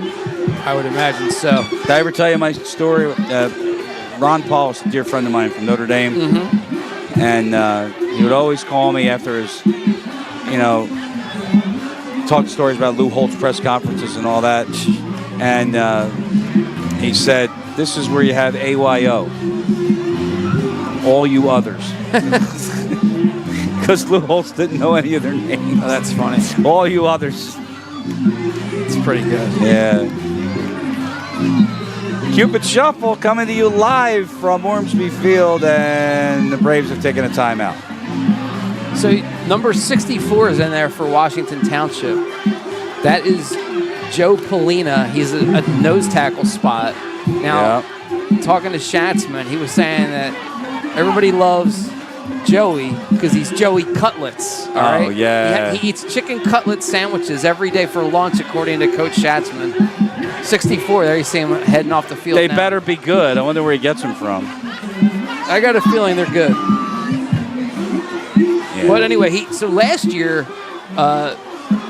I would imagine so. Did I ever tell you my story? Ron Paul is a dear friend of mine from Notre Dame. Mm-hmm. And he would always call me after his, talk stories about Lou Holt's press conferences and all that. And he said, this is where you have AYO. All you others. Because Lou Holtz didn't know any of their names. Oh, that's funny. All you others. It's pretty good. Yeah. Cupid Shuffle coming to you live from Ormsby Field, and the Braves have taken a timeout. So number 64 is in there for Washington Township. That is Joe Polina. He's a nose tackle spot. Now, talking to Schatzman, he was saying that everybody loves Joey because he's Joey Cutlets. All right? Oh, yeah. He eats chicken cutlet sandwiches every day for lunch, according to Coach Schatzman. 64, there you see him heading off the field. They now. better be good. I wonder where he gets them from. I got a feeling they're good. Yeah. But anyway, so last year,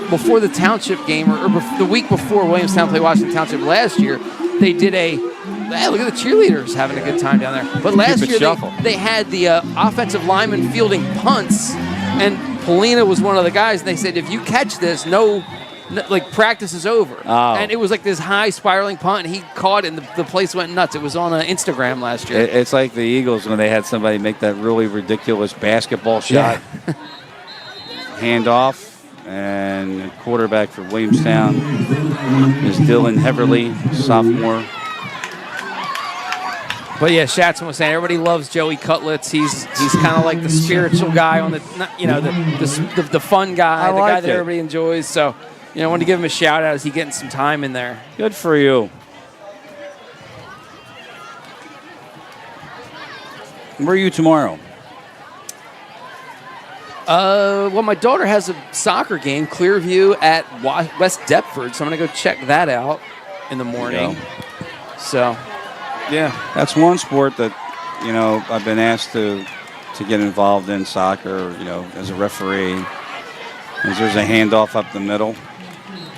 before the Township game, or the week before Williamstown played Washington Township last year, they did look at the cheerleaders having a good time down there. But last year, they had the offensive lineman fielding punts, and Polina was one of the guys, and they said, if you catch this, practice is over. Oh. And it was like this high spiraling punt, and he caught it, and the place went nuts. It was on Instagram last year. It's like the Eagles when they had somebody make that really ridiculous basketball shot. Yeah. Hand off, and quarterback for Williamstown is Dylan Heverly, sophomore. But yeah, Schatzman was saying everybody loves Joey Cutlets. He's kind of like the spiritual guy on the fun guy, the guy that everybody enjoys. So, I wanted to give him a shout out as he getting some time in there. Good for you. Where are you tomorrow? Well, my daughter has a soccer game, Clearview at West Deptford, so I'm going to go check that out in the morning. So, yeah. That's one sport that, I've been asked to get involved in, soccer, as a referee. There's a handoff up the middle.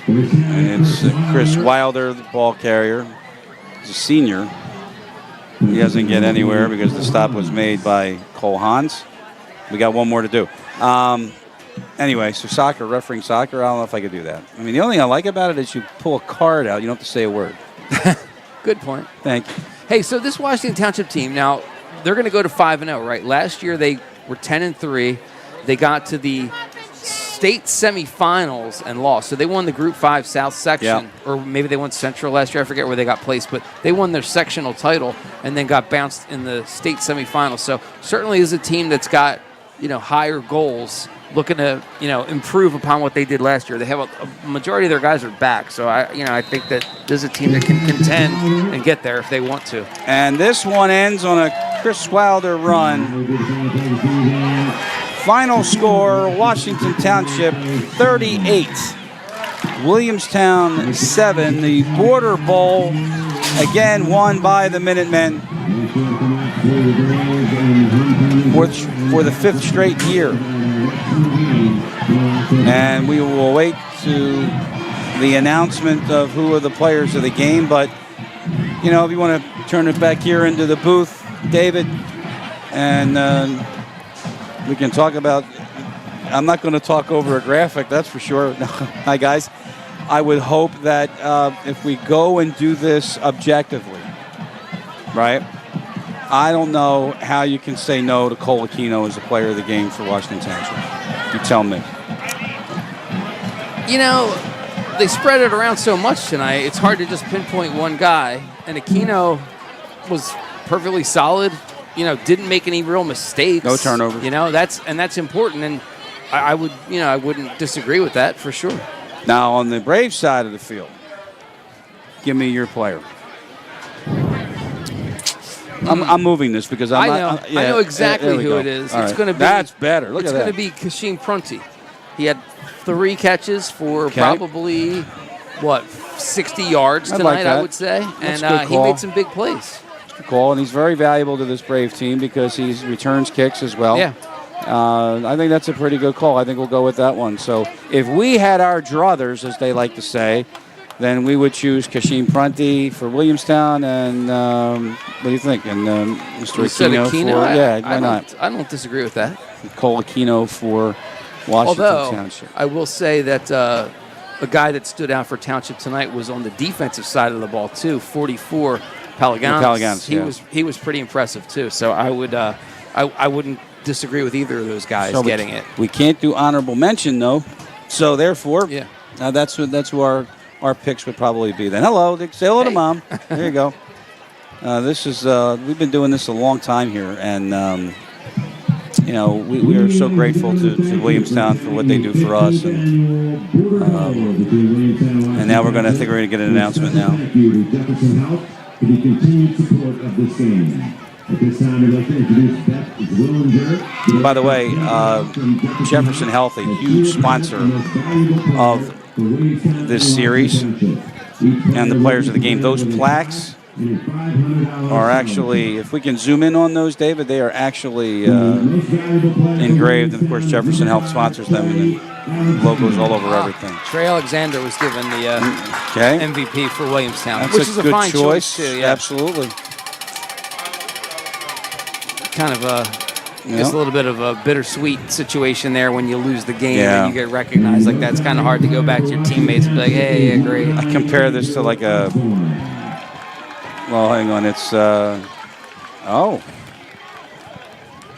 And it's Chris Wilder, the ball carrier. He's a senior. He doesn't get anywhere because the stop was made by Cole Hans. We got one more to do. Anyway, so soccer, refereeing soccer, I don't know if I could do that. I mean, the only thing I like about it is you pull a card out. You don't have to say a word. Good point. Thank you. Hey, so this Washington Township team, now, they're going to go to 5-0, right? Last year, they were 10-3. They got to the state semifinals and lost. So they won the Group 5 South section, or maybe they won Central last year. I forget where they got placed, but they won their sectional title and then got bounced in the state semifinals. So certainly is a team that's got, higher goals, looking to, improve upon what they did last year. They have a majority of their guys are back. So I think that there's a team that can contend and get there if they want to. And this one ends on a Chris Wilder run. Final score, Washington Township 38, Williamstown 7. The Border Bowl, again won by the Minutemen for the 5th straight year. And we will wait to the announcement of who are the players of the game. But, if you want to turn it back here into the booth, David, and we can talk about, I'm not going to talk over a graphic, that's for sure. Hi, guys. I would hope that if we go and do this objectively, right? I don't know how you can say no to Cole Aquino as a player of the game for Washington Township. You tell me. You know, they spread it around so much tonight, it's hard to just pinpoint one guy. And Aquino was perfectly solid, didn't make any real mistakes. No turnovers. That's important. And I wouldn't disagree with that for sure. Now, on the Braves side of the field, give me your player. I'm moving this because I know exactly who it is. All it's right. going to be. That's better. Look at that. It's going to be Kashim Prunty. He had 3 catches for probably 60 yards tonight, I would say, and he made some big plays. Good call, and he's very valuable to this Brave team because he returns kicks as well. Yeah. I think that's a pretty good call. I think we'll go with that one. So if we had our druthers, as they like to say, then we would choose Kashim Prunty for Williamstown. And what do you think? And Mr. Aquino? Why not? I don't disagree with that. Cole Aquino for Washington Township. I will say that a guy that stood out for Township tonight was on the defensive side of the ball too. 44 Palaganis. He was pretty impressive too. So I wouldn't disagree with either of those guys getting it. We can't do honorable mention though. So therefore, that's who our picks would probably be then. Hello, say hello to Mom. There you go. This is we've been doing this a long time here, and we are so grateful to Williamstown for what they do for us, and now we're going to get an announcement now. Thank you to Jefferson Health for the continued support of this game. At this time, I'd like to introduce Beth Zwillinger. By the way, Jefferson Health, a huge sponsor of this series and the players of the game. Those plaques are actually, if we can zoom in on those, David, they are actually engraved. And of course, Jefferson Health sponsors them, and the logos all over everything. Trey Alexander was given the MVP for Williamstown, That's which a is a good fine choice too. Yeah, absolutely. Kind of just a little bit of a bittersweet situation there when you lose the game and you get recognized like that. It's kind of hard to go back to your teammates and be like, hey, yeah, great. I compare this to like a, well, hang on, it's,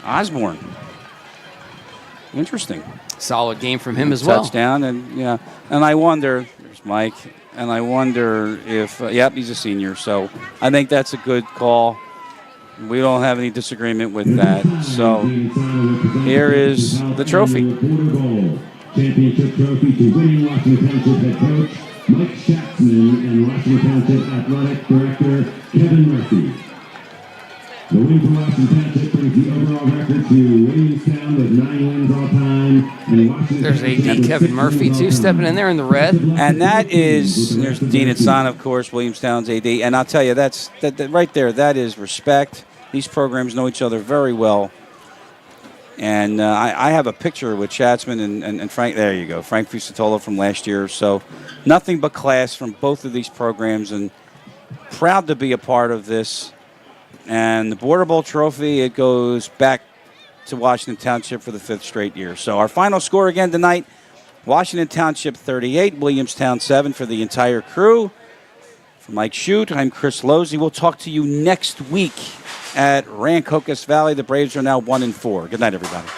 Osborne. Interesting. Solid game from him as well. Touchdown, and I wonder, there's Mike, and I wonder if, he's a senior, so I think that's a good call. We don't have any disagreement with that. So here is the trophy. Championship trophy to winning Washington Township head coach Mike Shatzman and Washington Township athletic director Kevin Murphy. The win for Washington Township brings the overall record to Williamstown with 9 wins all time. And Washington there's AD Kevin Murphy too stepping in there in the red. And there's Dean Atsan, of course, Williamstown's AD. And I'll tell you, that right there, that is respect. These programs know each other very well. And I have a picture with Schatzman and Frank. There you go, Frank Fusatola from last year. So nothing but class from both of these programs, and proud to be a part of this. And the Border Bowl trophy, it goes back to Washington Township for the 5th straight year. So our final score again tonight, Washington Township 38, Williamstown 7 for the entire crew. For Mike Shute, I'm Chris Lozzi. We'll talk to you next week at Rancocas Valley. The Braves are now 1-4. Good night, everybody.